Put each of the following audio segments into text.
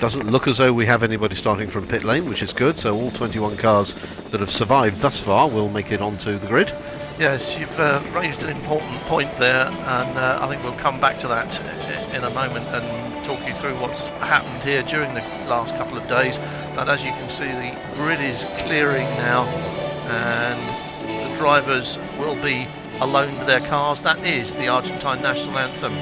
Doesn't look as though we have anybody starting from pit lane, which is good. So all 21 cars that have survived thus far will make it onto the grid. Yes, you've raised an important point there, and I think we'll come back to that in a moment and talk you through what's happened here during the last couple of days. But as you can see, the grid is clearing now, and the drivers will be alone with their cars. That is the Argentine national anthem.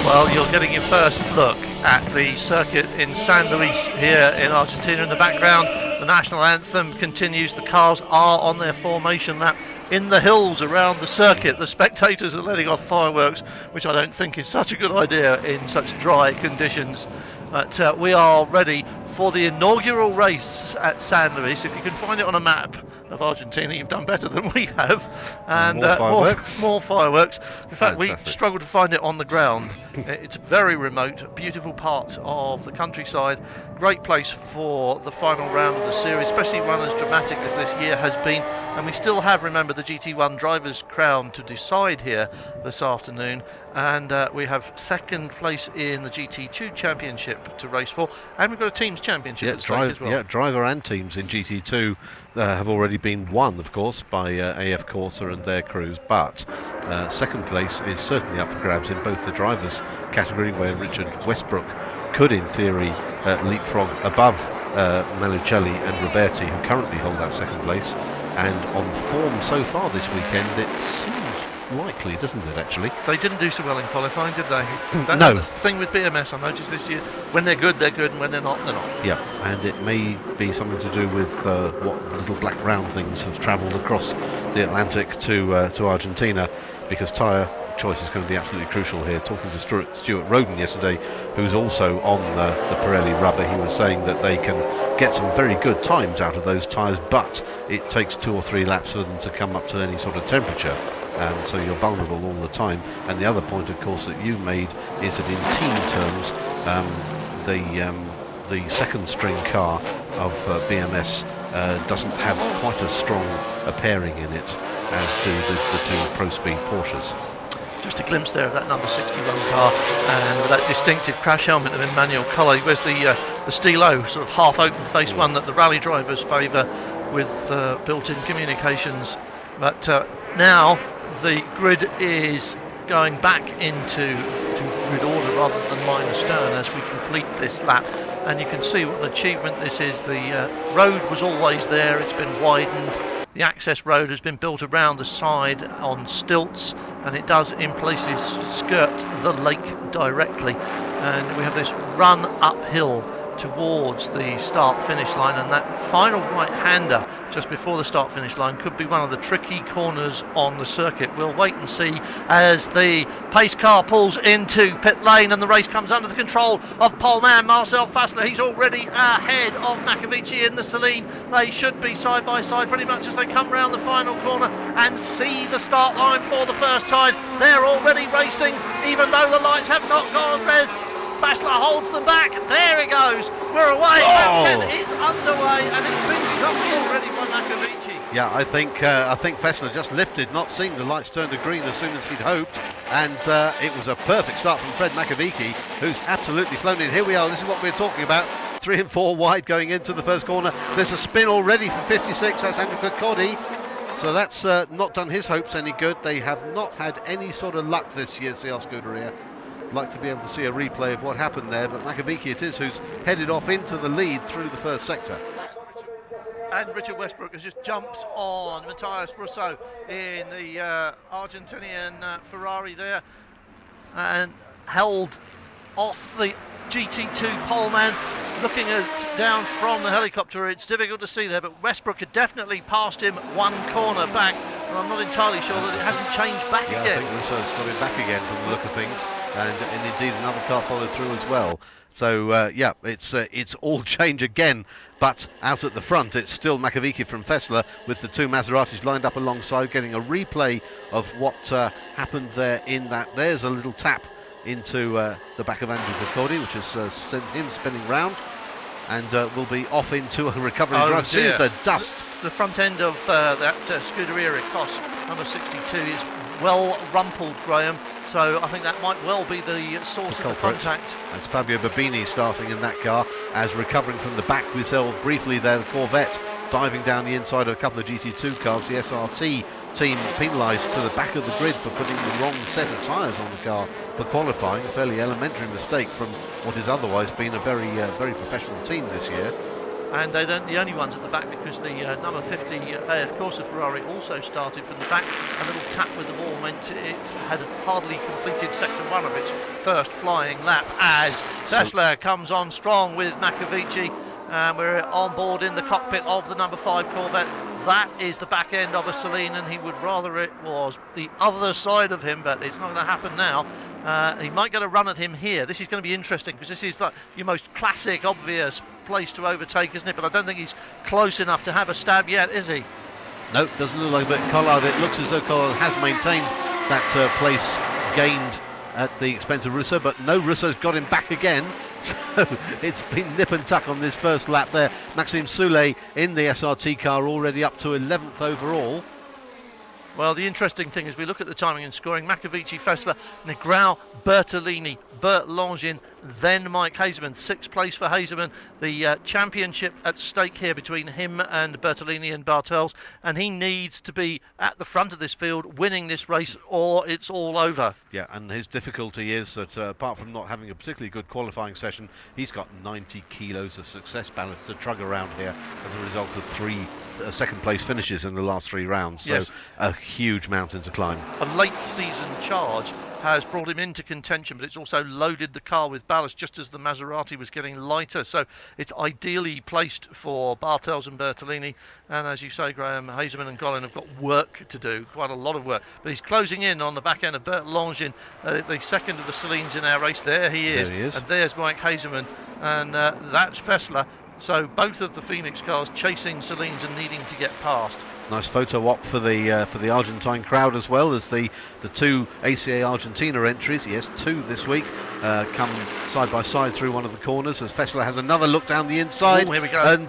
Well, you're getting your first look at the circuit in San Luis here in Argentina. In the background, the national anthem continues. The cars are on their formation lap in the hills around the circuit. The spectators are letting off fireworks, which I don't think is such a good idea in such dry conditions. But we are ready for the inaugural race at San Luis. If you can find it on a map of Argentina, you've done better than we have. And more fireworks. More fireworks. In fact, Fantastic. we struggled to find it on the ground. It's very remote, a beautiful part of the countryside. Great place for the final round of the series, especially one as dramatic as this year has been. And we still have, remember, the GT1 Drivers' Crown to decide here this afternoon. And we have second place in the GT2 Championship to race for. And we've got a Teams Championship at stake as well. Yeah, driver and teams in GT2 have already been won, of course, by AF Corsa and their crews. But second place is certainly up for grabs in both the drivers' category, where Richard Westbrook could, in theory, leapfrog above Malucelli and Roberti, who currently hold that second place. And on form so far this weekend, it seems likely, doesn't it, actually? They didn't do so well in qualifying, did they? No. That's the thing with BMS, I noticed this year. When they're good, and when they're not, they're not. Yeah, and it may be something to do with what little black round things have travelled across the Atlantic to Argentina, because tyre choice is going to be absolutely crucial here. Talking to Stuart Roden yesterday, who's also on the Pirelli rubber, he was saying that they can get some very good times out of those tyres, but it takes 2 or 3 laps for them to come up to any sort of temperature. And so you're vulnerable all the time. And the other point, of course, that you made is that in team terms, the second string car of BMS doesn't have quite as strong a pairing in it as do the two Pro Speed Porsches. Just a glimpse there of that number 61 car and that distinctive crash helmet of Emmanuel Collet. Where's the Stilo, sort of half open face one that the rally drivers favour with built-in communications. But now the grid is going back into grid order rather than minor stern as we complete this lap. And you can see what an achievement this is. The road was always there, it's been widened. The access road has been built around the side on stilts, and it does in places skirt the lake directly. And we have this run uphill towards the start-finish line, and that final right-hander just before the start-finish line could be one of the tricky corners on the circuit. We'll wait and see as the pace car pulls into pit lane and the race comes under the control of pole man Marcel Fassler. He's already ahead of Makovici in the Celine. They should be side by side pretty much as they come round the final corner and see the start line for the first time. They're already racing even though the lights have not gone red. Fassler holds them back. There it goes. We're away. Lap 10 is underway, and it's been stopped already by Makovici. Yeah, I think Fassler just lifted, not seeing the lights turn to green as soon as he'd hoped, and it was a perfect start from Fred Makovici, who's absolutely flown in. Here we are. This is what we're talking about. 3 and 4 wide going into the first corner. There's a spin already for 56. That's Andrew Kirkcaldy. So that's not done his hopes any good. They have not had any sort of luck this year, CR Scuderia. Like to be able to see a replay of what happened there, but Makovici it is who's headed off into the lead through the first sector. And Richard Westbrook has just jumped on Matthias Russo in the Argentinian Ferrari there and held off the GT2 poleman. Looking down from the helicopter, it's difficult to see there, but Westbrook had definitely passed him one corner back, and I'm not entirely sure that it hasn't changed back again. I think Russo's got it back again from the look of things, and indeed another car followed through as well. So yeah, it's all change again, but out at the front it's still Makovici from Fassler with the two Maseratis lined up alongside, getting a replay of what happened there in that. There's a little tap into the back of Andrew Kirkcaldy, which has sent him spinning round, and will be off into a recovery drive. See the dust. The front end of that Scuderia Ecos number 62 is well rumpled, Graham. So I think that might well be the source of the contact. That's Fabio Babini starting in that car, as recovering from the back we saw briefly there, the Corvette diving down the inside of a couple of GT2 cars. The SRT team penalised to the back of the grid for putting the wrong set of tyres on the car for qualifying. A fairly elementary mistake from what has otherwise been a very professional team this year. And they don't the only ones at the back, because the number 50 AF Corsa Ferrari also started from the back. A little tap with the ball meant it had hardly completed sector 1 of its first flying lap as Fassler comes on strong with Makovici. We're on board in the cockpit of the number 5 Corvette. That is the back end of a Celine, and he would rather it was the other side of him, but it's not going to happen now. He might get a run at him here. This is going to be interesting, because this is like your most classic, obvious place to overtake, isn't it? But I don't think he's close enough to have a stab yet, is he? No, doesn't look like it. But Collard, it looks as though Collard has maintained that place gained at the expense of Russo, but no, Russo's got him back again. So it's been nip and tuck on this first lap there. Maxime Soulet in the SRT car, already up to 11th overall. Well, the interesting thing is we look at the timing and scoring. Makovici, Fassler, Negrão, Bertolini, Bert Longin, then Mike Hazeman. 6th place for Hazeman. The championship at stake here between him and Bertolini and Bartels, and he needs to be at the front of this field winning this race or it's all over. Yeah, and his difficulty is that apart from not having a particularly good qualifying session, he's got 90 kilos of success ballast to trug around here as a result of 3 second place finishes in the last 3 rounds. So yes, a huge mountain to climb. A late season charge has brought him into contention, but it's also loaded the car with ballast just as the Maserati was getting lighter. So it's ideally placed for Bartels and Bertolini. And as you say, Graham, Hazeman and Gollin have got work to do, quite a lot of work. But he's closing in on the back end of Bert Longin, the second of the Celines in our race. There he is. And there's Mike Hazeman, and that's Fassler. So both of the Phoenix cars chasing Celines and needing to get past. Nice photo op for the Argentine crowd, as well as the 2 ACA Argentina entries. Yes, 2 this week come side by side through one of the corners as Fassler has another look down the inside. Ooh, here we go. And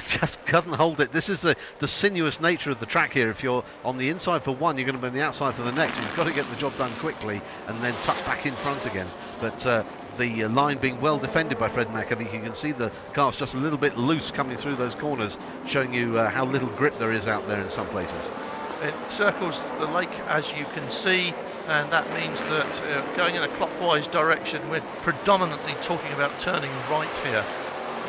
just couldn't hold it. This is the sinuous nature of the track here. If you're on the inside for one, you're going to be on the outside for the next. You've got to get the job done quickly and then tuck back in front again. But the line being well defended by Fred Makovici. You can see the car's just a little bit loose coming through those corners, showing you how little grip there is out there in some places. It circles the lake, as you can see, and that means that going in a clockwise direction, we're predominantly talking about turning right here,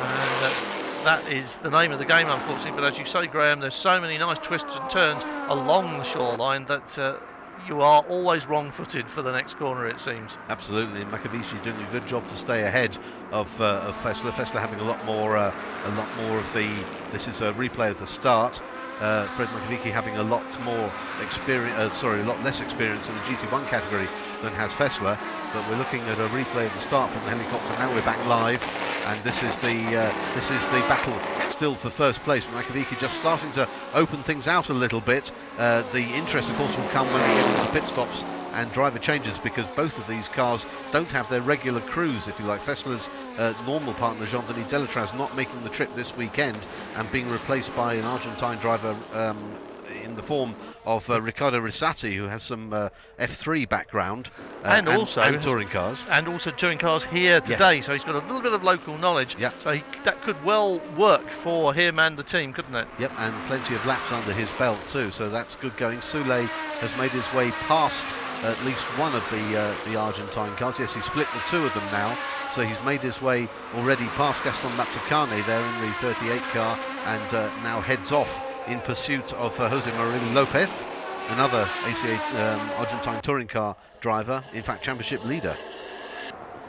and that is the name of the game, unfortunately. But as you say, Graham, there's so many nice twists and turns along the shoreline that you are always wrong-footed for the next corner, it seems. Absolutely, Makavici doing a good job to stay ahead of Fessler. Fessler having a lot more of the. This is a replay of the start. Fred Makavici having a lot more experience. A lot less experience in the GT1 category than has Fessler. But we're looking at a replay of the start from the helicopter. Now we're back live, and this is the battle still for first place. Makavici just starting to open things out a little bit. The interest, of course, will come when we get into pit stops and driver changes, because both of these cars don't have their regular crews, if you like. Fessler's normal partner, Jean-Denis Delatraz, not making the trip this weekend and being replaced by an Argentine driver in the form of Riccardo Rissati, who has some F3 background and touring cars. And also touring cars here today, yes. So he's got a little bit of local knowledge. Yep. So that could well work for him and the team, couldn't it? Yep, and plenty of laps under his belt too, so that's good going. Soule has made his way past at least one of the Argentine cars. Yes, he's split the two of them now, so he's made his way already past Gaston Mazzucane there in the 38 car, and now heads off in pursuit of Jose Maria Lopez, another ACA Argentine touring car driver, in fact championship leader.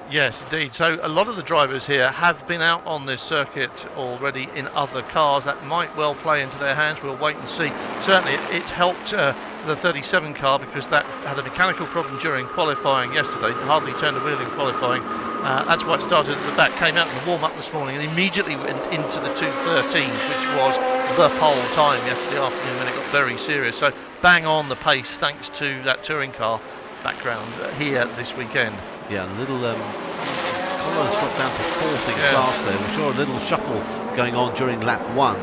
Yes, indeed. So a lot of the drivers here have been out on this circuit already in other cars. That might well play into their hands. We'll wait and see. Certainly it helped the 37 car, because that had a mechanical problem during qualifying yesterday. Hardly turned a wheel in qualifying. That's why it started at the back. Came out in the warm-up this morning and immediately went into the 2:13, which was the pole time yesterday afternoon when it got very serious. So bang on the pace, thanks to that touring car background here this weekend. Yeah, a little Colorado's dropped down to fourth in class there. We saw a little shuffle going on during lap 1,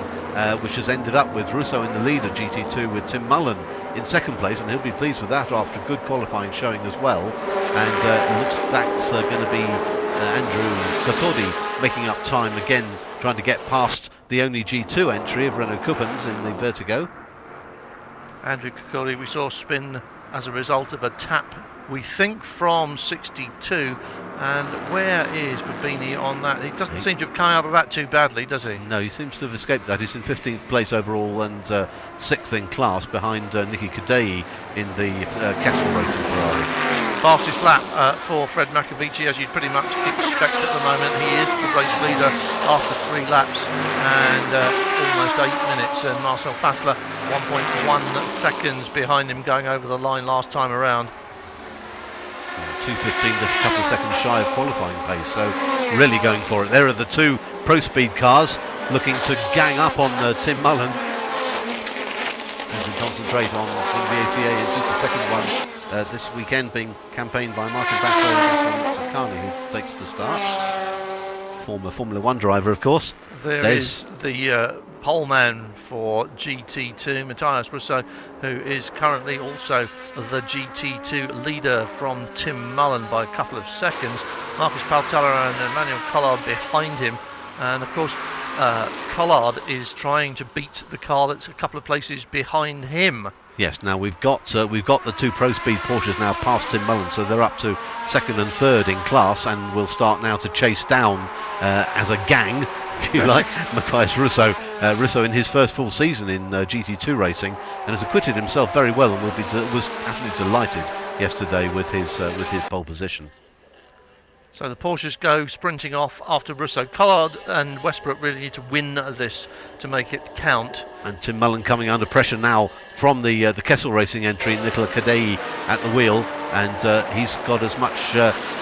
which has ended up with Russo in the lead at GT2 with Tim Mullen in second place, and he'll be pleased with that after good qualifying showing as well. And it looks that's going to be Andrew Sartori making up time again, trying to get past the only G2 entry of Renault Coupens in the Vertigo. Andrew Kokori, we saw spin as a result of a tap, we think, from 62. And where is Babini on that? He doesn't seem to have come out of that too badly, does he? No, he seems to have escaped that. He's in 15th place overall and 6th in class, behind Nicky Kadei in the Castle Racing Ferrari. Fastest lap for Fred Makavici, as you'd pretty much expect at the moment. He is the race leader after 3 laps and almost 8 minutes. And Marcel Fassler 1.1 seconds behind him going over the line last time around. 2:15, just a couple of seconds shy of qualifying pace, so really going for it. There are the 2 Pro Speed cars looking to gang up on Tim Mullen as we concentrate on the ACA, and just the second one this weekend being campaigned by Martin Basso and Sakani, who takes the start. Former Formula 1 driver, of course. There's the poleman for GT2, Matthias Russo, who is currently also the GT2 leader from Tim Mullen by a couple of seconds. Marcus Paltella and Emmanuel Collard behind him, and of course Collard is trying to beat the car that's a couple of places behind him. Yes, now we've got the 2 Pro Speed Porsches now past Tim Mullen, so they're up to 2nd and 3rd in class, and we'll start now to chase down as a gang, if you like, Matthias Russo. Russo in his first full season in GT2 racing, and has acquitted himself very well, and was absolutely delighted yesterday with his pole position. So the Porsches go sprinting off after Russo. Collard and Westbrook really need to win this to make it count. And Tim Mullen coming under pressure now from the Kessel Racing entry, Nicola Kadei at the wheel, and he's got as much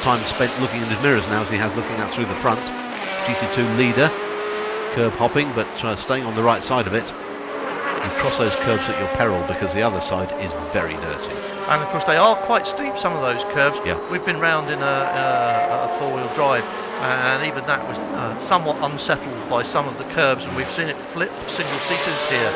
time spent looking in his mirrors now as he has looking out through the front. GT2 leader, curb hopping, but staying on the right side of it. You cross those curbs at your peril, because the other side is very dirty. And of course they are quite steep, some of those curves. Yeah. We've been round in a four-wheel drive, and even that was somewhat unsettled by some of the curbs, and we've seen it flip single-seaters here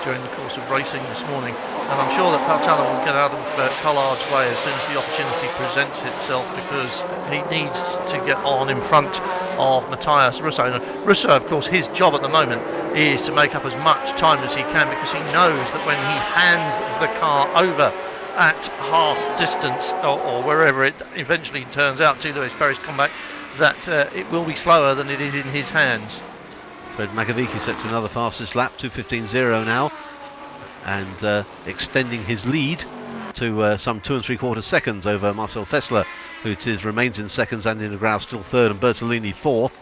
during the course of racing this morning. And I'm sure that Paltella will get out of Collard's way as soon as the opportunity presents itself, because he needs to get on in front of Matthias Russo. And Russo, of course, his job at the moment is to make up as much time as he can, because he knows that when he hands the car over at half distance, or wherever it eventually turns out to Lewis Perry's comeback, that it will be slower than it is in his hands. Fred Magaviki sets another fastest lap, 2:15.0 now, and extending his lead to some 2 3/4 seconds over Marcel Fessler, who remains in seconds, and in Grau still third, and Bertolini fourth.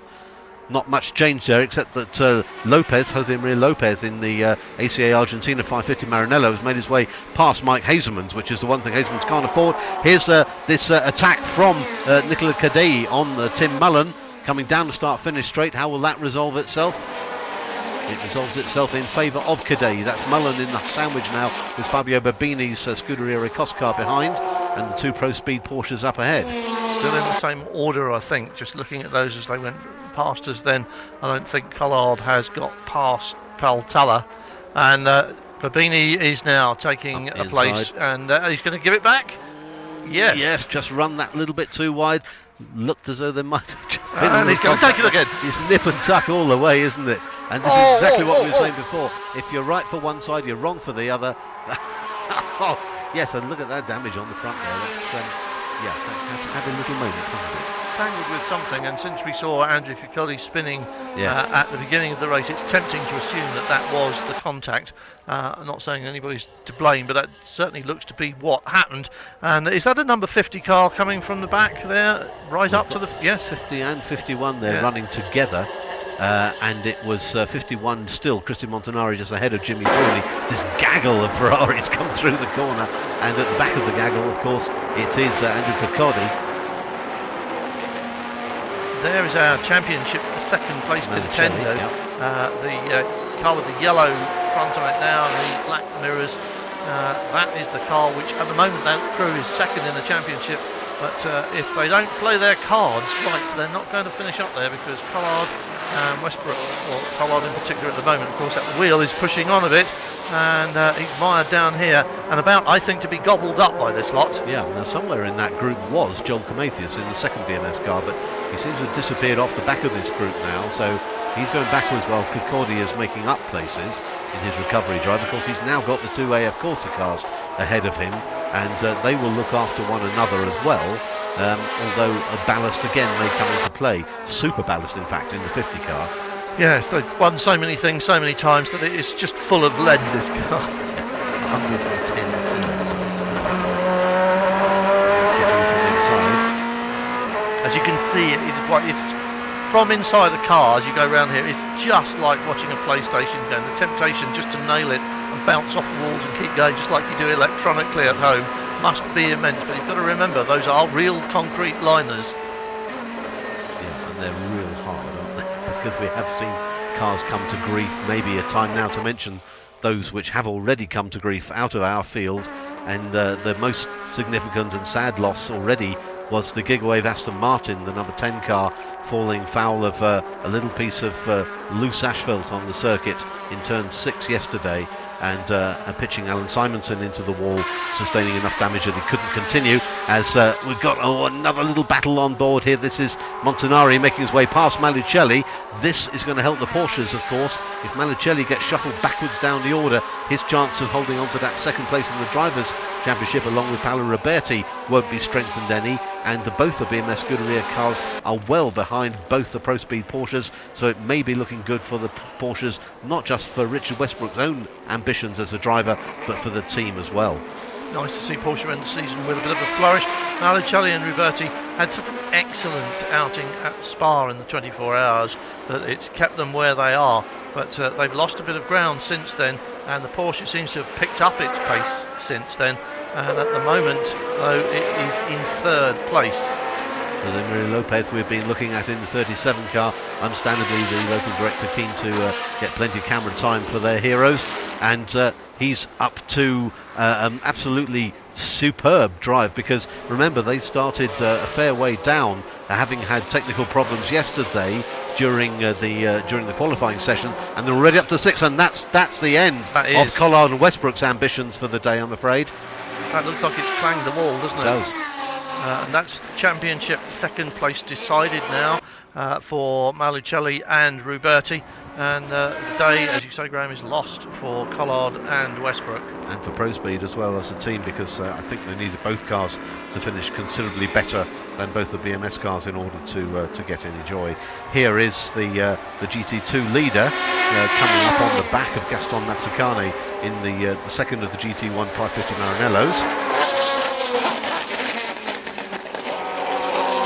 Not much change there, except that Jose Maria Lopez in the ACA Argentina 550 Maranello has made his way past Mike Hazelmans, which is the one thing Hazelmans can't afford. Here's this attack from Nicola Cadei on Tim Mullen, coming down the start-finish straight. How will that resolve itself? It resolves itself in favour of Cadei. That's Mullen in the sandwich now, with Fabio Babini's Scuderia Recos car behind, and the 2 Pro Speed Porsches up ahead. Still in the same order, I think, just looking at those as they went past us then. I don't think Collard has got past Paltala, and Babini is now taking a place, and he's going to give it back. Yes, just run that little bit too wide. Looked as though there might have just been and he's going to take it again. It's nip and tuck all the way, isn't it? And this is exactly what we were saying before. If you're right for one side, you're wrong for the other. Yes, and look at that damage on the front there. That's, had a little moment, hasn't it? Tangled with something, and since we saw Andrew Kikoli spinning at the beginning of the race, it's tempting to assume that was the contact. I'm not saying anybody's to blame, but that certainly looks to be what happened. And is that a number 50 car coming from the back there, right up to the... Yes, 50 and 51 they're running together. And it was 51 still, Christian Montanari just ahead of Jimmy Thornley. This gaggle of Ferraris come through the corner, and at the back of the gaggle, of course, it is Andrew Kikoli. There is our championship second place contender. The car with the yellow front on it now, and the black mirrors. That is the car which at the moment that crew is second in the championship. But if they don't play their cards right, they're not going to finish up there, because Collard and Westbrook, or Collard in particular at the moment, of course, that wheel is pushing on a bit, and he's mired down here and about, I think, to be gobbled up by this lot. Yeah, now somewhere in that group was John Comathius in the second BMS car, but he seems to have disappeared off the back of this group now, so he's going backwards while Kikodi is making up places in his recovery drive. Of course, he's now got the 2 AF Corsa cars ahead of him, and they will look after one another as well, although a ballast again may come into play. Super ballast, in fact, in the 50 car. Yes, they've won so many things so many times that it is just full of lead, this car. 110 kilos. As you can see, it's from inside the car as you go around here, it's just like watching a PlayStation game. The temptation just to nail it and bounce off the walls and keep going, just like you do electronically at home, must be immense. But you've got to remember, those are real concrete liners. Yeah, and they're real hard, aren't they? Because we have seen cars come to grief. Maybe a time now to mention those which have already come to grief out of our field, and the most significant and sad loss already was the Gigawave Aston Martin, the number 10 car, falling foul of a little piece of loose asphalt on the circuit in turn 6 yesterday, and pitching Alan Simonson into the wall, sustaining enough damage that he couldn't continue. As we've got another little battle on board here. This is Montanari making his way past Malucelli. This is going to help the Porsches, of course. If Malucelli gets shuffled backwards down the order, his chance of holding on to that second place in the Drivers' Championship along with Paolo Roberti won't be strengthened any, and both the BMS Scuderia cars are well behind both the Pro Speed Porsches, so it may be looking good for the Porsches, not just for Richard Westbrook's own ambitions as a driver, but for the team as well. Nice to see Porsche end the season with a bit of a flourish. Malucelli and Roberti had such an excellent outing at Spa in the 24 hours that it's kept them where they are, but they've lost a bit of ground since then, and the Porsche seems to have picked up its pace since then, and at the moment, though, it is in third place. Jose Maria Lopez we've been looking at in the 37 car. Understandably, the local director keen to get plenty of camera time for their heroes, and he's up to an absolutely superb drive, because remember, they started a fair way down, having had technical problems yesterday during the qualifying session, and they're already up to 6, and that's the end of Collard and Westbrook's ambitions for the day, I'm afraid. That looks like it's clanged the wall, doesn't it? It does. And that's the championship second place decided now for Malucelli and Roberti. and the day, as you say, Graham, is lost for Collard and Westbrook. And for Pro Speed as well as a team, because I think they needed both cars to finish considerably better than both the BMS cars in order to get any joy. Here is the GT2 leader coming up on the back of Gaston Mazzucani in the second of the GT1 550 Maranellos.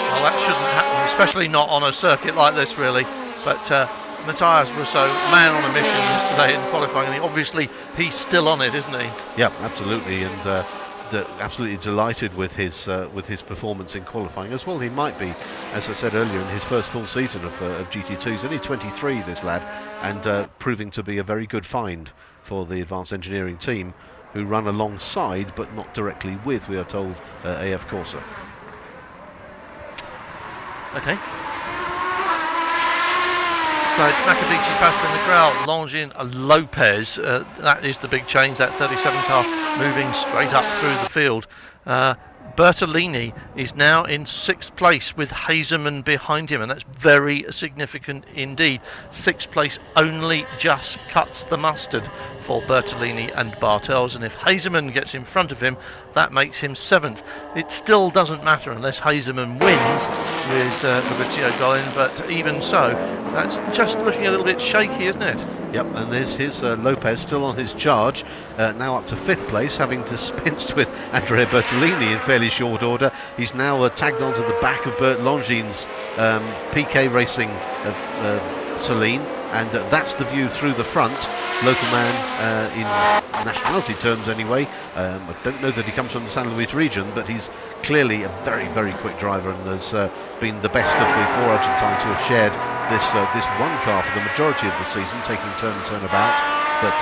Well, that shouldn't happen, especially not on a circuit like this, really. But Matthias was so man on a mission yesterday in qualifying. I mean, obviously, he's still on it, isn't he? Yeah, absolutely, and absolutely delighted with his performance in qualifying as well. He might be, as I said earlier, in his first full season of GT2. He's only 23, this lad, and proving to be a very good find for the advanced engineering team, who run alongside but not directly with, we are told, AF Corsa. Okay. So it's Macavici, Pastor, Negrão, Longin, Lopez. That is the big change, that 37 car moving straight up through the field. Bertolini is now in 6th place with Hazeman behind him, and that's very significant indeed. 6th place only just cuts the mustard for Bertolini and Bartels, and if Hazeman gets in front of him, that makes him 7th. It still doesn't matter unless Hazeman wins with Fabrizio Dolin, but even so, that's just looking a little bit shaky, isn't it? Yep, and there's his Lopez still on his charge, now up to 5th place, having dispensed with Andrea Bertolini in fairly short order. He's now tagged onto the back of Bert Longin's PK Racing Celine, and that's the view through the front. Local man in nationality terms anyway. I don't know that he comes from the San Luis region, but he's clearly a very, very quick driver, and has been the best of the 4 Argentines who have shared this one car for the majority of the season, taking turn about, but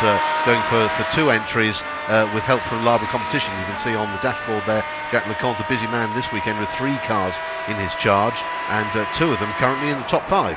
going for 2 entries with help from Liable Competition. You can see on the dashboard there, Jacques Leconte, a busy man this weekend with 3 cars in his charge, and 2 of them currently in the top 5.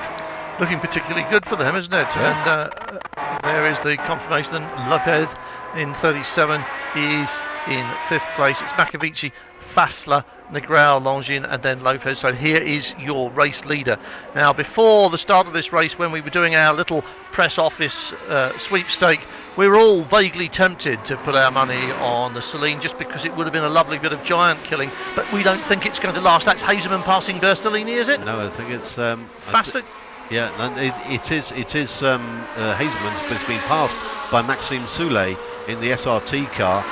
Looking particularly good for them, isn't it? Yeah. And there is the confirmation that Lopez in 37 is in 5th place. It's Macavici, Fassler, Negrão, Longin, and then Lopez. So here is your race leader. Now, before the start of this race, when we were doing our little press office sweepstake, we were all vaguely tempted to put our money on the Celine, just because it would have been a lovely bit of giant killing, but we don't think it's going to last. That's Hazeman passing Bertolini, is it? No, I think it's Faster. Yeah, it is Hazeman's, but it's been passed by Maxime Soulet in the SRT car,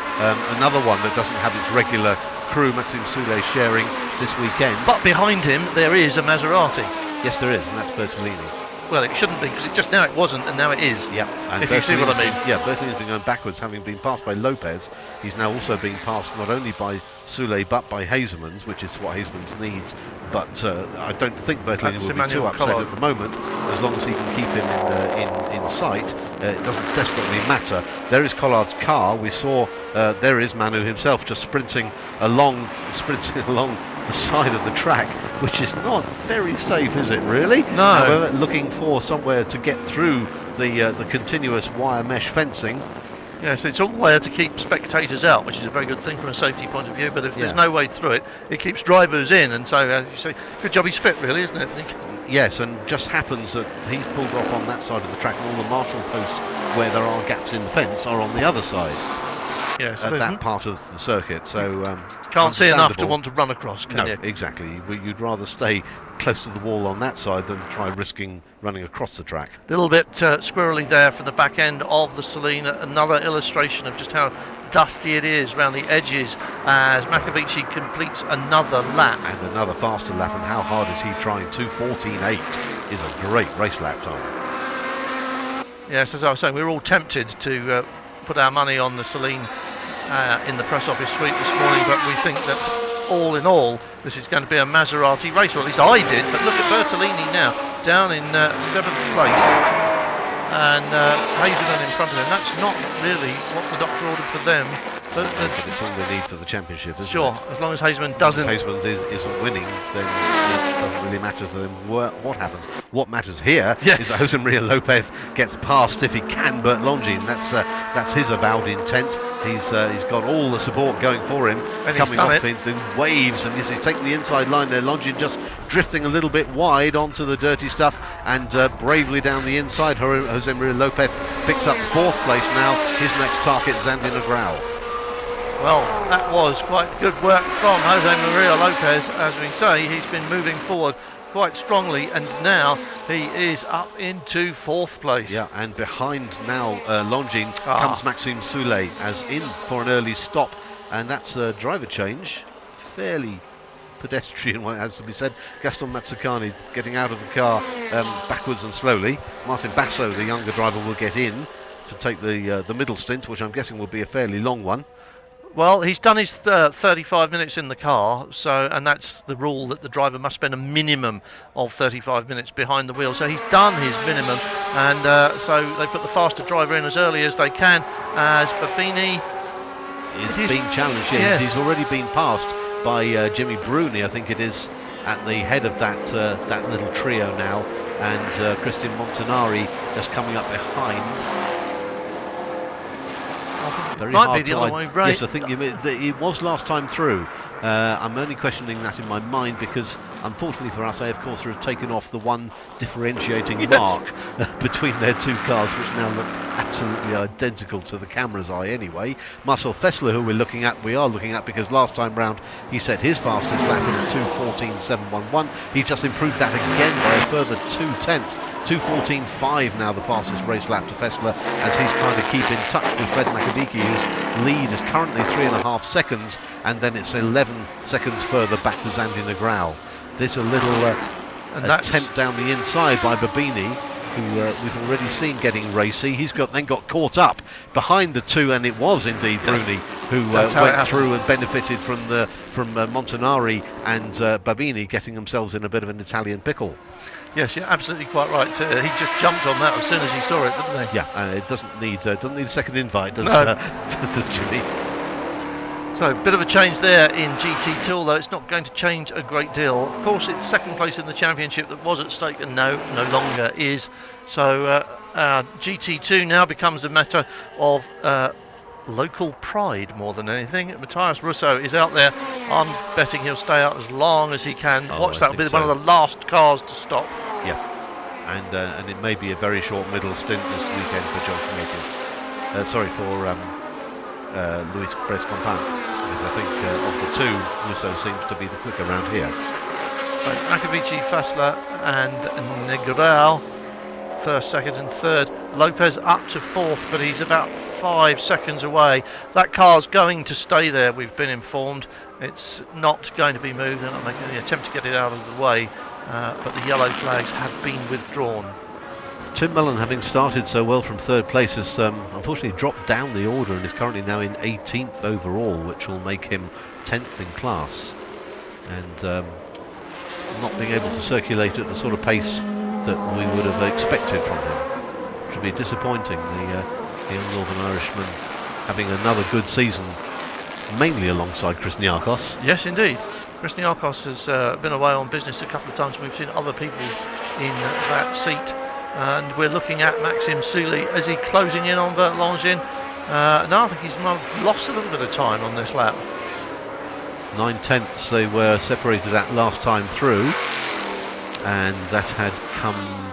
another one that doesn't have its regular crew. Maxime Soulet sharing this weekend. But behind him there is a Maserati. Yes, there is, and that's Bertolini. Well, it shouldn't be, because just now it wasn't, and now it is. Yeah, and if you see what I mean. Yeah, Bertolini's been going backwards, having been passed by Lopez. He's now also being passed not only by Soulet but by Hazeman's, which is what Hazeman's needs. But I don't think Bertolini will be too upset at the moment, as long as he can keep him in sight. It doesn't desperately matter. There is Collard's car. We saw there is Manu himself just sprinting along the side of the track, which is not very safe, is it really? No. However, looking for somewhere to get through the continuous wire mesh fencing. Yes, it's all there to keep spectators out, which is a very good thing from a safety point of view, but if there's no way through it, it keeps drivers in, and so, as you say, good job he's fit, really, isn't it? Yes, and just happens that he's pulled off on that side of the track, and all the marshal posts where there are gaps in the fence are on the other side. Yes, at that part of the circuit, so can't see enough to want to run across, can you? Exactly. You'd rather stay close to the wall on that side than try risking running across the track. A little bit squirrely there from the back end of the Celine. Another illustration of just how dusty it is around the edges as Macavici completes another lap. And another faster lap, and how hard is he trying? 2:14.8 is a great race lap time. Yes, as I was saying, we were all tempted to put our money on the Celine in the press office suite this morning, but we think that all in all this is going to be a Maserati race, or at least I did. But look at Bertolini now, down in 7th place, and Hazeman in front of him. That's not really what the doctor ordered for them. But it's all they need for the championship, isn't sure, it? as long as Hazeman doesn't. If Hazeman isn't winning, then it doesn't really matter to them what happens. What matters here is that Jose Maria Lopez gets past, if he can, Bert Longin. That's his avowed intent. He's got all the support going for him, and coming off in waves, and he's taking the inside line there. Longin just drifting a little bit wide onto the dirty stuff, and bravely down the inside. Jose Maria Lopez picks up 4th place now. His next target, Xander Negrão. Well, that was quite good work from Jose Maria Lopez. As we say, he's been moving forward quite strongly, and now he is up into 4th place. Yeah, and behind now Longin comes Maxime Soulet as in for an early stop, and that's a driver change. Fairly pedestrian one, has to be said. Gaston Mazzucani getting out of the car backwards and slowly. Martin Basso, the younger driver, will get in to take the middle stint, which I'm guessing will be a fairly long one. Well, he's done his 35 minutes in the car, and that's the rule, that the driver must spend a minimum of 35 minutes behind the wheel. So he's done his minimum, and so they put the faster driver in as early as they can, as Babini is being challenged. Yes. He's already been passed by Jimmy Bruni, I think it is, at the head of that little trio now, and Christian Montanari just coming up behind. Very might hard be the other way, right? Yes, I think it was last time through. I'm only questioning that in my mind because, unfortunately for us, they of course have taken off the one differentiating mark between their two cars, which now look absolutely identical to the camera's eye anyway. Marcel Fessler, who we are looking at because last time round he set his fastest lap in 2:14.711. He just improved that again by a further 2/10. 2:14.5 now the fastest race lap to Fessler, as he's trying to keep in touch with Fred Makaviki, whose lead is currently 3.5 seconds, and then it's 11 seconds further back to Xander Negrão. There's a little attempt down the inside by Babini, who we've already seen getting racy. He's then got caught up behind the two, and it was indeed Bruni who went through and benefited from Montanari and Babini getting themselves in a bit of an Italian pickle. Yes, you're absolutely quite right. He just jumped on that as soon as he saw it, didn't he? Yeah, it doesn't need a second invite, does Jimmy? So, a bit of a change there in GT2, although it's not going to change a great deal. Of course, it's second place in the championship that was at stake and no longer is. So, GT2 now becomes a matter of local pride more than anything. Matthias Russo is out there. I'm betting he'll stay out as long as he can. Watch, that'll be one of the last cars to stop. Yeah, and it may be a very short middle stint this weekend for John Cometes. For Luis Perez-Compan, because I think of the two, Russo seems to be the quicker round here. So Makavici, Fassler and Negrão, first, second and third. Lopez up to 4th, but he's about 5 seconds away. That car's going to stay there, we've been informed. It's not going to be moved. They're not making any attempt to get it out of the way, but the yellow flags have been withdrawn. Tim Mullen, having started so well from 3rd place, has unfortunately dropped down the order and is currently now in 18th overall, which will make him 10th in class, and not being able to circulate at the sort of pace that we would have expected from him, which would be disappointing. The young Northern Irishman having another good season, mainly alongside Chris Niarchos. Yes, indeed. Chris Niarchos has been away on business a couple of times. We've seen other people in that seat. And we're looking at Maxime Soulet. Is he closing in on Bert Longin? No, I think he's lost a little bit of time on this lap. 9/10 they were separated at last time through, and that had come.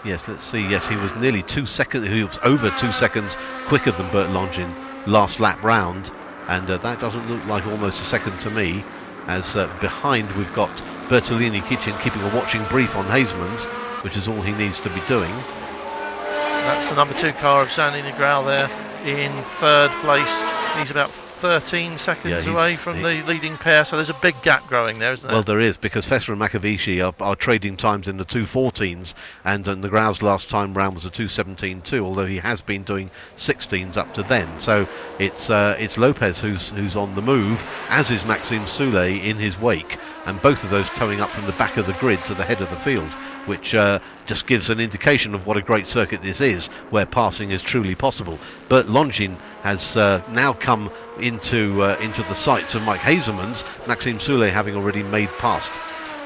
Yes, let's see. Yes, he was nearly 2 seconds. He was over 2 seconds quicker than Bert Longin last lap round, and that doesn't look like almost a second to me. As behind we've got Bertolini Kitchen keeping a watching brief on Hazeman's, which is all he needs to be doing. That's the number 2 car of Xander Negrão there in 3rd place. He's about 13 seconds away from the leading pair, so there's a big gap growing there, isn't there? Well, there is, because Fessler and Makavici are trading times in the 2:14s, and Negrão's last time round was a 2:17.2, although he has been doing 16s up to then. So it's Lopez who's on the move, as is Maxime Soulet in his wake, and both of those towing up from the back of the grid to the head of the field. which just gives an indication of what a great circuit this is, where passing is truly possible. Bert Longin has now come into the sights of Mike Hazelman's, Maxime Soulet having already made past.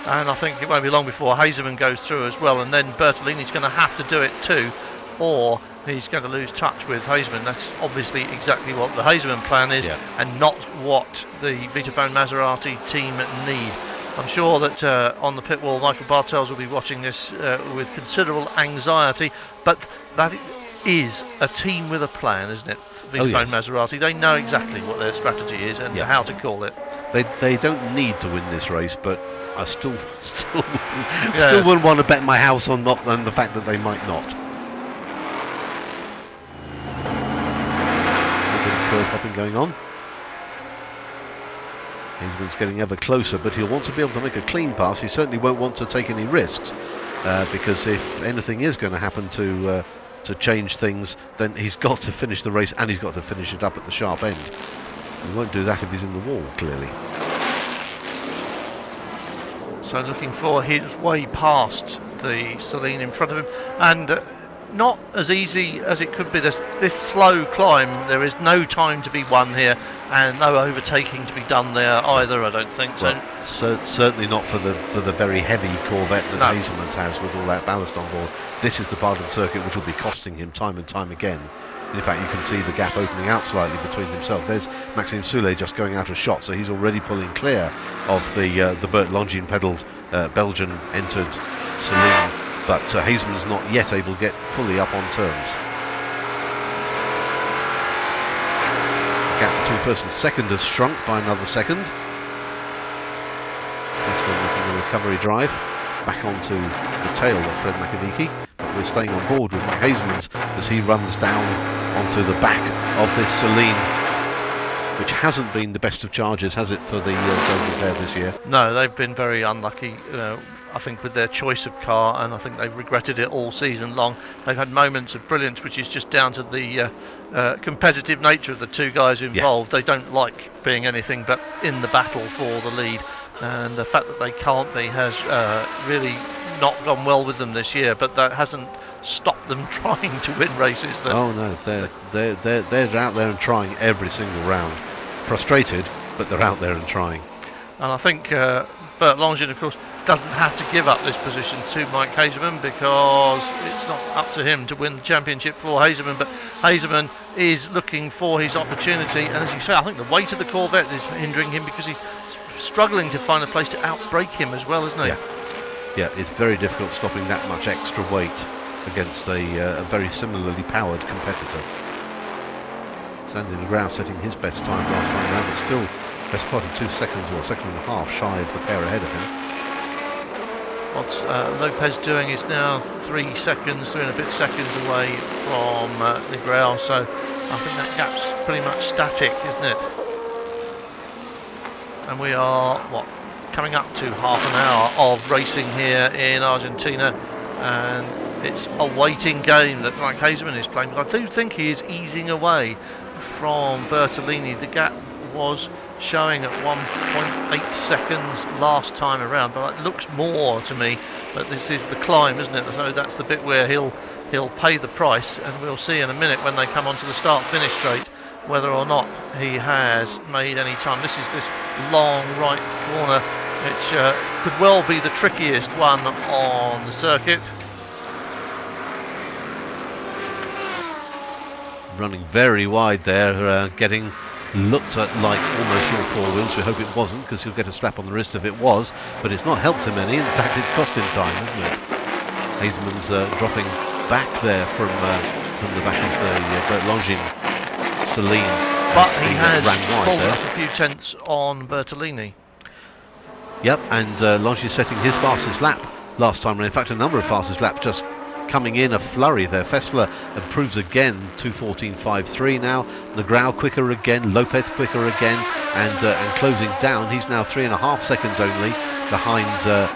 And I think it won't be long before Hazelman goes through as well, and then Bertolini's going to have to do it too, or he's going to lose touch with Hazelman. That's obviously exactly what the Hazelman plan is, and not what the Vitafone Maserati team need. I'm sure that on the pit wall, Michael Bartels will be watching this with considerable anxiety, but that is a team with a plan, isn't it? Vitafone Maserati, they know exactly what their strategy is and how to call it. They don't need to win this race, but I still wouldn't want to bet my house on not than the fact that they might not. A bit of curve hopping going on. Hazelman's getting ever closer, but he'll want to be able to make a clean pass. He certainly won't want to take any risks, because if anything is going to happen to change things, then he's got to finish the race, and he's got to finish it up at the sharp end. He won't do that if he's in the wall, clearly. So looking for his way past the Celine in front of him, and not as easy as it could be. This slow climb, there is no time to be won here, and no overtaking to be done there either, I don't think. Well, certainly not for the very heavy Corvette that Hazelman's has with all that ballast on board. This is the part of the circuit which will be costing him time and time again. In fact, you can see the gap opening out slightly between himself. There's Maxime Soulet just going out of shot, so he's already pulling clear of the Bert Longin pedalled Belgian entered Celine, but Hazelman's not yet able to get fully up on terms. The gap between first and second has shrunk by another second. This one making a recovery drive back onto the tail of Fred McAdiki. We're staying on board with Mike Hazelman's as he runs down onto the back of this Celine, which hasn't been the best of charges, has it, for the Belgian pair this year? No, they've been very unlucky, I think, with their choice of car, and I think they've regretted it all season long. They've had moments of brilliance, which is just down to the competitive nature of the two guys involved. They don't like being anything but in the battle for the lead, and the fact that they can't be has really not gone well with them this year, but that hasn't stopped them trying to win races. Oh no, they're out there and trying every single round. Frustrated, but they're out there and trying. And I think Bert Longin, of course, doesn't have to give up this position to Mike Hazelman, because it's not up to him to win the championship for Hazelman, but Hazelman is looking for his opportunity, and as you say, I think the weight of the Corvette is hindering him, because he's struggling to find a place to outbrake him as well, isn't he? Yeah, it's very difficult stopping that much extra weight against a very similarly powered competitor. Sandy Legrand setting his best time last time round, but still best part of 2 seconds or a second and a half shy of the pair ahead of him. What Lopez doing is now 3 seconds, 3 and a bit seconds away from Legrand, so I think that gap's pretty much static, isn't it? And we are, coming up to half an hour of racing here in Argentina, and it's a waiting game that Mike Hazelman is playing, but I do think he is easing away from Bertolini. The gap was showing at 1.8 seconds last time around, but it looks more to me that this is the climb, isn't it? So that's the bit where he'll pay the price, and we'll see in a minute when they come onto the start-finish straight whether or not he has made any time. This is this long right corner, which could well be the trickiest one on the circuit. Running very wide there, getting looked at like almost all four wheels. We hope it wasn't, because he'll get a slap on the wrist if it was, but it's not helped him any. In fact, it's cost him time, hasn't it? Hazelman's dropping back there from the back of the Bert Longin Celine. But he has pulled up a few tenths on Bertolini. Yep, and Longin setting his fastest lap last time, and in fact a number of fastest laps just coming in a flurry there. Fessler improves again, 2:14.53 now. Legrand quicker again, Lopez quicker again, and closing down. He's now 3.5 seconds only behind the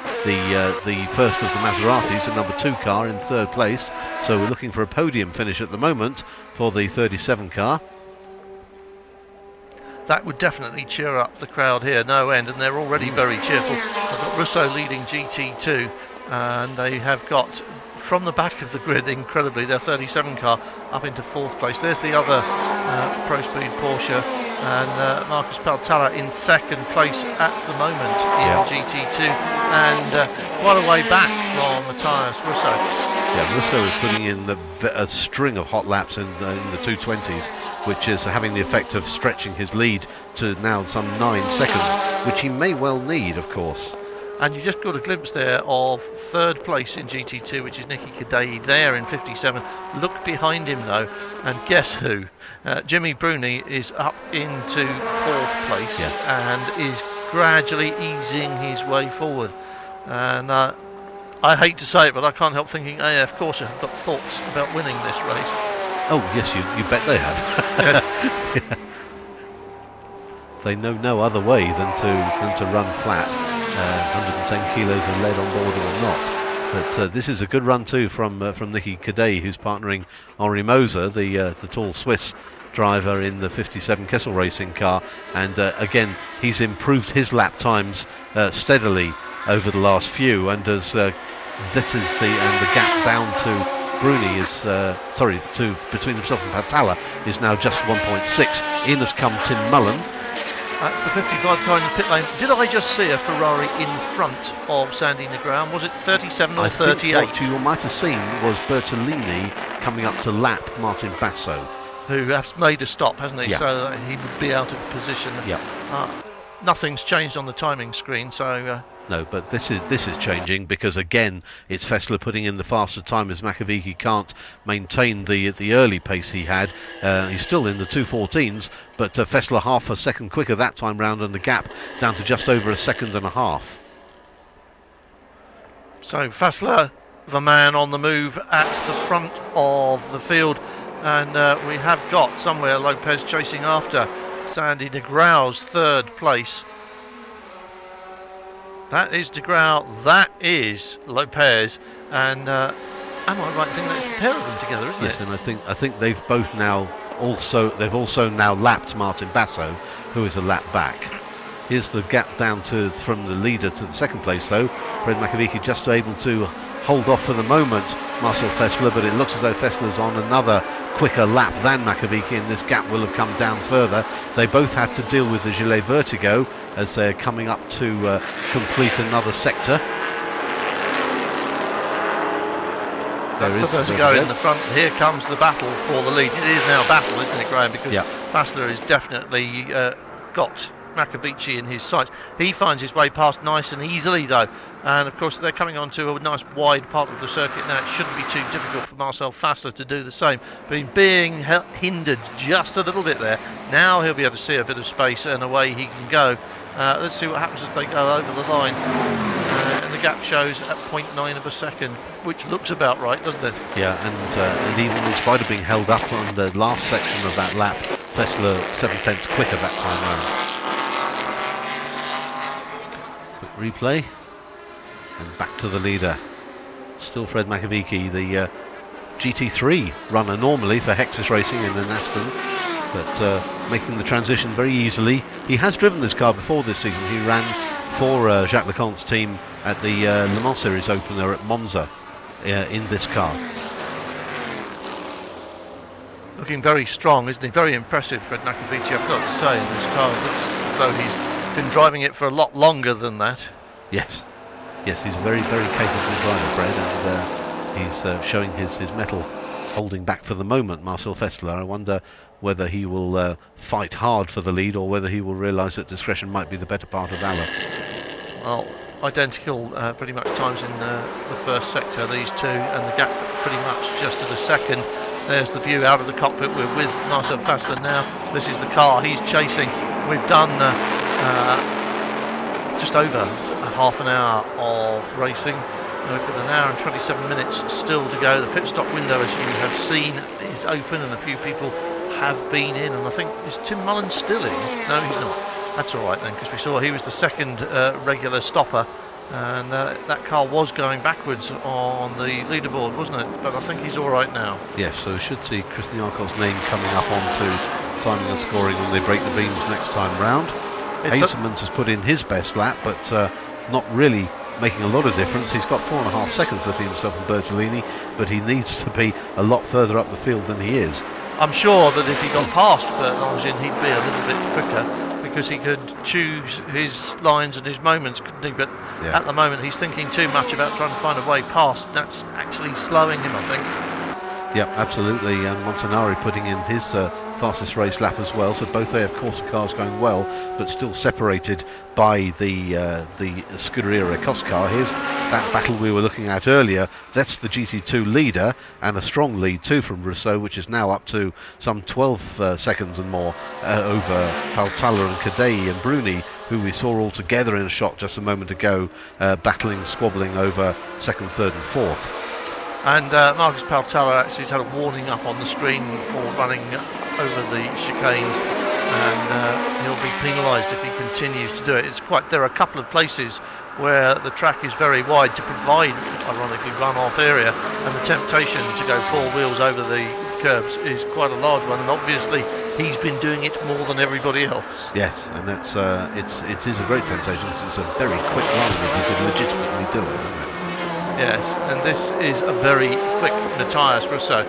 first of the Maseratis, the number 2 car in 3rd place. So we're looking for a podium finish at the moment for the 37 car. That would definitely cheer up the crowd here, no end, and they're already very cheerful. I've got Russo leading GT2. and they have got from the back of the grid, incredibly, their 37 car up into 4th place. There's the other Pro Speed Porsche, and Marcus Peltala in 2nd place at the moment in GT2, and quite a way back from Matthias Russo. Yeah, Russo is putting in a string of hot laps in the 220s, which is having the effect of stretching his lead to now some 9 seconds, which he may well need, of course. And you just got a glimpse there of 3rd place in GT2, which is Nicky Kadei there in 57. Look behind him though, and guess who? Jimmy Bruni is up into 4th place and is gradually easing his way forward. And I hate to say it, but I can't help thinking AF Corsa have got thoughts about winning this race. Oh yes, you bet they have. Yes. Yeah. They know no other way than to run flat. 110 kilos of lead on board or not. But this is a good run too from Nicky Kadei, who's partnering Henri Moser, the tall Swiss driver in the 57 Kessel Racing car, and again he's improved his lap times steadily over the last few, and as this is the gap down to Bruni is to between himself and Patala is now just 1.6. In has come Tim Mullen. That's the 55 car in the pit lane. Did I just see a Ferrari in front of Sandy Negron? Was it 37 or 38? What you might have seen was Bertolini coming up to lap Martin Basso, who has made a stop, hasn't he? Yeah. So that he would be out of position. Yeah. Nothing's changed on the timing screen, so. No, but this is changing because again it's Fessler putting in the faster time as Makovici can't maintain the early pace he had. He's still in the 2:14s, but Fessler half a second quicker that time round, and the gap down to just over a second and a half. So Fessler, the man on the move at the front of the field, and we have got somewhere Lopez chasing after Sandy de Grau's 3rd place. That is de Grau, that is Lopez, and am I right in thinking that's the pair of them together, isn't it? Yes, and I think they've both now also now lapped Martin Basso, who is a lap back. Here's the gap down from the leader to the 2nd place though. Fred Makovici just able to hold off for the moment Marcel Fessler, but it looks as though Fessler's on another quicker lap than Makovici, and this gap will have come down further. They both had to deal with the Gillet Vertigo as they're coming up to complete another sector. That's the Vertigo in the front. Here comes the battle for the lead. It is now battle, isn't it, Graham? Because Fessler has definitely got Makovici in his sights. He finds his way past nice and easily though, and of course they're coming onto a nice wide part of the circuit now. It shouldn't be too difficult for Marcel Fessler to do the same, but he's being hindered just a little bit there. Now he'll be able to see a bit of space and away he can go. Let's see what happens as they go over the line, and the gap shows at 0.9 of a second, which looks about right, doesn't it? Yeah, and even in spite of being held up on the last section of that lap, Fessler 7/10 quicker that time round. Quick replay, and back to the leader. Still Fred Makovici, the GT3 runner normally for Hexus Racing in an Aston, but making the transition very easily. He has driven this car before this season. He ran for Jacques Leconte's team at the Le Mans Series opener at Monza in this car. Looking very strong, isn't he? Very impressive, Fred Makovici, I've got to say, in this car. It looks as though he's been driving it for a lot longer than that. Yes, he's a very, very capable driver, Fred, and he's showing his mettle, holding back for the moment Marcel Fessler. I wonder whether he will fight hard for the lead, or whether he will realise that discretion might be the better part of valour. Well, identical pretty much times in the first sector, these two, and the gap pretty much just to the second. There's the view out of the cockpit. We're with Marcel Fessler now. This is the car he's chasing. We've done just over a half an hour of racing. We've got an hour and 27 minutes still to go. The pit stop window, as you have seen, is open, and a few people have been in. And I think, is Tim Mullen still in? No, he's not. That's all right then, because we saw he was the 2nd regular stopper, and that car was going backwards on the leaderboard, wasn't it? But I think he's all right now. Yes, so we should see Christian Yarkov's name coming up onto timing and scoring when they break the beams next time round. Hazelmans has put in his best lap, but not really making a lot of difference. He's got 4.5 seconds between himself and Bertolini, but he needs to be a lot further up the field than he is. I'm sure that if he got past Bertolini, he'd be a little bit quicker, because he could choose his lines and his moments, couldn't he? But at the moment he's thinking too much about trying to find a way past. That's actually slowing him, I think. Yep, absolutely. And Montanari putting in his fastest race lap as well. So both AF Corsa cars going well, but still separated by the Scuderia Ecosse car. Here's that battle we were looking at earlier. That's the GT2 leader, and a strong lead too from Rousseau, which is now up to some 12 seconds and more over Paltalla and Cadei and Bruni, who we saw all together in a shot just a moment ago, battling, squabbling over second, third and fourth. And Marcus Paltalla actually has had a warning up on the screen for running over the chicanes, and he'll be penalised if he continues to do it. There are a couple of places where the track is very wide to provide, ironically, run-off area, and the temptation to go four wheels over the curbs is quite a large one, and obviously he's been doing it more than everybody else. Yes, and that's it is a great temptation. It's a very quick line if you could legitimately do it, isn't it? Yes, and this is a very quick Matthias Rousseau,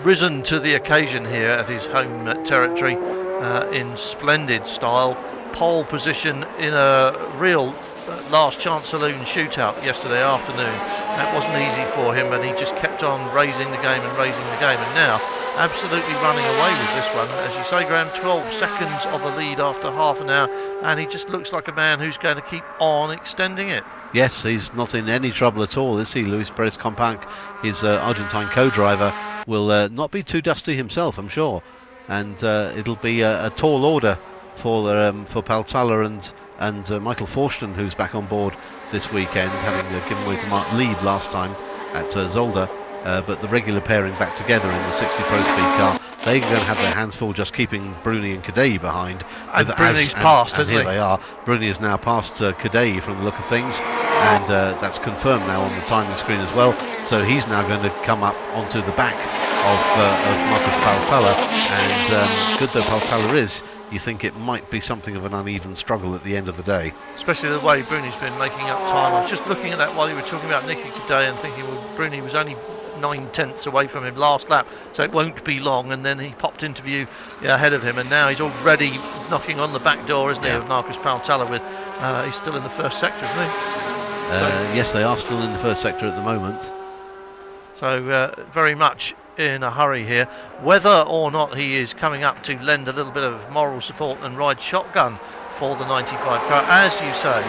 risen to the occasion here at his home territory in splendid style. Pole position in a real last chance saloon shootout yesterday afternoon. That wasn't easy for him, and he just kept on raising the game, and now absolutely running away with this one. As you say, Graham, 12 seconds of a lead after half an hour, and he just looks like a man who's going to keep on extending it. Yes, he's not in any trouble at all, is he? Luis Perez Companc, his Argentine co-driver, will not be too dusty himself, I'm sure. And it'll be a tall order for Paltalla and Michael Forsten, who's back on board this weekend, having given away the lead last time at Zolder. But the regular pairing back together in the 60 Pro Speed car, they're going to have their hands full just keeping Bruni and Cadei behind. And Bruni's passed, hasn't he? Here they are. Bruni is now past Cadei from the look of things, and that's confirmed now on the timing screen as well. So he's now going to come up onto the back of Marcus Paltalla, and good though Paltalla is, you think it might be something of an uneven struggle at the end of the day. Especially the way Bruni's been making up time. I was just looking at that while you were talking about Nicky Cadei and thinking, well, Bruni was only 9/10 away from him last lap, so it won't be long, and then he popped into view ahead of him, and now he's already knocking on the back door, isn't he, of Marcus Paltalla. With he's still in the first sector, isn't he? Yes, they are still in the first sector at the moment. So very much in a hurry here. Whether or not he is coming up to lend a little bit of moral support and ride shotgun for the 95 car, as you say,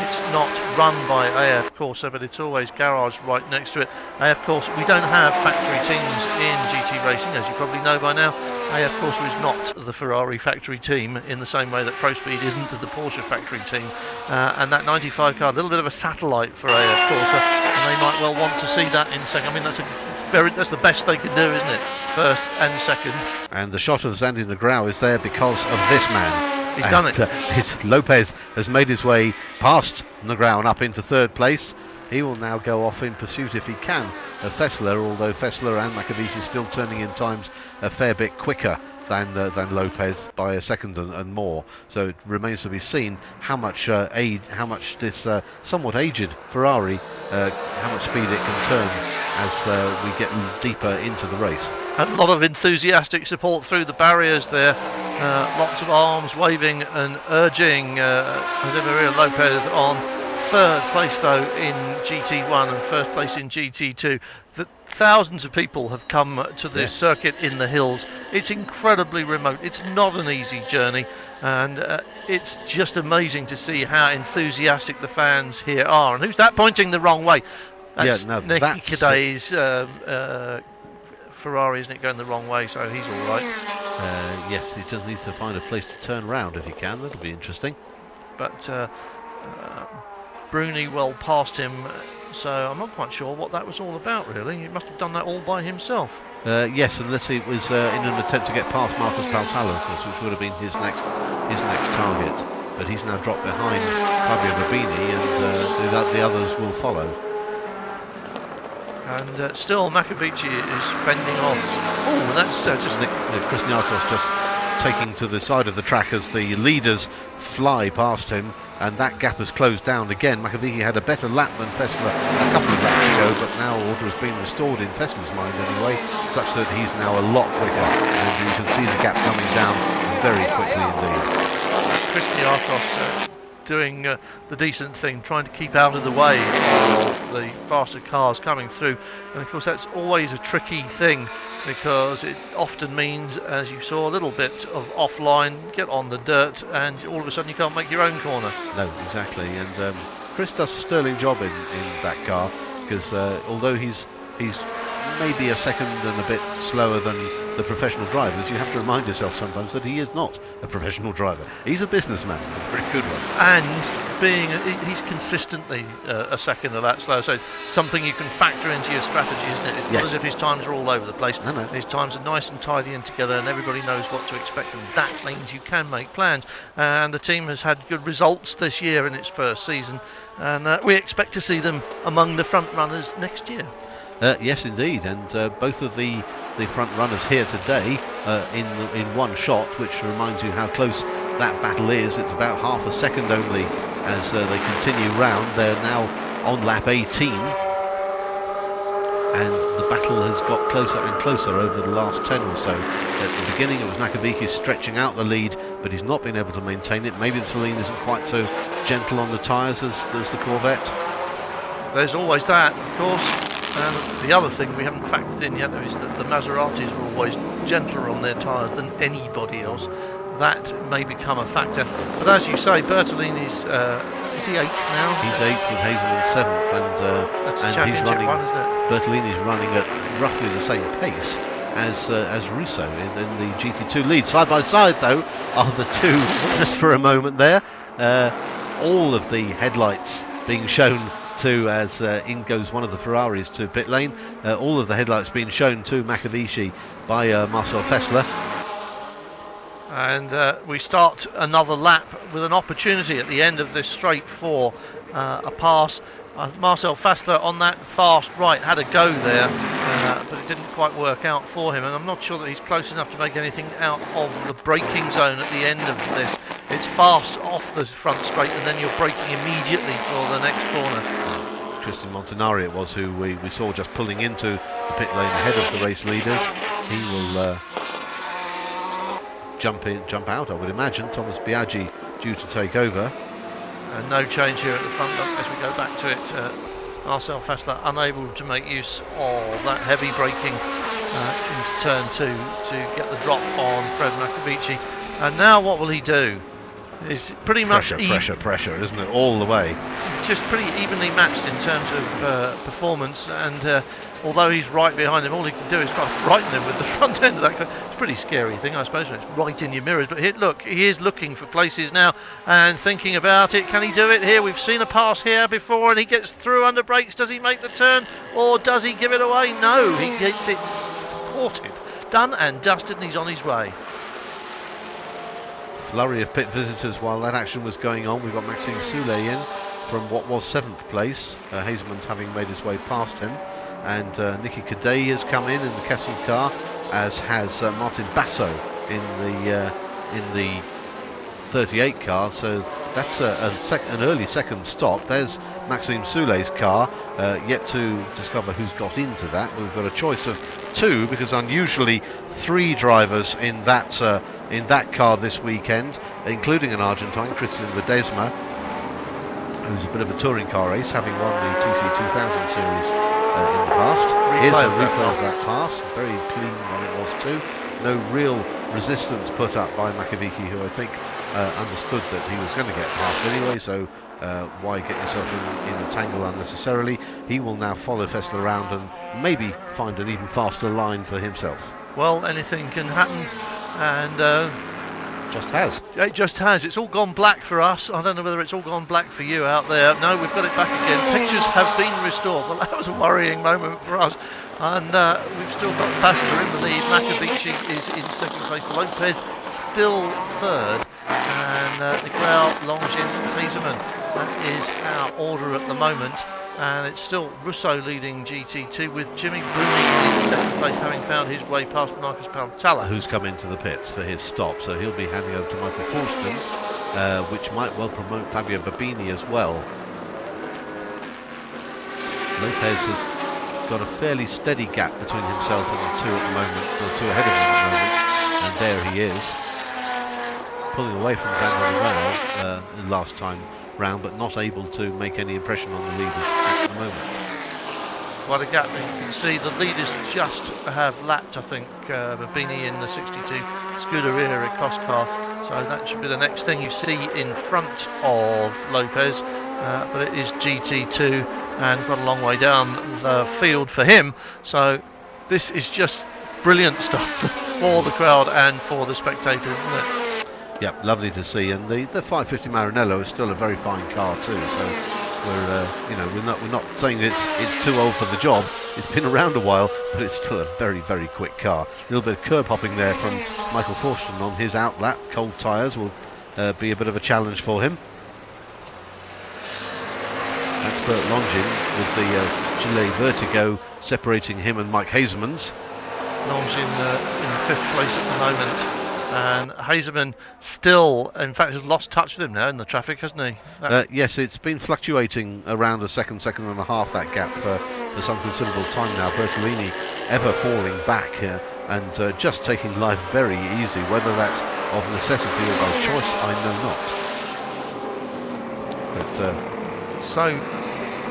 it's not run by AF Corsa, but it's always garage right next to it. AF Corsa, we don't have factory teams in GT racing, as you probably know by now. AF Corsa is not the Ferrari factory team in the same way that Pro Speed isn't the Porsche factory team. And that 95 car, a little bit of a satellite for AF Corsa, and they might well want to see that in second. I mean, that's the best they can do, isn't it? First and second. And the shot of Zandy Negrão is there because of this man. He's done it. Lopez has made his way past Negrão and up into third place. He will now go off in pursuit, if he can, of Fessler, although Fessler and Maccabici still turning in times a fair bit quicker than Lopez by a second and more. So it remains to be seen how much this somewhat aged Ferrari, how much speed it can turn as we get deeper into the race. A lot of enthusiastic support through the barriers there. Lots of arms waving and urging Jose Maria Lopez on. Third place though in GT1 and first place in GT2. Thousands of people have come to this circuit in the hills. It's incredibly remote. It's not an easy journey, and it's just amazing to see how enthusiastic the fans here are. And who's that pointing the wrong way? That's Nicky Cadei's Ferrari, isn't it, going the wrong way, so he's all right. Yes, he just needs to find a place to turn round if he can. That'll be interesting. But Bruni well past him, so I'm not quite sure what that was all about, really. He must have done that all by himself. Yes, unless it was in an attempt to get past Marcus Paltalla, of course, which would have been his next target. But he's now dropped behind Fabio Bobini, and the others will follow. And still Maccabici is fending off. Oh, that's just Chris Niarchos just taking to the side of the track as the leaders fly past him, and that gap has closed down again. Makovici had a better lap than Fessler a couple of laps ago, but now order has been restored in Fessler's mind anyway, such that he's now a lot quicker, and you can see the gap coming down very quickly indeed. Christiakos doing the decent thing, trying to keep out of the way of the faster cars coming through, and of course that's always a tricky thing, because it often means, as you saw, a little bit of offline, get on the dirt, and all of a sudden you can't make your own corner. No, exactly, and Chris does a sterling job in that car, because although he's maybe a second and a bit slower than the professional drivers, you have to remind yourself sometimes that he is not a professional driver. He's a businessman, a very good one. And he's consistently a second of that slow, so something you can factor into your strategy, isn't it? It's not as if his times are all over the place. No. His times are nice and tidy and together, and everybody knows what to expect, and that means you can make plans. And the team has had good results this year in its first season, and we expect to see them among the front runners next year. Yes, indeed, and both of the front runners here today in one shot, which reminds you how close that battle is. It's about half a second only as they continue round. They're now on lap 18, and the battle has got closer and closer over the last 10 or so. At the beginning it was Makovici stretching out the lead, but he's not been able to maintain it. Maybe the Celine isn't quite so gentle on the tyres as the Corvette. There's always that, of course. And the other thing we haven't factored in yet is that the Maseratis are always gentler on their tyres than anybody else. That may become a factor. But as you say, Bertolini's, is he 8th now? He's 8th with Hazelman 7th, and he's running. One, isn't it? Bertolini's running at roughly the same pace as Russo in the GT2 lead. Side by side, though, are the two. Just for a moment there, all of the headlights being shown to as in goes one of the Ferraris to pit lane. All of the headlights being shown to Makovici by Marcel Fessler. And we start another lap with an opportunity at the end of this straight for a pass. Marcel Fessler on that fast right had a go there, but it didn't quite work out for him, and I'm not sure that he's close enough to make anything out of the braking zone at the end of this. It's fast off the front straight, and then you're braking immediately for the next corner. Christian Montanari it was who we saw just pulling into the pit lane ahead of the race leaders. He will jump out, I would imagine. Thomas Biaggi due to take over. And no change here at the front as we go back to it. Marcel Fessler unable to make use of that heavy braking into turn 2 to get the drop on Fred Makovici. And now what will he do? Is pretty much pressure, isn't it? All the way. Just pretty evenly matched in terms of performance, and although he's right behind him, all he can do is try to frighten him with the front end of that car. It's a pretty scary thing, I suppose, when it's right in your mirrors. But here, look, he is looking for places now and thinking about it. Can he do it here? We've seen a pass here before, and he gets through under brakes. Does he make the turn, or does he give it away? No, he gets it sorted, done and dusted, and he's on his way. Flurry of pit visitors while that action was going on. We've got Maxime Soulet in from what was 7th place. Hazelman's having made his way past him, and Nicky Cadet has come in the Kessel car, as has Martin Basso in the 38 car. So that's an early second stop. There's Maxime Soulet's car, yet to discover who's got into that. We've got a choice of 2, because unusually 3 drivers in that car this weekend, including an Argentine, Christian Ledesma, who's a bit of a touring car race, having won the TC2000 series in the past. Here's a replay of that pass, very clean one it was too. No real resistance put up by Makovici, who I think understood that he was going to get past anyway, so why get yourself in a tangle unnecessarily. He will now follow Fessler around and maybe find an even faster line for himself. Well, anything can happen, and just has. It just has. It's all gone black for us. I don't know whether it's all gone black for you out there. No, we've got it back again. Pictures have been restored. Well, that was a worrying moment for us. And we've still got Pastor in the lead. Makovici is in 2nd place. Lopez still 3rd. And Negrel, Longin, Hazelman. That is our order at the moment. and it's still Russo leading GT2 with Jimmy Booney in second place, having found his way past Marcus Paltella, who's come into the pits for his stop, so he'll be handing over to Michael Forston, which might well promote Fabio Babini as well. Lopez has got a fairly steady gap between himself and the two at the moment, the two ahead of him at the moment, and there he is, pulling away from Daniel Rao last time round, but not able to make any impression on the leaders at the moment. What a gap. You can see the leaders just have lapped, I think, Babini in the 62 Scuderia Ecosse car, so that should be the next thing you see in front of Lopez, but it is GT2 and got a long way down the field for him, so this is just brilliant stuff for the crowd and for the spectators, isn't it? Yep, lovely to see, and the 550 Maranello is still a very fine car too. So we're not saying it's too old for the job. It's been around a while, but it's still a very, very quick car. A little bit of curb hopping there from Michael Forston on his outlap. Cold tyres will be a bit of a challenge for him. That's Bert Longin with the Gillet Vertigo separating him and Mike Hazelman's. Longin in fifth place at the moment. And Hazelman still, in fact, has lost touch with him now in the traffic, hasn't he? Yes, it's been fluctuating around a second and a half, that gap, for some considerable time now. Bertolini ever falling back here and just taking life very easy. Whether that's of necessity or by choice, I know not. But so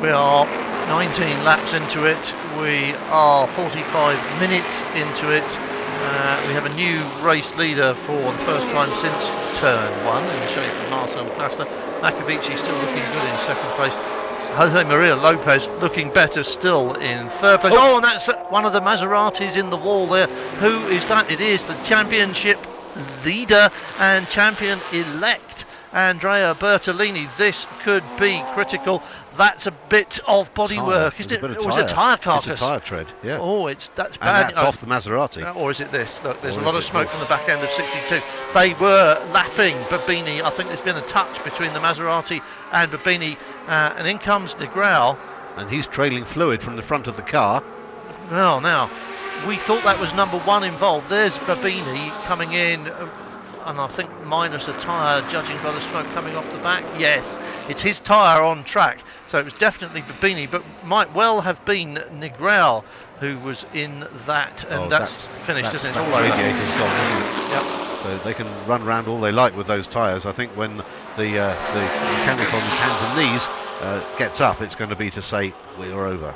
we are 19 laps into it. We are 45 minutes into it. We have a new race leader for the first time since turn 1 in the shape of Marcel Plaster. Makovici still looking good in second place. Jose Maria Lopez looking better still in third place. Oh, and that's one of the Maseratis in the wall there. Who is that? It is the championship leader and champion-elect, Andrea Bertolini. This could be critical. That's a bit of bodywork, isn't it? Or is it a tyre carcass? It's a tyre tread, yeah. Oh, that's bad. And that's off the Maserati. Or is it this? Look, there's a lot of smoke from the back end of 62. They were lapping Babini. I think there's been a touch between the Maserati and Babini. And in comes Negrão. And he's trailing fluid from the front of the car. Well, now, we thought that was number 1 involved. There's Babini coming in. And I think minus a tyre, judging by the smoke coming off the back. Yes, it's his tyre on track, so it was definitely Babini, but might well have been Negrão who was in that, and that's finished, isn't it? All over. Radiator's gone, isn't it? Yep. So they can run around all they like with those tyres. I think when the mechanic on his hands and knees gets up, it's going to be to say, we're over.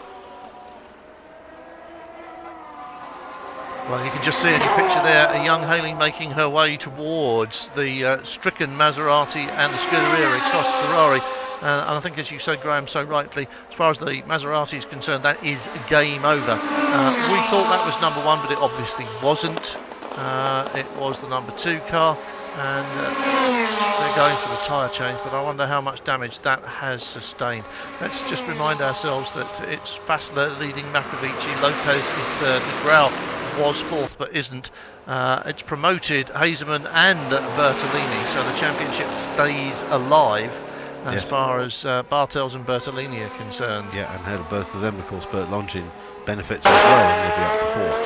Well, you can just see in your picture there a young Hailing making her way towards the stricken Maserati and the Scuderia Ecosse Ferrari. And I think, as you said, Graham, so rightly, as far as the Maserati is concerned, that is game over. We thought that was number 1, but it obviously wasn't. It was the number 2 car, and they're going for the tyre change, but I wonder how much damage that has sustained. Let's just remind ourselves that it's Fassler leading Makovici, Lopez is third, Negrão was fourth but isn't. It's promoted Hazelman and Bertolini, so the championship stays alive as far as Bartels and Bertolini are concerned. Yeah, and ahead of both of them, of course, Bert Longin benefits as well, and will be up to fourth.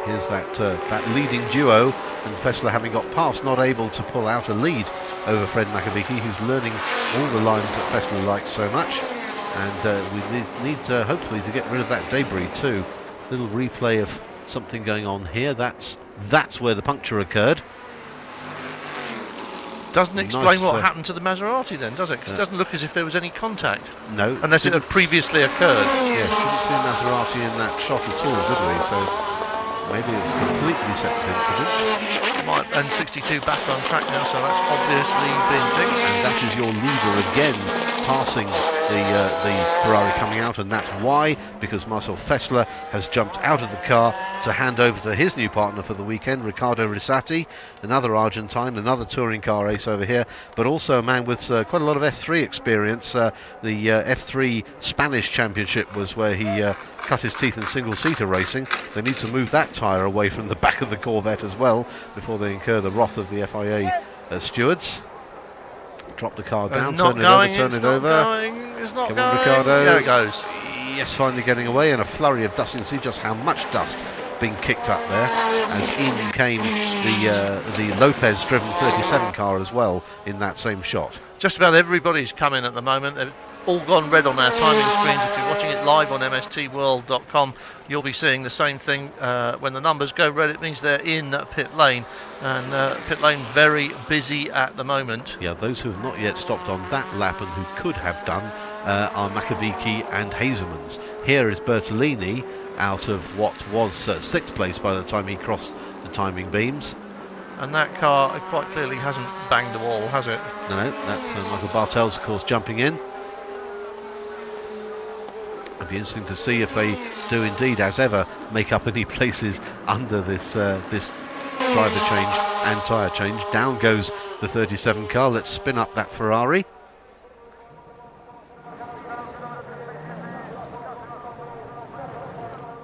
Here's that leading duo, and Fassler, having got past, not able to pull out a lead over Fred Makovici, who's learning all the lines that Fassler likes so much. And we need hopefully to get rid of that debris too. Little replay of something going on here. That's where the puncture occurred. Doesn't explain what happened to the Maserati then, does it? Because it doesn't look as if there was any contact. No. Unless it had previously occurred. Yes, didn't see Maserati in that shot at all, did we? So maybe it's a completely separate incident. And 62 back on track now, so that's obviously been fixed. And that is your leader again, passing the Ferrari coming out, and that's why, because Marcel Fassler has jumped out of the car to hand over to his new partner for the weekend, Riccardo Risati, another Argentine, another touring car race over here, but also a man with quite a lot of F3 experience. The F3 Spanish Championship was where he cut his teeth in single-seater racing. They need to move that tyre away from the back of the Corvette as well before they incur the wrath of the FIA stewards. drop the car down, not turn going, it over, turn it's it not over. Going, it's not Come going. on, Ricardo. There it goes. Yes, finally getting away, and a flurry of dust. You can see just how much dust being kicked up there, as in came the Lopez-driven 37 car as well in that same shot. Just about everybody's coming at the moment. They've all gone red on our timing screens. If you're watching it live on mstworld.com, you'll be seeing the same thing. When the numbers go red, it means they're in pit lane, and pit lane very busy at the moment. Yeah, those who have not yet stopped on that lap and who could have done are Makovici and Hazemans. Here is Bertolini out of what was 6th place by the time he crossed the timing beams. And that car quite clearly hasn't banged the wall, has it? No, that's Michael Bartels, of course, jumping in. It'll be interesting to see if they do indeed, as ever, make up any places under this this driver change and tyre change. Down goes the 37 car. Let's spin up that Ferrari.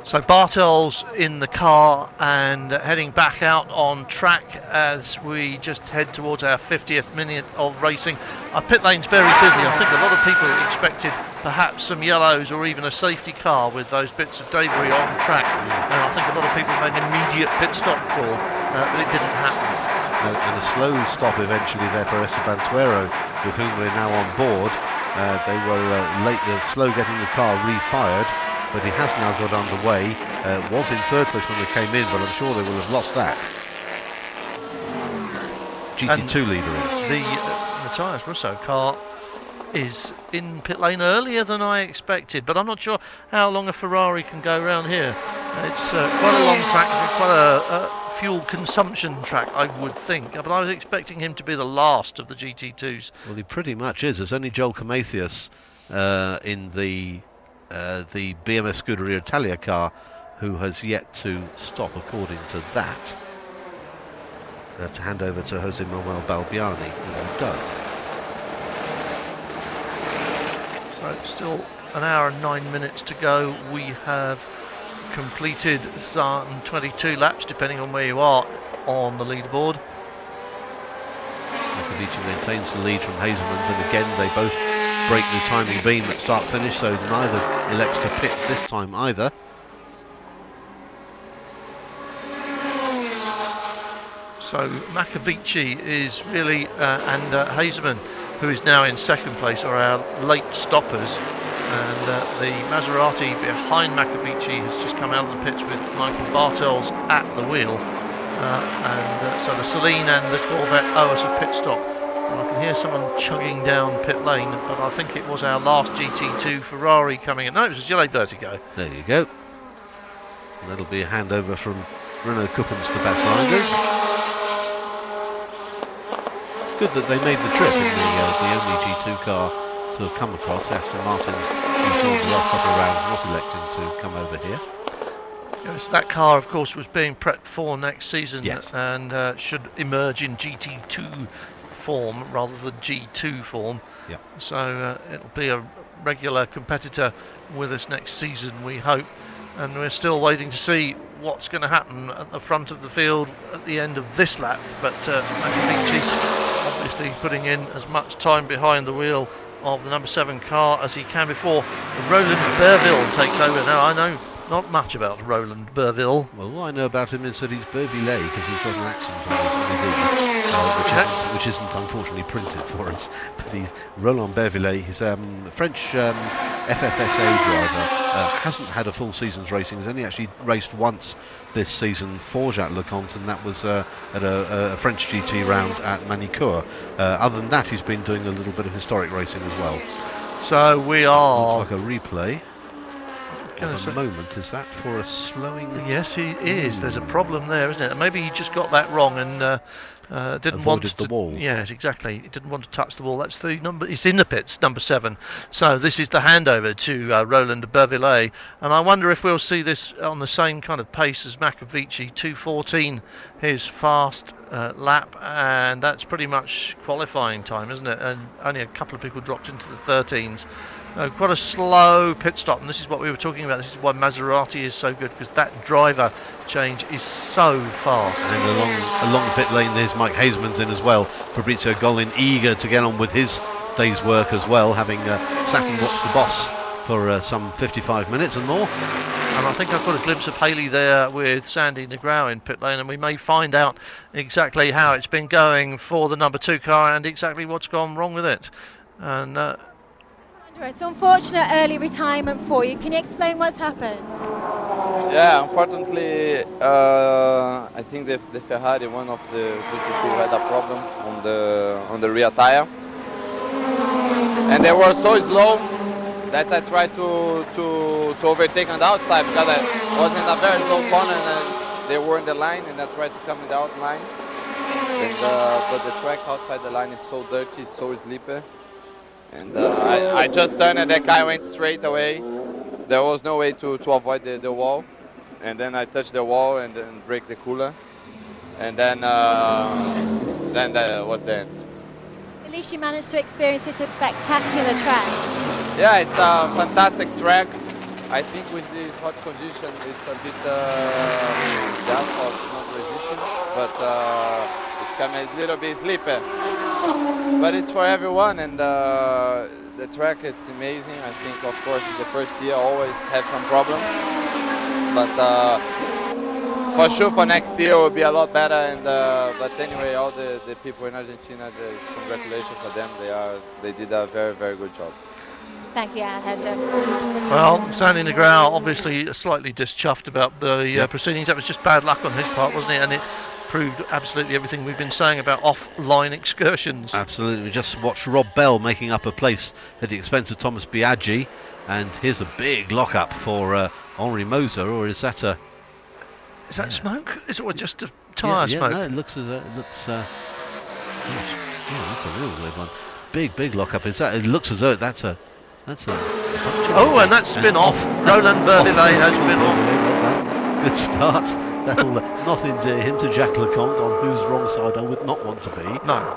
So Bartels in the car and heading back out on track as we just head towards our 50th minute of racing. Our pit lane's very busy. I think a lot of people expected perhaps some yellows or even a safety car with those bits of debris on track. And I think a lot of people made an immediate pit stop call, but it didn't happen. No, and a slow stop eventually there for Esteban Tuero, with whom we're now on board. They were slow getting the car refired, but he has now got underway. Was in 3rd place when they came in, but I'm sure they will have lost that. GT2 and leader in. The Matthias Russo car is in pit lane earlier than I expected, but I'm not sure how long a Ferrari can go around here. It's quite a long track, quite a fuel consumption track, I would think, but I was expecting him to be the last of the GT2s. Well, he pretty much is. There's only Joel Comathius in the BMS Scuderia Italia car who has yet to stop according to that. To hand over to Jose Manuel Balbiani, who does. So still an hour and 9 minutes to go. We have completed some 22 laps, depending on where you are on the leaderboard. Makovici maintains the lead from Hazemans, and again they both break the timing beam at start-finish, so neither elects to pit this time either. So Makovici is really, and Hazeman, who is now in 2nd place, are our late stoppers. And the Maserati behind Makovici has just come out of the pits with Michael Bartels at the wheel. So the Celine and the Corvette owe us a pit stop. And I can hear someone chugging down pit lane, but I think it was our last GT2 Ferrari coming in. No, it was a Gilles Vertigo. There you go. And that'll be a handover from Renault Kuppens to Bas Leinders. Good that they made the trip in the only G2 car to have come across. Aston Martins, we saw in the last couple of rounds, not electing to come over here. Yes, that car, of course, was being prepped for next season. Yes. And should emerge in GT2 form rather than G2 form. Yep. So it'll be a regular competitor with us next season, we hope. And we're still waiting to see what's going to happen at the front of the field at the end of this lap. But Makovici obviously putting in as much time behind the wheel of the number 7 car as he can before Roland Berville takes over. Now, I know not much about Roland Berville. Well, what I know about him is that he's Bervillet because he's got an accent on his which isn't unfortunately printed for us. But he's Roland Bervillet. He's a French FFSA driver. Hasn't had a full season's racing. He's only actually raced once this season for Jacques Leconte, and that was at a French GT round at Manicourt. Other than that, he's been doing a little bit of historic racing as well. So we are... Looks like a replay. At the moment, is that for a slowing? Yes, he is. There's a problem there, isn't it? Maybe he just got that wrong and didn't want to. The wall. Yes, exactly. He didn't want to touch the wall. That's the number. It's in the pits, number 7. So this is the handover to Roland Bervillet, and I wonder if we'll see this on the same kind of pace as Makovici. 2:14, his fast lap, and that's pretty much qualifying time, isn't it? And only a couple of people dropped into the 13s. Quite a slow pit stop, and this is what we were talking about. This is why Maserati is so good, because that driver change is so fast. And along the pit lane, there's Mike Hazeman's in as well. Fabrizio Golin eager to get on with his day's work as well, having sat and watched the boss for some 55 minutes and more. And I think I've got a glimpse of Haley there with Sandy Negrao in pit lane, and we may find out exactly how it's been going for the number 2 car and exactly what's gone wrong with it. And it's unfortunate early retirement for you. Can you explain what's happened? Yeah, unfortunately, I think the Ferrari, one of the GT2, had a problem on the rear tire, and they were so slow that I tried to overtake on the outside, because I was in a very slow corner and they were in the line, and I tried to come in the out line. And, but the track outside the line is so dirty, so sleepy. And I just turned and that guy went straight away. There was no way to avoid the wall. And then I touched the wall and then break the cooler. And then that was the end. At least you managed to experience this spectacular track. Yeah, it's a fantastic track. I think with this hot condition, it's a bit the asphalt is not resistant, but it's coming a little bit sleepy. But it's for everyone, and the track, it's amazing. I think, of course, the first year always have some problems, but for sure for next year it will be a lot better. And but anyway, all the people in Argentina, congratulations for them. They did a very, very good job. Thank you, Alejandro. well, Sandy Negrao obviously slightly dischuffed about the proceedings. That was just bad luck on his part, wasn't it? And it proved absolutely everything we've been saying about off-line excursions. Absolutely. We just watched Rob Bell making up a place at the expense of Thomas Biaggi, and here's a big lock-up for Henri Moser, or is that a... Is that smoke? Is it just a tyre smoke? No, it looks as that's a real weird one. Big lock-up. It looks as though that's a... Oh, and that's spin off. Roland Berlilet has spin off. Good start. That'll not endear him to Jacques Leconte, on whose wrong side I would not want to be. No.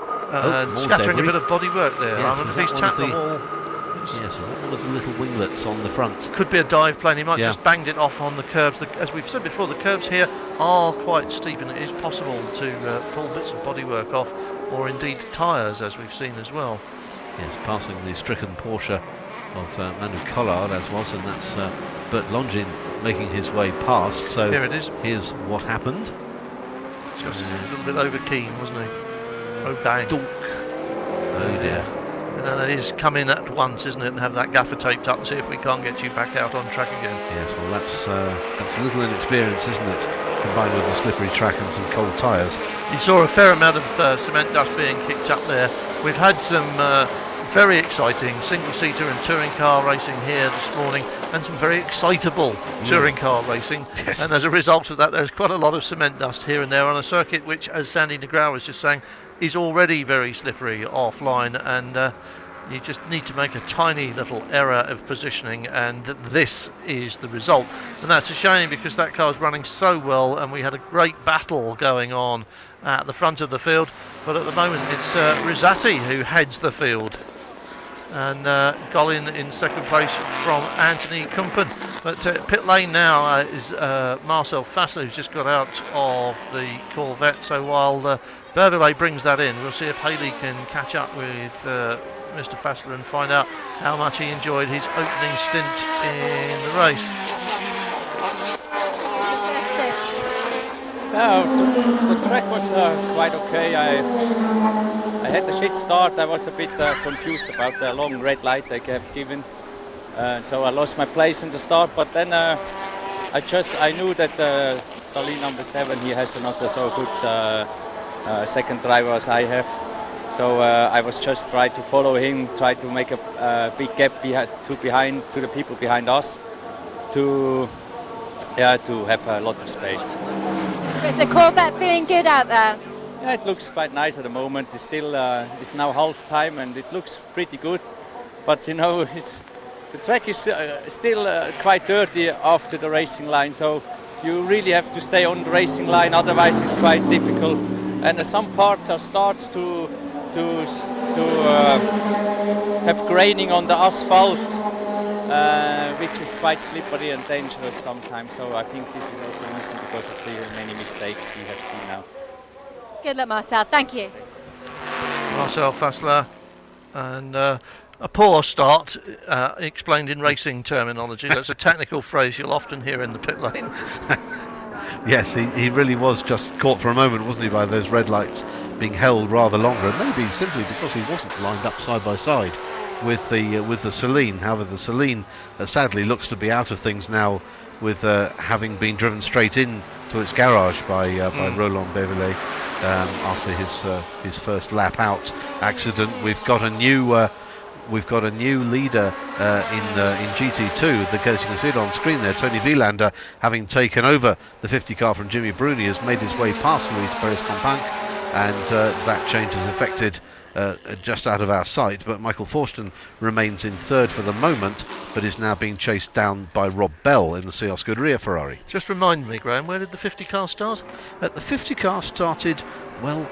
Scattering a bit of bodywork there. Yes, I wonder if he's tapped the wall. Yes, is that one of the little winglets on the front? Could be a dive plane. He might just banged it off on the curbs. As we've said before, the curbs here are quite steep, and it is possible to pull bits of bodywork off, or indeed tyres, as we've seen as well. Yes, passing the stricken Porsche of Manu Collard as was, and that's Bert Longin making his way past. So here it is. Here's what happened. Just a little bit over keen, wasn't he? Oh bang. Donk. Oh dear. And then it is come in at once, isn't it, and have that gaffer taped up and see if we can't get you back out on track again. Yes, well that's a little inexperience, isn't it? Combined with a slippery track and some cold tyres. You saw a fair amount of cement dust being kicked up there. We've had some very exciting single-seater and touring car racing here this morning, and some very excitable touring car racing. Yes. And as a result of that, there's quite a lot of cement dust here and there on a circuit which, as Sandy Negrao was just saying, is already very slippery offline, and you just need to make a tiny little error of positioning, and this is the result. And that's a shame, because that car's running so well, and we had a great battle going on at the front of the field, but at the moment it's Rizzati who heads the field, and Golin in second place from Anthony Kumpen. But pit lane now is Marcel Fassler, who's just got out of the Corvette. So while Bervelet brings that in, we'll see if Haley can catch up with Mr. Fassler and find out how much he enjoyed his opening stint in the race. The track was quite okay. I had a shit start. I was a bit confused about the long red light they kept giving, so I lost my place in the start. But then I knew that Salih number 7, he has not so good second driver as I have. So I was just trying to follow him, try to make a big gap to the people behind us, to have a lot of space. Is the Corvette feeling good out there? Yeah, it looks quite nice at the moment. It's still it's now half time and it looks pretty good. But you know, the track is still quite dirty after the racing line. So you really have to stay on the racing line. Otherwise, it's quite difficult. And some parts starts to have graining on the asphalt. which is quite slippery and dangerous sometimes. So I think this is also a reason because of the many mistakes we have seen now. Good luck, Marcel. Thank you. Marcel Fassler, and a poor start, explained in racing terminology. That's a technical phrase you'll often hear in the pit lane. Yes, he really was just caught for a moment, wasn't he, by those red lights being held rather longer, and maybe simply because he wasn't lined up side by side with the Celine. However, the Celine sadly looks to be out of things now, with having been driven straight in to its garage by Roland Beverlet after his first lap out accident. We've got a new leader in GT2. As you can see it on screen there, Tony Wielander, having taken over the 50 car from Jimmy Bruni, has made his way past Luis Perez-Companc, and that change has affected just out of our sight. But Michael Forsten remains in third for the moment, but is now being chased down by Rob Bell in the CR Scuderia Ferrari. Just remind me, Graham, where did the 50 car start? The 50 car started, well,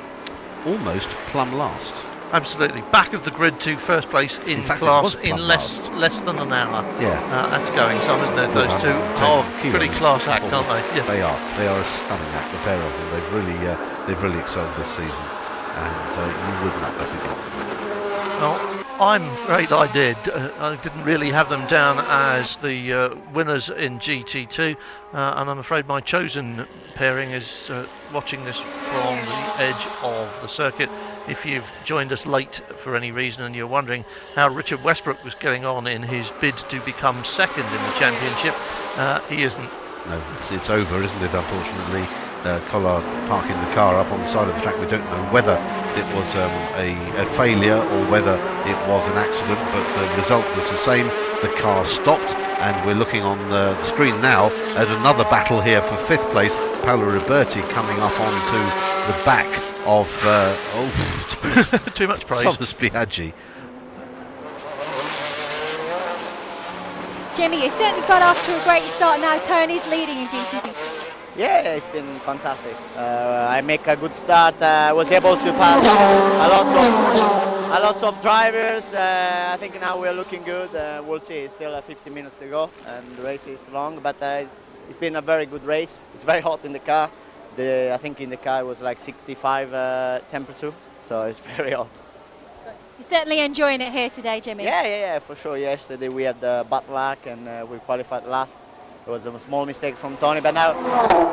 almost plumb last. Absolutely, back of the grid to first place in fact, class it was in less than an hour. Yeah, that's going some, isn't it? Those two are pretty class act, aren't they? Yes. They are a stunning act, the pair of them. They've really excelled this season, and you would not bet against them. Well, I'm afraid I did. I didn't really have them down as the winners in GT2, and I'm afraid my chosen pairing is watching this from the edge of the circuit. If you've joined us late for any reason and you're wondering how Richard Westbrook was getting on in his bid to become second in the championship, he isn't. No, it's over, isn't it, unfortunately? Collard parking the car up on the side of the track. We don't know whether it was a failure or whether it was an accident, but the result was the same. The car stopped, and we're looking on the screen now at another battle here for fifth place. Paolo Roberti coming up onto the back of too much praise. Thomas Biaggi. Jimmy, you certainly got off to a great start now. Tony's leading in GTP. Yeah, it's been fantastic. I make a good start. I was able to pass a lot of drivers. I think now we're looking good. We'll see. It's still 50 minutes to go, and the race is long. But it's been a very good race. It's very hot in the car. I think in the car it was like 65 temperature, so it's very hot. You're certainly enjoying it here today, Jimmy. Yeah, for sure. Yesterday we had bad luck and we qualified last. It was a small mistake from Tony, but now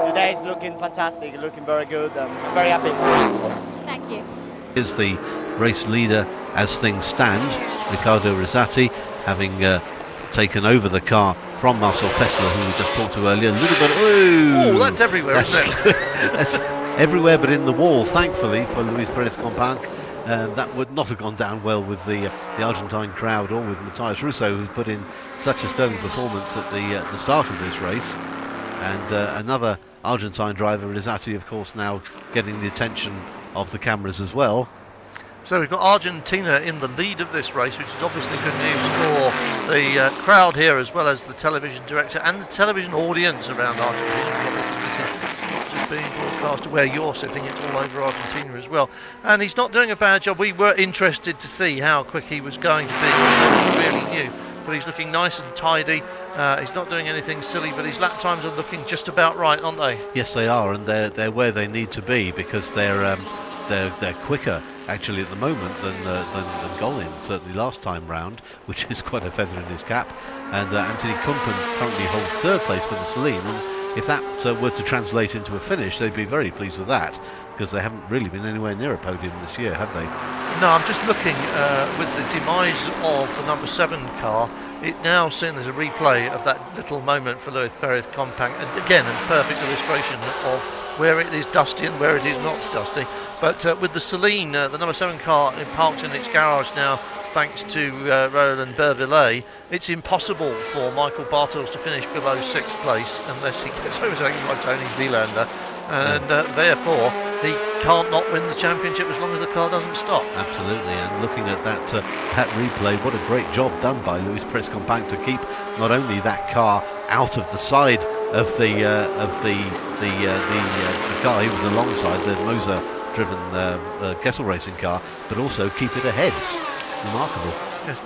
today is looking fantastic, looking very good. I'm very happy. Thank you. Is the race leader as things stand, Riccardo Rosati, having taken over the car from Marcel Fessler, who we just talked to earlier. A little bit. Oh, that's everywhere, isn't it? That's everywhere but in the wall, thankfully, for Luis Perez-Companc. That would not have gone down well with the Argentine crowd or with Matthias Russo, who's put in such a sterling performance at the start of this race. And another Argentine driver, Rosati, of course, now getting the attention of the cameras as well. So we've got Argentina in the lead of this race, which is obviously good news for the crowd here, as well as the television director and the television audience around Argentina. Obviously, this is not just being broadcast where you're sitting, it's all over Argentina as well. And he's not doing a bad job. We were interested to see how quick he was going to be. We really knew. But he's looking nice and tidy. He's not doing anything silly, but his lap times are looking just about right, aren't they? Yes, they are, and they're where they need to be, because they're quicker actually at the moment than Golin, certainly last time round, which is quite a feather in his cap. And Anthony Kumpen currently holds third place for the Celine, and if that were to translate into a finish, they'd be very pleased with that, because they haven't really been anywhere near a podium this year, have they? No, I'm just looking with the demise of the number 7 car. It now seen as a replay of that little moment for Luis Perez-Companc, and again a perfect illustration of where it is dusty and where it is not dusty. But with the Celine, the number 7 car parked in its garage now, thanks to Roland Bervillet, it's impossible for Michael Bartels to finish below 6th place unless he gets overtaken by Tony Wielander, and therefore he can't not win the championship as long as the car doesn't stop. Absolutely, and looking at that replay, what a great job done by Luis Perez-Companc to keep not only that car out of the side of the car he was alongside, the Moser-driven Kessel Racing car, but also keep it ahead. Remarkable. Yes,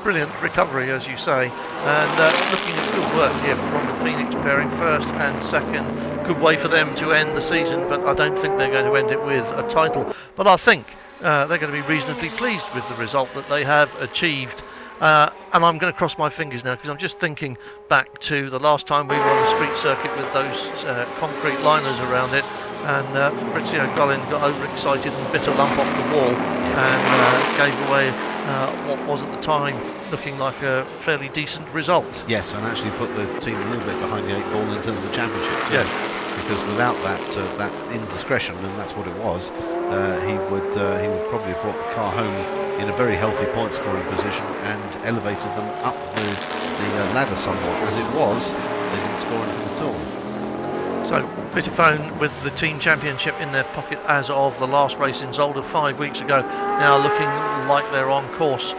brilliant recovery, as you say, and looking at good work here from the Phoenix pairing, first and second. Good way for them to end the season, but I don't think they're going to end it with a title. But I think they're going to be reasonably pleased with the result that they have achieved. And I'm going to cross my fingers now, because I'm just thinking back to the last time we were on the street circuit with those concrete liners around it, and Fabrizio Collin got overexcited and bit a lump off the wall and gave away what was at the time looking like a fairly decent result. Yes, and actually put the team a little bit behind the 8 ball in terms of the championship. Yeah. Because without that indiscretion, and that's what it was, he would probably have brought the car home in a very healthy point scoring position and elevated them up the ladder somewhat. As it was, they didn't score anything at all. So Vitaphone with the team championship in their pocket as of the last race in Zolder 5 weeks ago, now looking like they're on course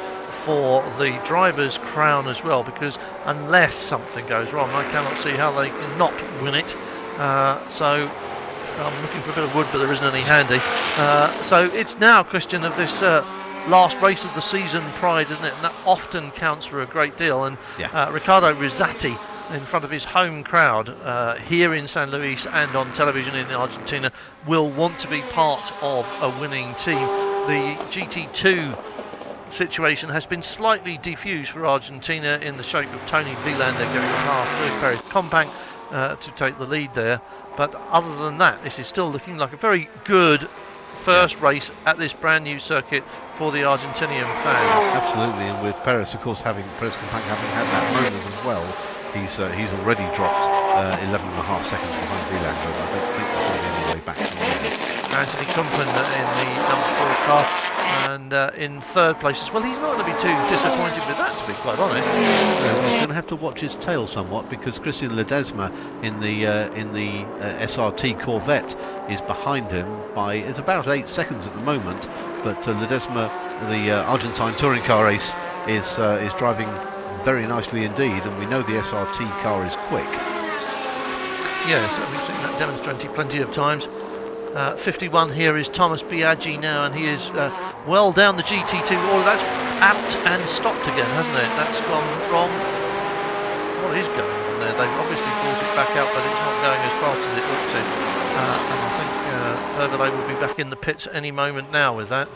for the driver's crown as well, because unless something goes wrong, I cannot see how they can not win it. So I'm looking for a bit of wood, but there isn't any handy. So it's now a question of this last race of the season pride, isn't it? And that often counts for a great deal. And Riccardo Rizzati, in front of his home crowd here in San Luis and on television in Argentina, will want to be part of a winning team. The GT2 situation has been slightly diffused for Argentina in the shape of Tony Vilander going past Luis Perez Companc to take the lead there. But other than that, this is still looking like a very good first race at this brand new circuit for the Argentinian fans. Absolutely, and with Perez, of course, Perez Companc having had that moment as well, he's already dropped 11.5 seconds behind Vilander. I don't think there's going to be any way back from there. Anthony Kumpen in the number 4 car, and in third place as well. He's not going to be too disappointed with that, to be quite honest. He's going to have to watch his tail somewhat, because Christian Ledesma in the SRT Corvette is behind him by, it's about 8 seconds at the moment, but Ledesma, the Argentine touring car ace, is driving very nicely indeed, and we know the SRT car is quick. Yes, we've seen that demonstrated plenty of times. 51 here is Thomas Biaggi now, and he is well down the GT2. Oh, that's out and stopped again, hasn't it? That's gone wrong. What is going on there? They've obviously brought it back out, but it's not going as fast as it ought to. And I think Hervelay will be back in the pits any moment now with that.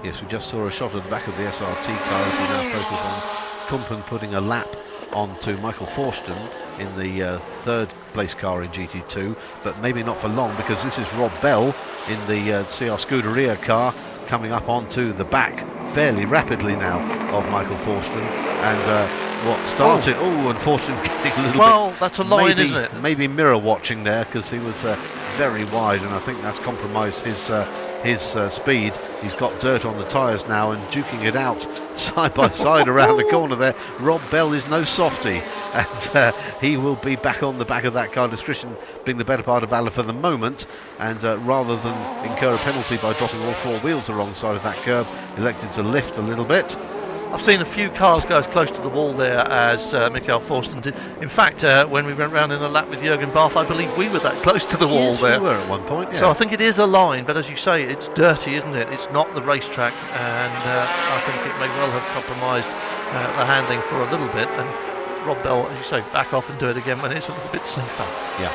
Yes, we just saw a shot of the back of the SRT car as we now focus on Kumpen putting a lap onto Michael Forsten in the third place car in GT2, but maybe not for long, because this is Rob Bell in the CR Scuderia car coming up onto the back fairly rapidly now of Michael Forsten, and what started and Forsten getting a little bit, well, that's a line, isn't it? Maybe mirror watching there, because he was very wide, and I think that's compromised his speed. He's got dirt on the tyres now and duking it out side by side around the corner there. Rob Bell is no softy, and he will be back on the back of that car. Discretion being the better part of valour for the moment, and rather than incur a penalty by dropping all 4 wheels the wrong side of that curb, elected to lift a little bit. I've seen a few cars go as close to the wall there as Michael Forsten did. In fact, when we went round in a lap with Jürgen Barth, I believe we were that close to the wall there. We were at one point, yeah. So I think it is a line, but as you say, it's dirty, isn't it? It's not the racetrack, and I think it may well have compromised the handling for a little bit. And Rob Bell, as you say, back off and do it again when it's a little bit safer. Yeah.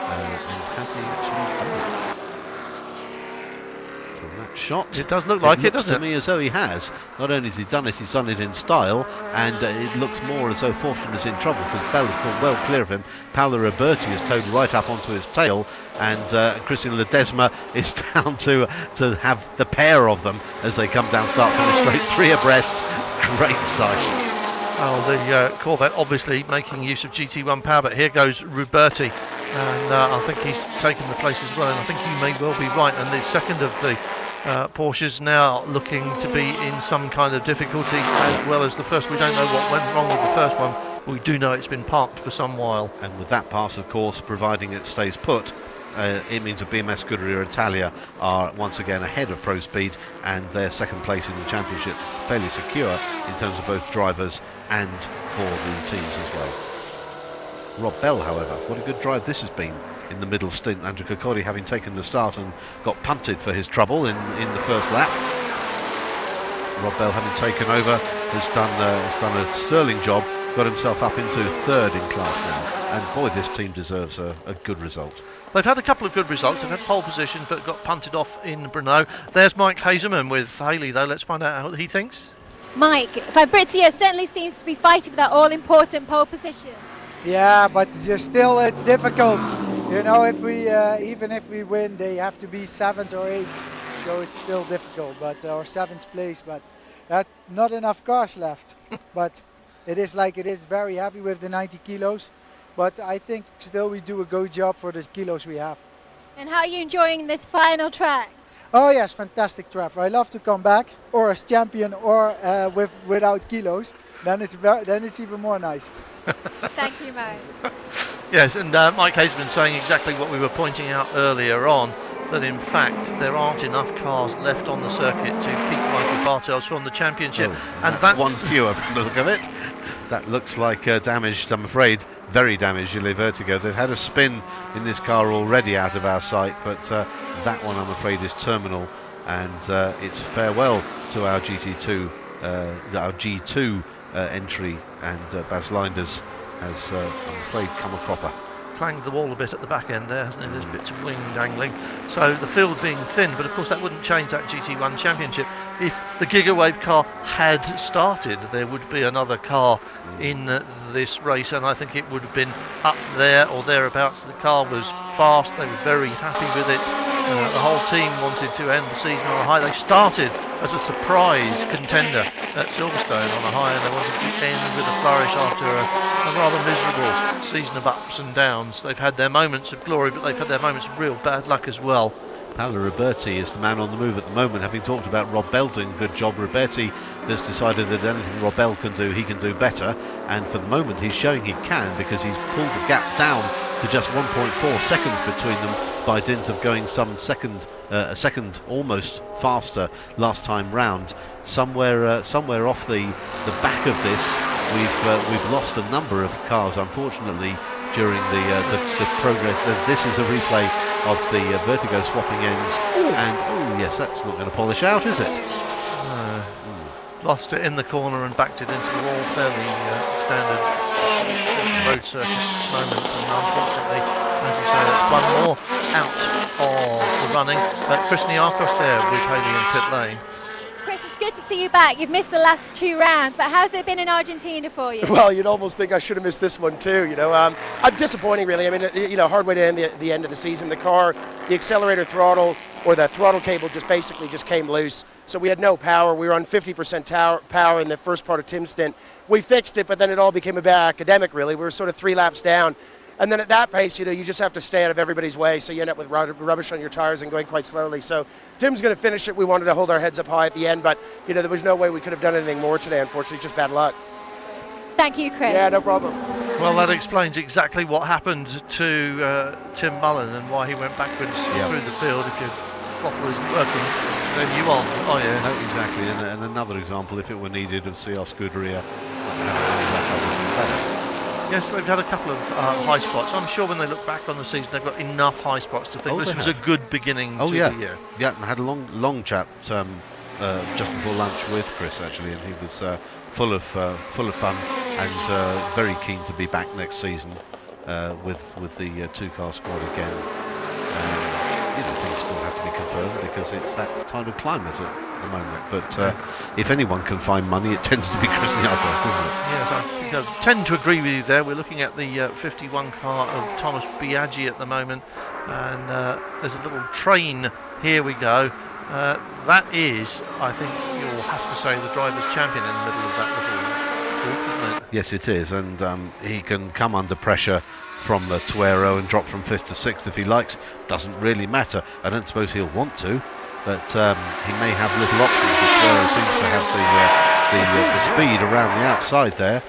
And has he actually done it? From that shot, it does look like it, doesn't it? To me as though he has. Not only has he done it, he's done it in style, and it looks more as though Forsten is in trouble, because Bell has pulled well clear of him. Paolo Roberti is towed right up onto his tail, and Christian Ledesma is down to have the pair of them as they come down start finish straight, 3 abreast. Great sight. Well, the Corvette obviously making use of GT1 power, but here goes Roberti, and I think he's taken the place as well, and I think he may well be right. And the second of the Porsches now looking to be in some kind of difficulty, as well as the first. We don't know what went wrong with the first one, but we do know it's been parked for some while. And with that pass, of course, providing it stays put, it means that BMS Scuderia Italia are once again ahead of Pro Speed, and their second place in the championship is fairly secure in terms of both drivers and for the teams as well. Rob Bell, however, what a good drive this has been in the middle stint. Andrew Kokori having taken the start and got punted for his trouble in the first lap. Rob Bell having taken over has done a sterling job, got himself up into third in class now, and boy, this team deserves a good result. They've had a couple of good results. They've had pole position, but got punted off in Brno. There's Mike Hazeman with Haley, though. Let's find out what he thinks. Mike, Fabrizio certainly seems to be fighting for that all-important pole position. Yeah, but still it's difficult. You know, if we even if we win, they have to be 7th or 8th, so it's still difficult. But or 7th place, but not enough cars left. But it is like it is very heavy with the 90 kilos. But I think still we do a good job for the kilos we have. And how are you enjoying this final track? Oh yes, fantastic track. I love to come back, or as champion, or without kilos. Then it's even more nice. Thank you, Mike. Yes, and Mike Hazeman saying exactly what we were pointing out earlier on, that in fact there aren't enough cars left on the circuit to keep Michael Bartels from the championship. And that's one fewer from the look of it. That looks like damaged, I'm afraid, very damaged Gilles Vertigo. They've had a spin in this car already out of our sight, but that one, I'm afraid, is terminal, and it's farewell to our GT2, our G2 entry, and Bas Leinders has, I'm afraid, come a cropper. Clanged the wall a bit at the back end there, hasn't it? There's bits of wing dangling. So the field being thin, but of course that wouldn't change that GT1 championship. If the Gigawave car had started, there would be another car in this race, and I think it would have been up there or thereabouts. The car was fast, they were very happy with it. The whole team wanted to end the season on a high. They started as a surprise contender at Silverstone on a high, and they wanted to end with a flourish after a rather miserable season of ups and downs. They've had their moments of glory, but they've had their moments of real bad luck as well. Paolo Roberti is the man on the move at the moment. Having talked about Rob Bell doing a good job, Roberti has decided that anything Rob Bell can do, he can do better, and for the moment he's showing he can, because he's pulled the gap down to just 1.4 seconds between them by dint of going some a second almost faster last time round. Somewhere off the back of this, we've lost a number of cars, unfortunately, during the progress. This is a replay of the Vertigo swapping ends, and oh yes, that's not going to polish out, is it? Lost it in the corner and backed it into the wall. Fairly standard road circuit moment, and unfortunately, as you say, that's one more out of the running. Chris Niarchos there with Haley in pit lane. Chris, it's good to see you back. You've missed the last 2 rounds, but how's it been in Argentina for you? Well, you'd almost think I should have missed this one too, you know. I'm disappointing, really. I mean, you know, hard way to end the end of the season. The car, the accelerator throttle, or the throttle cable just came loose. So we had no power. We were on 50% power in the first part of Tim's stint. We fixed it, but then it all became a bit academic, really. We were sort of 3 laps down. And then at that pace, you know, you just have to stay out of everybody's way, so you end up with rubbish on your tires and going quite slowly. So Tim's going to finish it. We wanted to hold our heads up high at the end, but, you know, there was no way we could have done anything more today, unfortunately. Just bad luck. Thank you, Chris. Yeah, no problem. Well, that explains exactly what happened to Tim Mullen and why he went backwards through the field. If your throttle isn't working, then you on. Oh, yeah. No, exactly. And another example, if it were needed, of CR Scuderia. Yes, they've had a couple of high spots. I'm sure when they look back on the season, they've got enough high spots to think this was a good beginning to the year. Yeah, I had a long chat just before lunch with Chris, actually, and he was full of fun and very keen to be back next season with the 2-car squad again. You know, things still have to be confirmed because it's that kind of climate at the moment. But if anyone can find money, it tends to be Chris Niarchos, doesn't it? Yes, I tend to agree with you there. We're looking at the 51 car of Thomas Biaggi at the moment, and there's a little train. Here we go. That is, I think you'll have to say, the driver's champion in the middle of that little group, isn't it? Yes, it is, and he can come under pressure from the Tuero and drop from 5th to 6th if he likes. Doesn't really matter. I don't suppose he'll want to, but he may have little options. Tuero seems to have the speed around the outside there,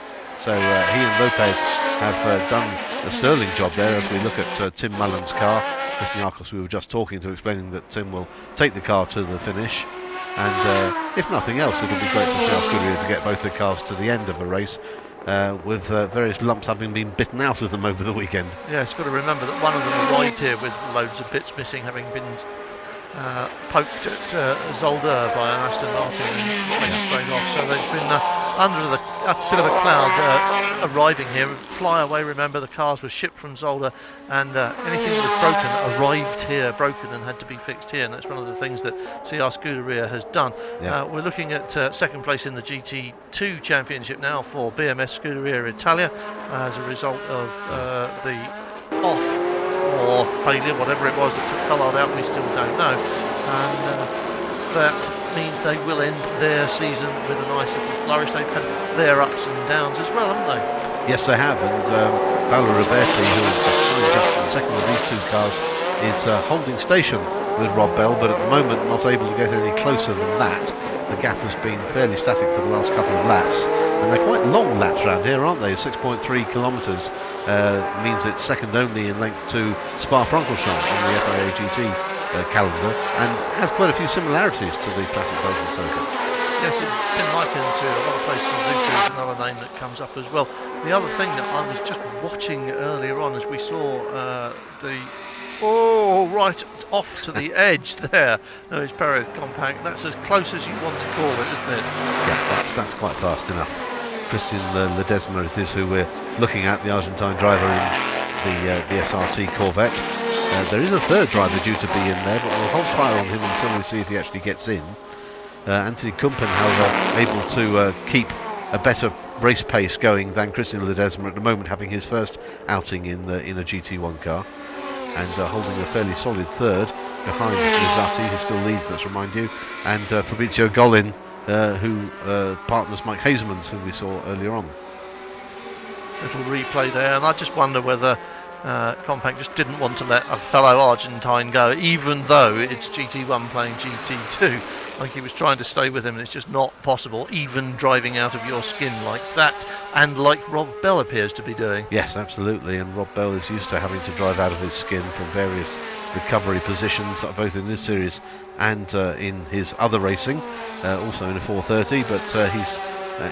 so he and Lopez have done a sterling job there. As we look at Tim Mullen's car, Chris Niarchos, we were just talking to, explaining that Tim will take the car to the finish, and if nothing else, it'll be great for South Korea to get both the cars to the end of a race, with various lumps having been bitten out of them over the weekend. Yeah, it's got to remember that one of them arrived here with loads of bits missing, having been poked at Zolder by an Aston Martin and went straight off. So there's been under a bit of a cloud arriving here. Fly away, remember, the cars were shipped from Zolder, and anything that was broken arrived here broken and had to be fixed here, and that's one of the things that CR Scuderia has done. Yeah. We're looking at second place in the GT2 Championship now for BMS Scuderia Italia as a result of the off or failure, whatever it was that took Collard out, we still don't know, and that means they will end their season with a nice little flourish. They've had their ups and downs as well, haven't they? Yes, they have, and Paolo Roberti, who is just in second of these two cars, is holding station with Rob Bell, but at the moment not able to get any closer than that. The gap has been fairly static for the last couple of laps, and they're quite long laps around here, aren't they? 6.3 kilometres means it's second only in length to Spa-Francorchamps on the FIA GT calendar, and has quite a few similarities to the classic Belgian circuit. Yes, it's been likened to a lot of places. Zuka is another name that comes up as well. The other thing that I was just watching earlier on as we saw right off to the edge there. No, it's Perez Compact. That's as close as you want to call it, isn't it? Yeah, that's quite fast enough. Christian Ledesma it is who we're looking at, the Argentine driver in the SRT Corvette. There is a third driver due to be in there, but we'll hold fire on him until we see if he actually gets in. Anthony Kumpen, however, able to keep a better race pace going than Christian Ledesma at the moment, having his first outing in a GT1 car, and holding a fairly solid third behind Rizzati, who still leads, let's remind you, and Fabrizio Gollin, who partners Mike Hazelmans, who we saw earlier on. Little replay there, and I just wonder whether Compact just didn't want to let a fellow Argentine go, even though it's GT1 playing GT2. Like he was trying to stay with him, and it's just not possible, even driving out of your skin like that, and like Rob Bell appears to be doing. Yes, absolutely, and Rob Bell is used to having to drive out of his skin from various recovery positions, both in this series and in his other racing, also in a 430, but he's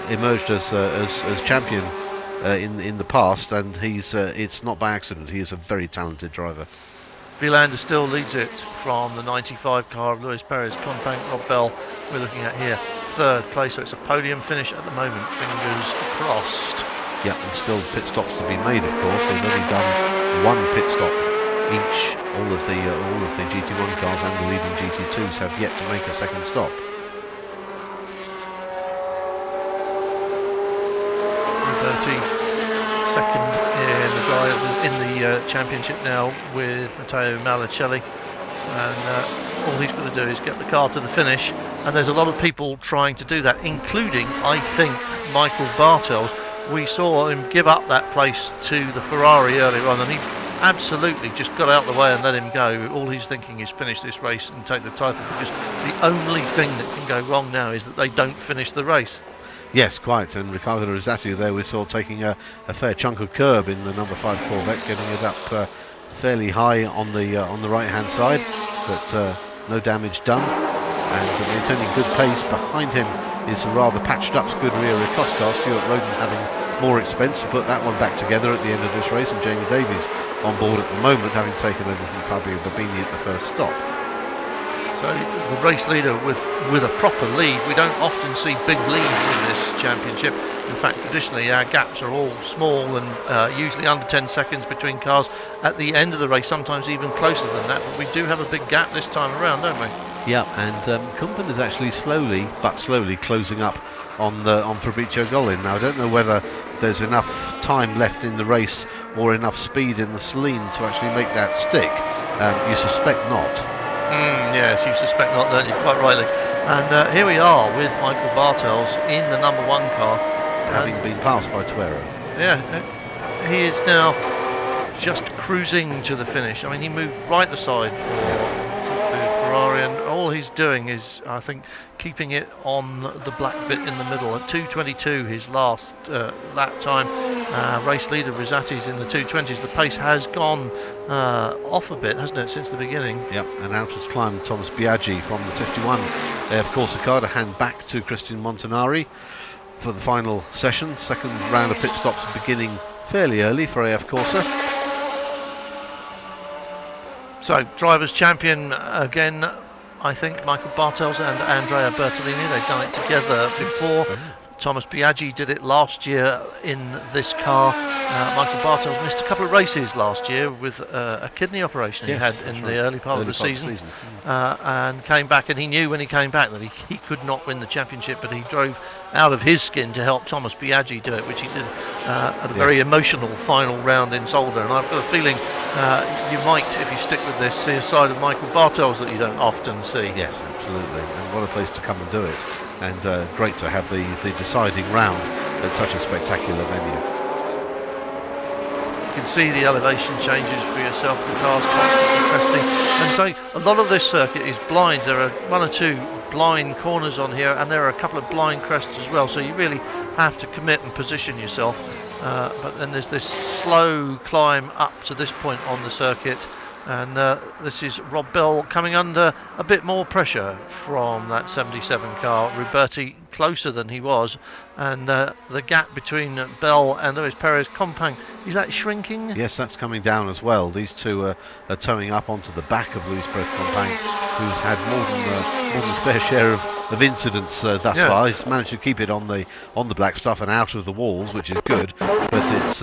emerged as champion in the past, and it's not by accident. He is a very talented driver. Vilander still leads it from the 95 car of Luis Perez Compact. Rob Bell we're looking at here, third place, so it's a podium finish at the moment, fingers crossed. Yeah, and still pit stops to be made, of course. They've only done one pit stop each. All of the GT1 cars and the leading GT2s have yet to make a second stop. Roberti second in the championship now with Matteo Malicelli, and all he's going to do is get the car to the finish, and there's a lot of people trying to do that, including, I think, Michael Bartels. We saw him give up that place to the Ferrari earlier on, and he absolutely just got out of the way and let him go. All he's thinking is finish this race and take the title, because the only thing that can go wrong now is that they don't finish the race. Yes, quite, and Riccardo Rizzati there we saw taking a fair chunk of curb in the number 5 Corvette, getting it up fairly high on the right hand side, but no damage done, and maintaining good pace. Behind him is a rather patched up Scuderia Ricost car, Stuart Roden having more expense to put that one back together at the end of this race, and Jamie Davies on board at the moment, having taken over from Fabio Babini at the first stop. So the race leader with a proper lead. We don't often see big leads in this championship. In fact, traditionally our gaps are all small and usually under 10 seconds between cars at the end of the race, sometimes even closer than that, but we do have a big gap this time around, don't we? Yeah, and Kumpen is actually slowly closing up on Fabrizio Gollin. Now I don't know whether there's enough time left in the race or enough speed in the Saleen to actually make that stick. You suspect not. Yes, you suspect not, don't you? Quite rightly. And here we are with Michael Bartels in the number 1 car, having been passed by Tuero. Yeah, he is now just cruising to the finish. I mean, he moved right aside for the Ferrari, and all he's doing is, I think, keeping it on the black bit in the middle. At 2:22, his last lap time. Race leader Rizzati's in the 2:20s. The pace has gone off a bit, hasn't it, since the beginning? Yep, and out has climbed Thomas Biaggi from the 51. Of course, the car to hand back to Christian Montanari for the final session. Second round of pit stops beginning fairly early for AF Corsa. So, drivers' champion again, I think, Michael Bartels and Andrea Bertolini. They've done it together before. Thomas Biaggi did it last year in this car. Michael Bartels missed a couple of races last year with a kidney operation he had in the early part of the season. And came back, and he knew when he came back that he could not win the championship, but he drove out of his skin to help Thomas Biaggi do it, which he did at a very emotional final round in Zolder. And I've got a feeling you might, if you stick with this, see a side of Michael Bartels that you don't often see. Yes, absolutely, and what a place to come and do it. And great to have the deciding round at such a spectacular venue. You can see the elevation changes for yourself. The car's constantly cresting. And so a lot of this circuit is blind. There are one or two blind corners on here, and there are a couple of blind crests as well. So you really have to commit and position yourself. But then there's this slow climb up to this point on the circuit. And this is Rob Bell coming under a bit more pressure from that 77 car. Ruberti closer than he was, and the gap between Bell and Luis Perez-Compang, is that shrinking? Yes, that's coming down as well. These two are towing up onto the back of Luis Perez-Compang, who's had more than his fair share of incidents thus far. He's managed to keep it on the black stuff and out of the walls, which is good, but it's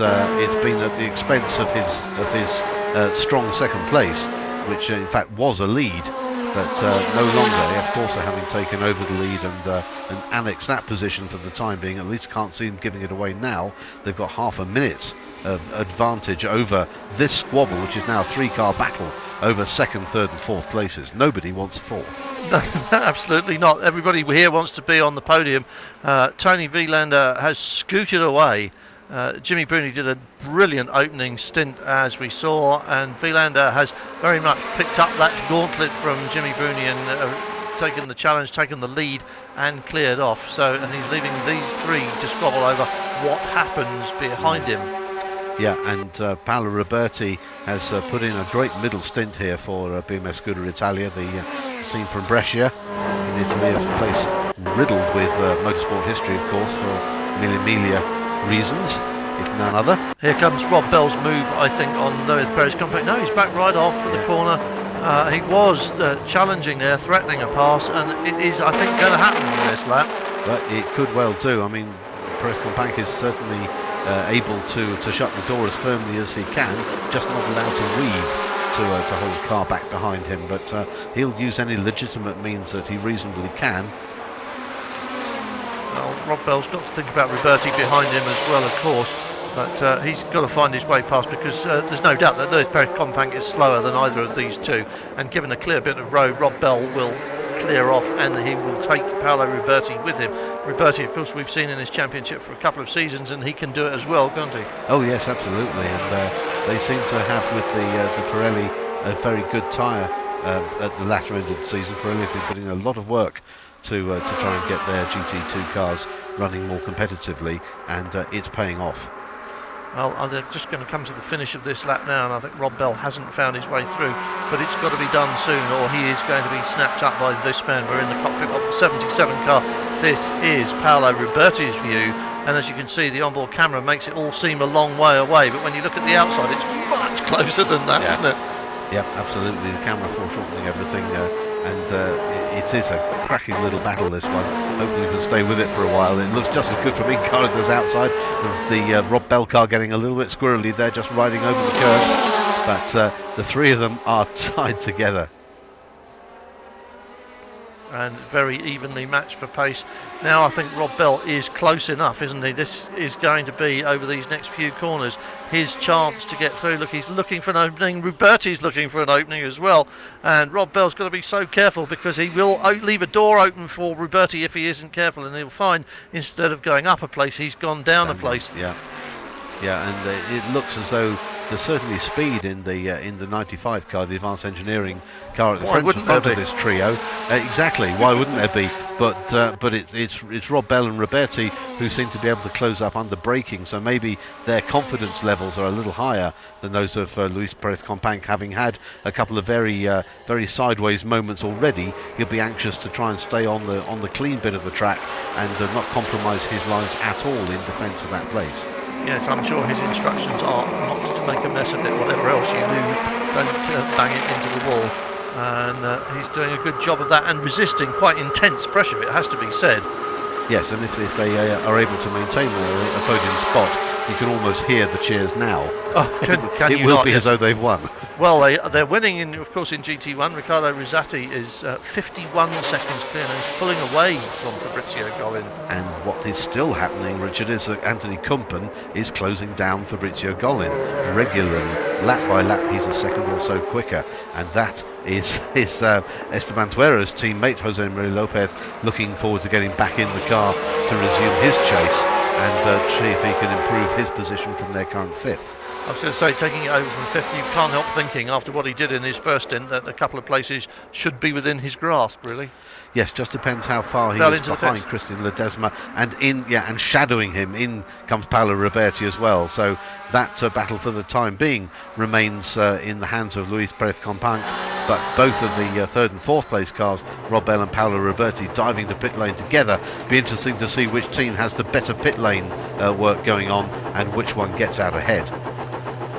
been at the expense of his strong second place, which in fact was a lead, but no longer. Of course, having taken over the lead and annexed that position for the time being, at least can't see him giving it away now. They've got half a minute of advantage over this squabble, which is now a 3-car battle over second, third and fourth places. Nobody wants fourth. No, absolutely not. Everybody here wants to be on the podium. Tony Wielander has scooted away. Jimmy Bruni did a brilliant opening stint, as we saw, and Wielander has very much picked up that gauntlet from Jimmy Bruni and taken the challenge, taken the lead and cleared off. So, and he's leaving these three to squabble over what happens behind him. Yeah, and Paolo Roberti has put in a great middle stint here for BMS Scuderia Italia, the team from Brescia in Italy, a place riddled with motorsport history, of course, for Mille reasons, if none other. Here comes Rob Bell's move, I think, on Luis Perez-Compang. No, he's back right off at the corner. He was challenging there, threatening a pass, and it is, I think, going to happen in this lap. But it could well do. I mean, Perez-Compang is certainly able to shut the door as firmly as he can, just not allowed to weave to hold the car back behind him. But he'll use any legitimate means that he reasonably can. Well, Rob Bell's got to think about Roberti behind him as well, of course, but he's got to find his way past, because there's no doubt that Luis Perez-Compang is slower than either of these two, and given a clear bit of road, Rob Bell will clear off and he will take Paolo Roberti with him. Roberti, of course, we've seen in his championship for a couple of seasons, and he can do it as well, can't he? Oh yes, absolutely, and they seem to have with the Pirelli a very good tyre at the latter end of the season. Pirelli have been putting a lot of work to try and get their GT2 cars running more competitively, and it's paying off. Well, they're just going to come to the finish of this lap now, and I think Rob Bell hasn't found his way through, but it's got to be done soon, or he is going to be snapped up by this man. We're in the cockpit of the 77 car. This is Paolo Roberti's view, and as you can see, the onboard camera makes it all seem a long way away, but when you look at the outside, it's much closer than that, isn't it? Yeah, absolutely. The camera foreshortening everything, and it is a cracking little battle, this one. Hopefully we can stay with it for a while. It looks just as good from in car as does outside. The Rob Bell car getting a little bit squirrely there, just riding over the curve. But the three of them are tied together. And very evenly matched for pace. Now I think Rob Bell is close enough, isn't he? This is going to be, over these next few corners, his chance to get through. Look, he's looking for an opening. Ruberti's looking for an opening as well. And Rob Bell's got to be so careful, because he will leave a door open for Ruberti if he isn't careful, and he'll find instead of going up a place, he's gone down a place. Yeah, and it looks as though there's certainly speed in the 95 car, the advanced engineering car at the front of this trio. Exactly, why wouldn't there be? But it's Rob Bell and Roberti who seem to be able to close up under braking, so maybe their confidence levels are a little higher than those of Luis Perez-Compang, having had a couple of very sideways moments already. He'll be anxious to try and stay on the clean bit of the track and not compromise his lines at all in defence of that place. Yes, I'm sure his instructions are not to make a mess of it. Whatever else you do, don't bang it into the wall. And he's doing a good job of that, and resisting quite intense pressure, it has to be said. Yes, and if they are able to maintain a podium spot, you can almost hear the cheers now. Oh, it will be as though they've won. Well, they're winning, of course, in GT1. Riccardo Rosati is 51 seconds clear and is pulling away from Fabrizio Gollin. And what is still happening, Richard, is that Anthony Kumpen is closing down Fabrizio Gollin regularly. Lap by lap, he's a second or so quicker. And that is Esteban Tuera's teammate, Jose Maria Lopez, looking forward to getting back in the car to resume his chase and see if he can improve his position from their current 5th. I was going to say, taking it over from 50, you can't help thinking, after what he did in his first stint, that a couple of places should be within his grasp, really. Yes, just depends how far he is behind Christian Ledesma, and and shadowing him in comes Paolo Roberti as well. So that battle for the time being remains in the hands of Luis Perez Companc, but both of the 3rd and 4th place cars, Rob Bell and Paolo Roberti, diving to pit lane together. Be interesting to see which team has the better pit lane work going on and which one gets out ahead.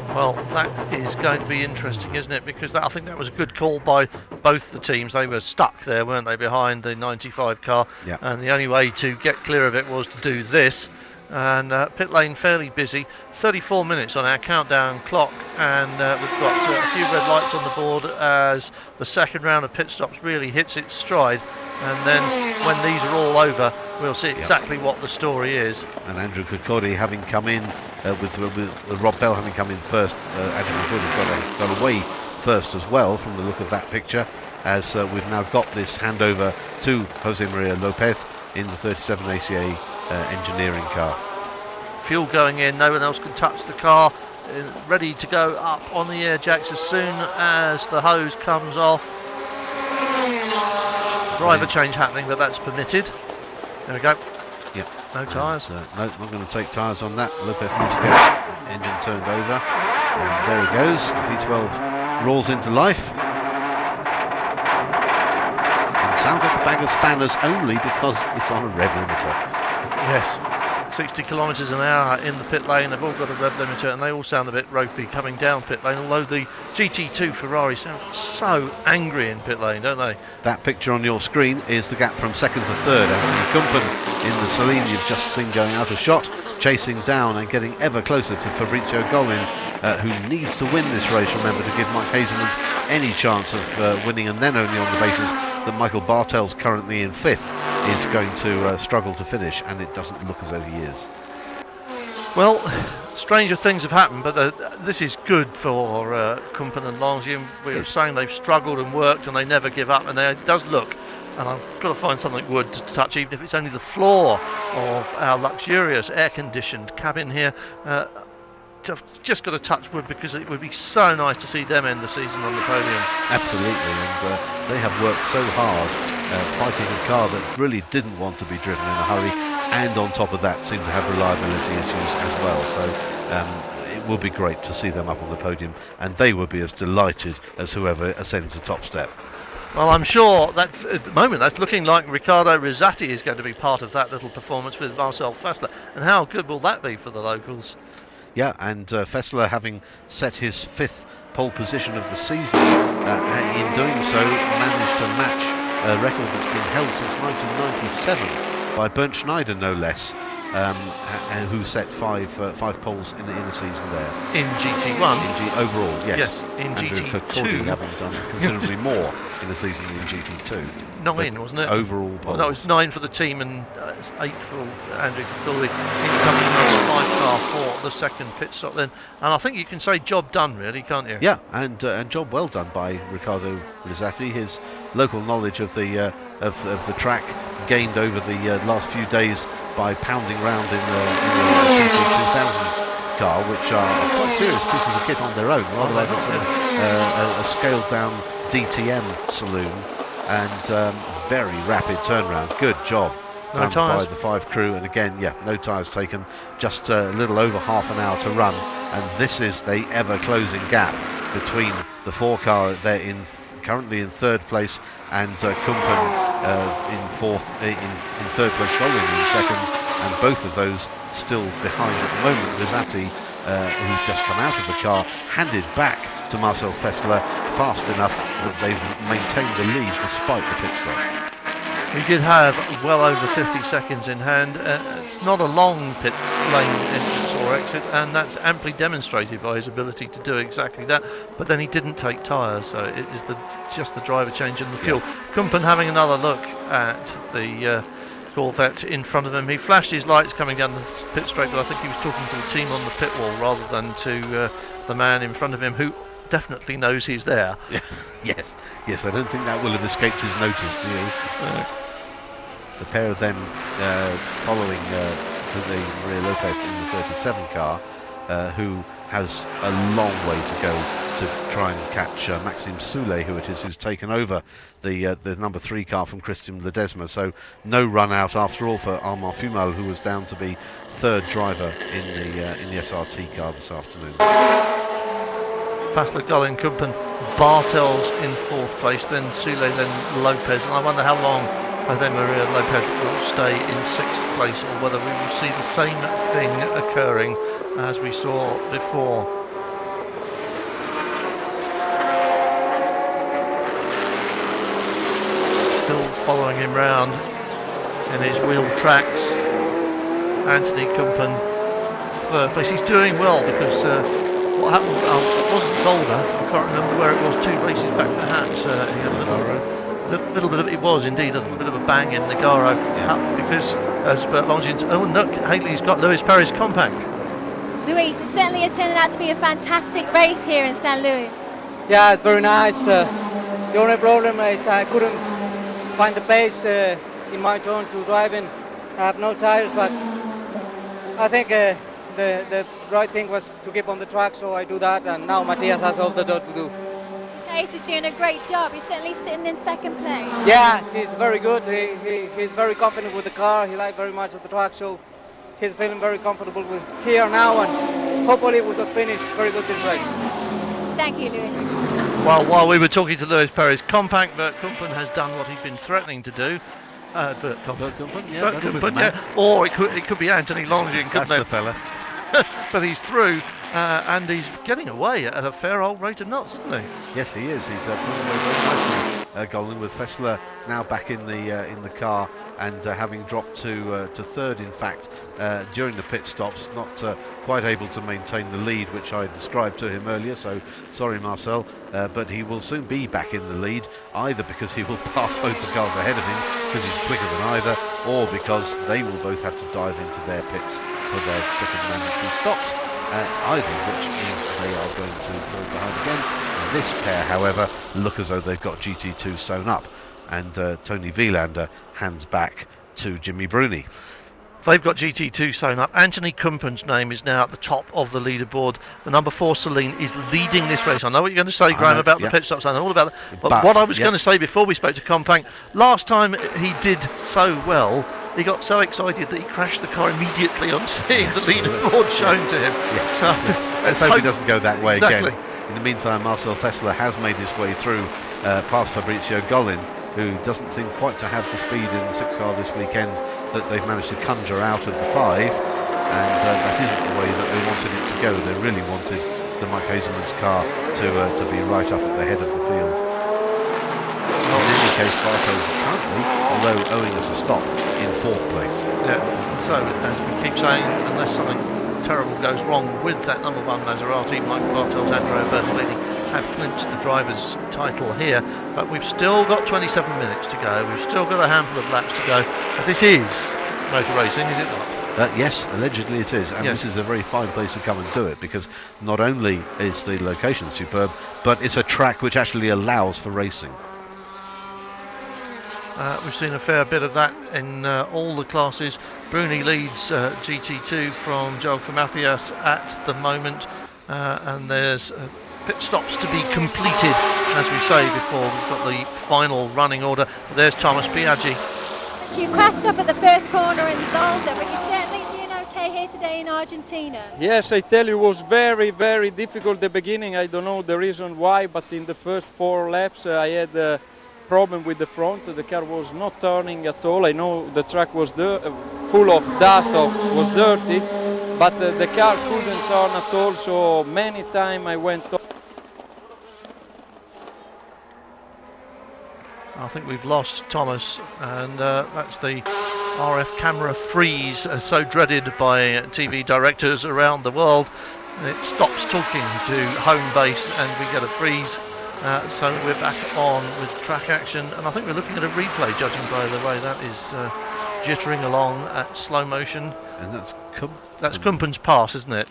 Well, that is going to be interesting, isn't it? Because I think that was a good call by both the teams. They were stuck there, weren't they, behind the 95 car? Yeah. And the only way to get clear of it was to do this. And pit lane fairly busy. 34 minutes on our countdown clock, and we've got a few red lights on the board as the second round of pit stops really hits its stride. And then when these are all over, we'll see exactly what the story is. And Andrew Kokori having come in with Rob Bell having come in first, Andrew Kokori's got away first as well from the look of that picture, as we've now got this handover to Jose Maria Lopez in the 37 ACA engineering car. Fuel going in, no one else can touch the car, ready to go up on the air jacks as soon as the hose comes off. Driver change happening, but that's permitted. There we go. Yep. No tyres. No, not going to take tyres on that. Lopez needs to get the engine turned over. And there he goes. The V12 rolls into life. And sounds like a bag of spanners only because it's on a rev limiter. Yes. 60 kilometres an hour in the pit lane. They've all got a rev limiter and they all sound a bit ropey coming down pit lane, although the GT2 Ferrari sound so angry in pit lane, don't they? That picture on your screen is the gap from 2nd to 3rd. Anthony Kumpen in the Celine you've just seen going out of shot, chasing down and getting ever closer to Fabrizio Gollin, who needs to win this race, remember, to give Mike Hazelmans any chance of winning, and then only on the basis that Michael Bartel's currently in 5th is going to struggle to finish, and it doesn't look as though he is. Well, stranger things have happened, but this is good for Kumpen and Longium. We were saying they've struggled and worked and they never give up, and it does look, and I've got to find something wood to touch, even if it's only the floor of our luxurious air-conditioned cabin here. I've just got to touch wood because it would be so nice to see them end the season on the podium. Absolutely, and they have worked so hard fighting a car that really didn't want to be driven in a hurry, and on top of that seemed to have reliability issues as well. So it will be great to see them up on the podium, and they will be as delighted as whoever ascends the top step. Well, I'm sure that's at the moment that's looking like Riccardo Rosati is going to be part of that little performance with Marcel Fessler, and how good will that be for the locals? Yeah, and Fessler, having set his 5th pole position of the season, in doing so managed to match a record that's been held since 1997 by Bernd Schneider, no less, who set five poles in a season there. In GT1? Overall, yes. Yes, in Andrew GT2. having done considerably more in a season in GT2. 9, wasn't it? Overall poles. Well, no, it was 9 for the team and 8 for Andrew Kirkcaldy. Incoming number 5 car for the second pit stop then. And I think you can say job done, really, can't you? Yeah, and job well done by Riccardo Rosati. His local knowledge of the track gained over the last few days by pounding round in the GT2000 car, which are quite serious pieces of kit on their own, rather like a scaled down DTM saloon, and very rapid turnaround. Good job done by the 5 crew, and again, no tyres taken, just a little over half an hour to run, and this is the ever closing gap between the 4 car there currently in 3rd place, and Kumpen in 3rd place, Gollin in 2nd, and both of those still behind at the moment. Rosati, who's just come out of the car, handed back to Marcel Fessler fast enough that they've maintained the lead despite the pit stop. He did have well over 50 seconds in hand. It's not a long pit lane entrance or exit, and that's amply demonstrated by his ability to do exactly that. But then he didn't take tyres, so it is just the driver change in the fuel. Kumpen having another look at the Corvette in front of him. He flashed his lights coming down the pit straight, but I think he was talking to the team on the pit wall rather than to the man in front of him, who definitely knows he's there. Yeah. Yes, I don't think that will have escaped his notice, do you? The pair of them following the Maria Lopez in the 37 car, who has a long way to go to try and catch Maxime Soulet, who it is who's taken over the number 3 car from Christian Ledesma. So no run out after all for Armand Fumal, who was down to be 3rd driver in the SRT car this afternoon. Pastor Golin, Kumpen, Bartels in 4th place, then Soulet, then Lopez, and I wonder how long Jose Maria Lopez will stay in 6th place, or whether we will see the same thing occurring as we saw before. Still following him round in his wheel tracks, Anthony Kumpen, 3rd place. He's doing well because what happened, it wasn't Zolder, I can't remember where it was, 2 races back perhaps, he had a little bit of, it was indeed a little bit of a bang in Nagaro, because as Bert Longines, oh look, Haley's got Lewis Perry's compact. Luis, it certainly has turned out to be a fantastic race here in St. Louis. Yeah, it's very nice. The only problem is I couldn't find the pace in my turn to drive in. I have no tires, but I think the right thing was to keep on the track, so I do that, and now Matthias has all the job to do. Matthias is doing a great job. He's certainly sitting in 2nd place. Yeah, he's very good. He's very confident with the car. He likes very much of the track, so he's feeling very comfortable with here now, and hopefully we could finish very good this race. Thank you, Louis. Well, while we were talking to Lewis Perry's compact, Bert Kumpen has done what he's been threatening to do. Bert Kumpen, yeah. Or it could be Anthony Longines, couldn't That's it? the fella. But he's through, and he's getting away at a fair old rate of knots, isn't he? Yes, he is. He's pulling away very nicely. Golden, with Fessler now back in the car, and having dropped to 3rd, in fact, during the pit stops, not quite able to maintain the lead which I described to him earlier. So sorry, Marcel, but he will soon be back in the lead, either because he will pass both the cars ahead of him because he's quicker than either, or because they will both have to dive into their pits for their second mandatory stops, either of which means they are going to fall behind again. This pair, however, look as though they've got GT2 sewn up, and Tony Wielander hands back to Jimmy Bruni. They've got GT2 sewn up. Anthony Kumpen's name is now at the top of the leaderboard. The number 4 Celine is leading this race. I know what you're going to say, Graham, about the pit stops. I know all about that. But what I was going to say before we spoke to Compact, last time he did so well, he got so excited that he crashed the car immediately on seeing the leaderboard shown to him. Yeah. So let's hope he doesn't go that way exactly. again. In the meantime, Marcel Fessler has made his way through past Fabrizio Golin, who doesn't seem quite to have the speed in the 6 car this weekend that they've managed to conjure out of the 5, and that isn't the way that they wanted it to go. They really wanted the Mike Hazelman's car to be right up at the head of the field. In any case, Bartos is currently, although owing us a stop, in 4th place. Yeah, so as we keep saying, unless something terrible goes wrong with that number 1 Maserati, Michael Bartels, Andrea Bertolini have clinched the driver's title here, but we've still got 27 minutes to go. We've still got a handful of laps to go. But this is motor racing, is it not? Yes, allegedly it is, and yes. This is a very fine place to come and do it, because not only is the location superb, but it's a track which actually allows for racing. We've seen a fair bit of that in all the classes. Bruni leads GT2 from Joel Mathias at the moment, and there's pit stops to be completed, as we say, before we've got the final running order. There's Thomas Biaggi. You crashed up at the first corner in Zolder, but you're certainly doing okay here today in Argentina. Yes, I tell you, it was very, very difficult at the beginning. I don't know the reason why, but in the first 4 laps I had a problem with the front. The car was not turning at all. I know the track was full of dust, was dirty, but the car couldn't turn at all, so many times I went off. I think we've lost Thomas, and that's the RF camera freeze, so dreaded by TV directors around the world. It stops talking to home base and we get a freeze. So we're back on with track action, and I think we're looking at a replay, judging by the way that is jittering along at slow motion. And that's Kumpen's pass, isn't it,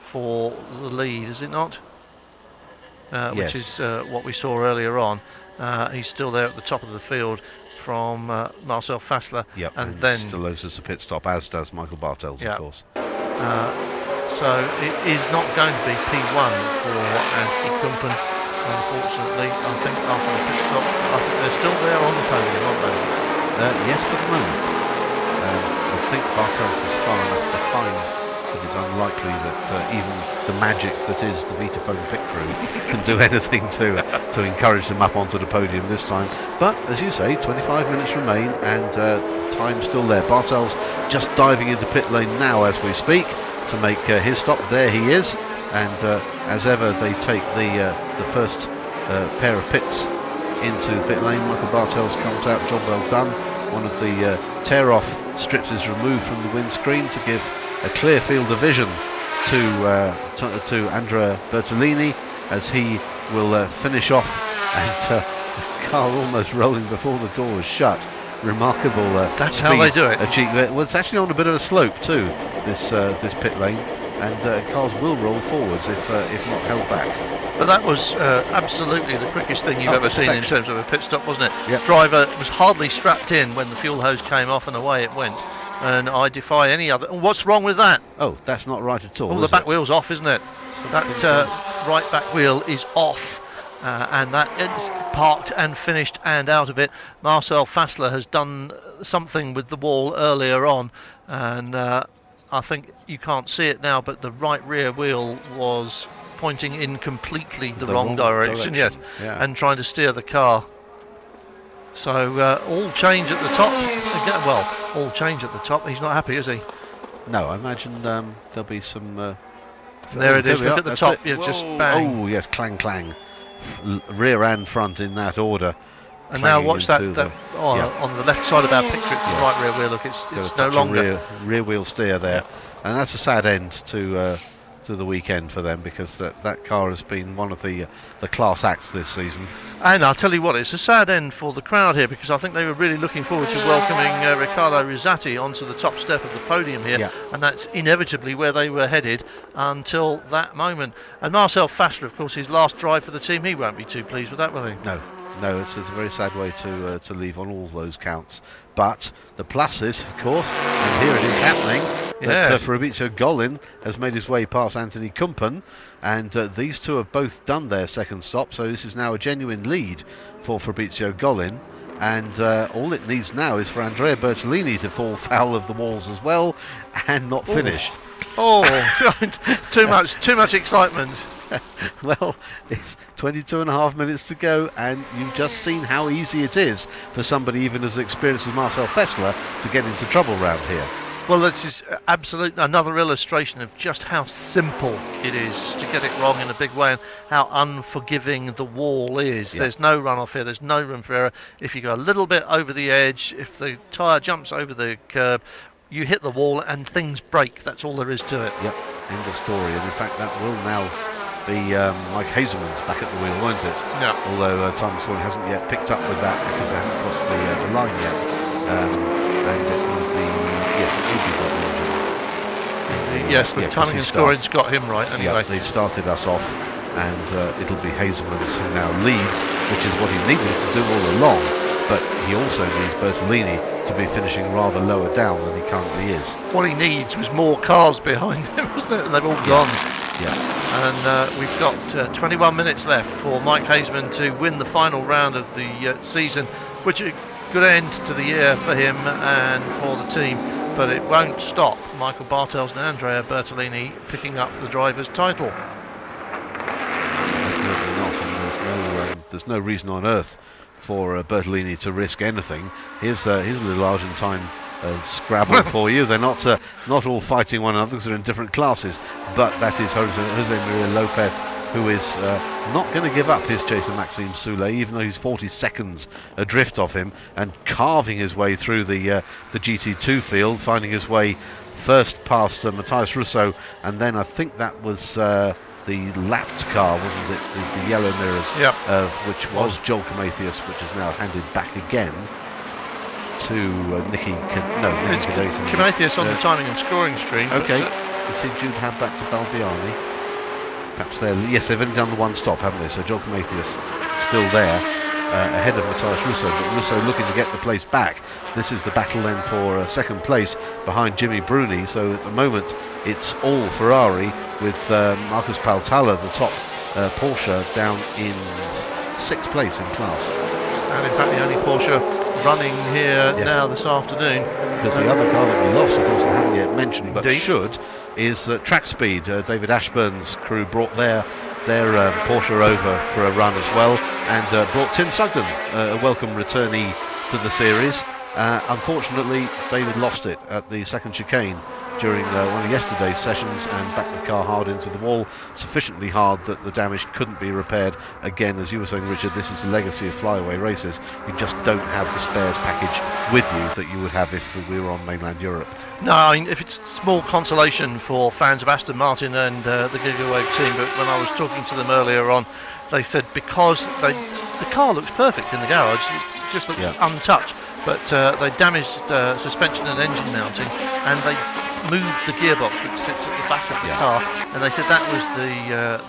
for the lead, is it not? Yes. Which is what we saw earlier on. He's still there at the top of the field from Marcel Fassler. Yep, and then still loses a pit stop, as does Michael Bartels, of course. So it is not going to be P1 for Anthony Kumpen, unfortunately. I think after the pit stop, I think they're still there on the podium, aren't they? Yes, for the moment. I think Bartels is far enough behind that it's unlikely that even the magic that is the Vitaphone pit crew can do anything to encourage them up onto the podium this time. But as you say, 25 minutes remain and time still there. Bartels just diving into pit lane now as we speak to make his stop. There he is, and as ever they take the first pair of pits into pit lane. Michael Bartels comes out, job well done. One of the tear-off strips is removed from the windscreen to give a clear field of vision to Andrea Bertolini as he will finish off, and the car almost rolling before the door was shut. Remarkable. That's how they do it. Well, it's actually on a bit of a slope too, this pit lane, and cars will roll forwards if not held back. But that was absolutely the quickest thing you've ever seen in terms of a pit stop, wasn't it? Yep. Driver was hardly strapped in when the fuel hose came off, and away it went. And I defy any other. What's wrong with that? Oh, that's not right at all. Oh, the back wheel's off, isn't it? So that right back wheel is off. And that is parked and finished and out of it. Marcel Fassler has done something with the wall earlier on, and I think you can't see it now, but the right rear wheel was pointing in completely the wrong direction. Yes, yeah. And trying to steer the car. So all change at the top. Again, well, all change at the top. He's not happy, is he? No, I imagine there'll be some. There it is. Look at the top. Yeah, just bang. Oh yes, clang clang. Rear and front in that order. And now watch that on the left side of our picture, it's the right rear wheel. Look, it's no longer rear wheel steer there, and that's a sad end to the weekend for them, because that car has been one of the class acts this season. And I'll tell you what, it's a sad end for the crowd here, because I think they were really looking forward to welcoming Riccardo Rizzati onto the top step of the podium here, and that's inevitably where they were headed until that moment. And Marcel Fassler, of course, his last drive for the team, he won't be too pleased with that, will he? No, it's a very sad way to leave on all those counts. But the pluses, of course, and here it is happening. Yes. Fabrizio Gollin has made his way past Anthony Kumpen, and these two have both done their second stop, so this is now a genuine lead for Fabrizio Gollin. And all it needs now is for Andrea Bertolini to fall foul of the walls as well and not finish. Oh, too much excitement. Well, it's 22.5 minutes to go, and you've just seen how easy it is for somebody even as experienced as Marcel Fassler to get into trouble round here. Well, this is absolutely another illustration of just how simple it is to get it wrong in a big way, and how unforgiving the wall is. There's no runoff here, there's no room for error. If you go a little bit over the edge, if the tyre jumps over the curb, you hit the wall and things break. That's all there is to it. Yep, end of story. And in fact, that will now be Mike Hazelman's back at the wheel, won't it? Yeah. Although Tom Swan hasn't yet picked up with that because they haven't crossed the line yet. And it will be, yes, it will be Bob Nugent. Yes, the timing and scoring's got him right anyway. Yeah, they started us off, and it'll be Hazelman who now leads, which is what he needed to do all along. But he also needs Bertolini to be finishing rather lower down than he currently is. What he needs was more cars behind him, wasn't it? And they've all gone. Yeah. And we've got 21 minutes left for Mike Hazelman to win the final round of the season, which is a good end to the year for him and for the team. But it won't stop Michael Bartels and Andrea Bertolini picking up the driver's title. Definitely not, and there's no reason on earth for Bertolini to risk anything. Here's a little Argentine scrabble for you. They're not all fighting one another because they're in different classes, but that is Jose Maria Lopez who is not going to give up his chase of Maxime Soulet, even though he's 40 seconds adrift of him, and carving his way through the GT2 field, finding his way first past Matthias Russo, and then I think that was the lapped car, wasn't it? The yellow mirrors, which was Joel Comathius, which is now handed back again to Nicky Cadeson. Comathius on the timing and scoring screen. Okay, you see Jude hand back to Balbiani. Perhaps yes, they've only done the one stop, haven't they? So Joel Comathius still there, ahead of Matthias Russo, but Russo looking to get the place back. This is the battle then for second place behind Jimmy Bruni. So at the moment it's all Ferrari, with Marcus Paltala, the top Porsche, down in 6th place in class. And in fact the only Porsche running here now this afternoon. Because the other car that we lost, of course, I haven't yet mentioned, but should, is Track Speed. David Ashburn's crew brought their Porsche over for a run as well, and brought Tim Sugden, a welcome returnee to the series. Unfortunately, David lost it at the second chicane during one of yesterday's sessions and backed the car hard into the wall, sufficiently hard that the damage couldn't be repaired. Again, as you were saying, Richard, this is the legacy of flyaway races. You just don't have the spares package with you that you would have if we were on mainland Europe. No, I mean, if it's small consolation for fans of Aston Martin and the Gigawave team, but when I was talking to them earlier on, they said because the car looks perfect in the garage, it just looks untouched, but they damaged suspension and engine mounting, and they moved the gearbox which sits at the back of the car, and they said that was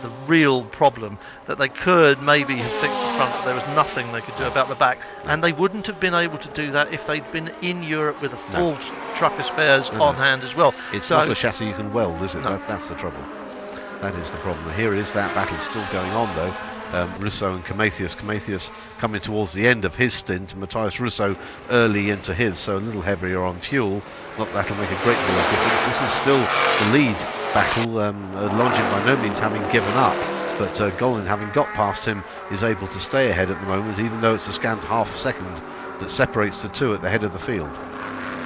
the real problem, that they could maybe have fixed the front, but there was nothing they could do about the back, and they wouldn't have been able to do that if they'd been in Europe with a full truck of spares on hand as well. It's not a chassis you can weld, is it? No. That's the trouble. That is the problem. Here is that battle still going on though. Russo and Comathius coming towards the end of his stint, and Matthias Russo early into his, so a little heavier on fuel. Not that that'll make a great deal of difference. This is still the lead battle. Longin by no means having given up, but Golin, having got past him, is able to stay ahead at the moment, even though it's a scant half second that separates the two at the head of the field.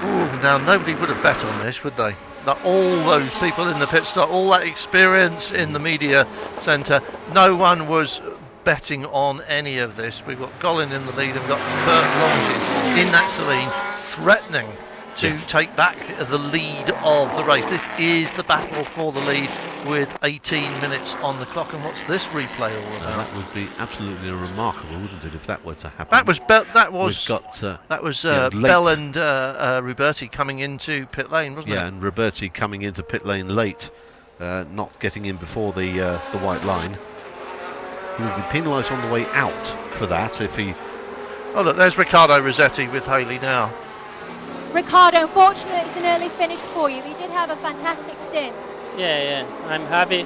Ooh, now nobody would have bet on this, would they? That all those people in the pit stop, all that experience in the media centre, no one was betting on any of this. We've got Golin in the lead, and we've got Bert Longin in that Celine threatening to take back the lead of the race. This is the battle for the lead with 18 minutes on the clock. And what's this replay all about? That would be absolutely remarkable, wouldn't it, if that were to happen? That was Bell and Ruberti coming into pit lane, wasn't it? Yeah, and Ruberti coming into pit lane late, not getting in before the white line. He would be penalised on the way out for that if he... Oh look, there's Riccardo Rossetti with Haley now. Riccardo, unfortunately it's an early finish for you. You did have a fantastic stint. Yeah, I'm happy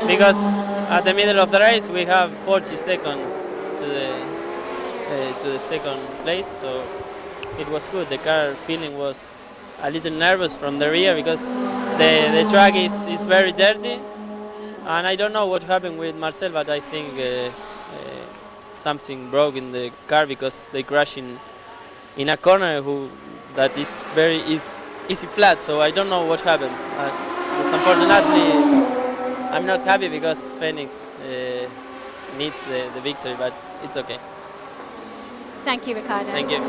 because at the middle of the race we have 40 seconds to the second place, so it was good. The car feeling was a little nervous from the rear because the track is very dirty, and I don't know what happened with Marcel, but I think something broke in the car because they crashed in a corner that is very easy flat, so I don't know what happened. Unfortunately, I'm not happy because Phoenix needs the victory, but it's okay. Thank you, Riccardo. Thank you.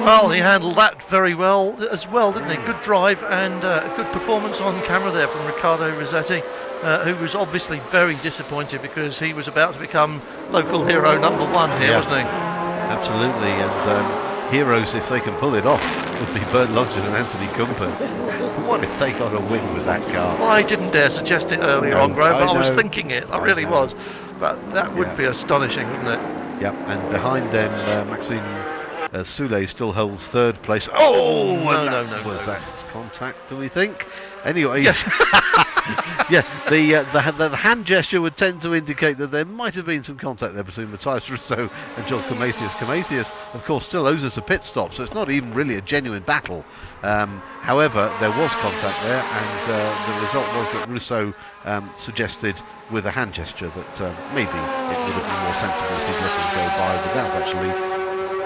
Well, he handled that very well as well, didn't he? Good drive and a good performance on camera there from Riccardo Rossetti, who was obviously very disappointed because he was about to become local hero number one here, wasn't he? Absolutely, and heroes, if they can pull it off, would be Bert Longin and Anthony Kumper. What if they got a win with that car? Well, I didn't dare suggest it earlier on, Graham, but I was thinking it. I really was. But that would be astonishing, wouldn't it? Yep, and behind them, Maxime Soulet still holds third place. Oh, no. Was that contact, do we think? Anyway, yes. Yeah, the hand gesture would tend to indicate that there might have been some contact there between Matthias Russo and Joel Comathius. Comathius, of course, still owes us a pit stop, so it's not even really a genuine battle. However, there was contact there, and the result was that Russo suggested with a hand gesture that maybe it would have been more sensible if he'd let him go by without actually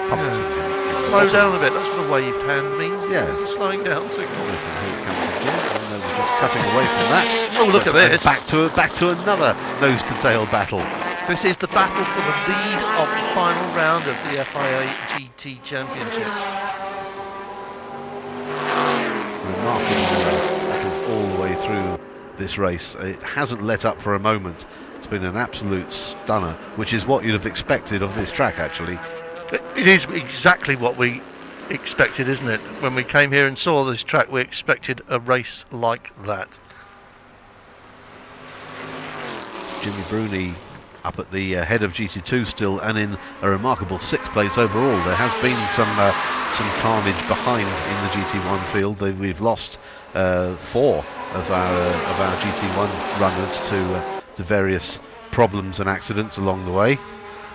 pumping him. slow down a bit. That's what a waved hand means. Yeah. It's a slowing down signal. Yes, and here it comes again, and they were just cutting away from that. Oh, look at this. Back to another nose-to-tail battle. This is the battle for the lead of the final round of the FIA GT Championship. Remarkable battles all the way through this race. It hasn't let up for a moment. It's been an absolute stunner, which is what you'd have expected of this track, actually. It is exactly what we expected, isn't it? When we came here and saw this track, we expected a race like that. Jimmy Bruni up at the head of GT2 still, and in a remarkable 6th place overall. There has been some carnage behind in the GT1 field. We've lost 4 of our GT1 runners to various problems and accidents along the way.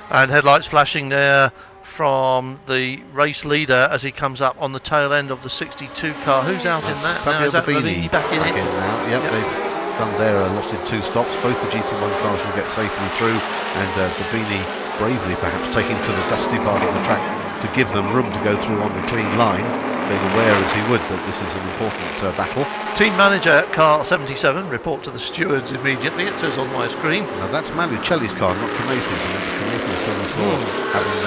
And headlights flashing there from the race leader as he comes up on the tail end of the 62 car. Who's out in that now? Is that Babini back in it? Now. Yep. They've done their allotted 2 stops. Both the GT1 cars will get safely through, and Babini bravely perhaps taking to the dusty part of the track to give them room to go through on the clean line, being aware as he would that this is an important battle. Team manager car 77, report to the stewards immediately, it says on my screen. Now that's Malucelli's car, not Comethi's.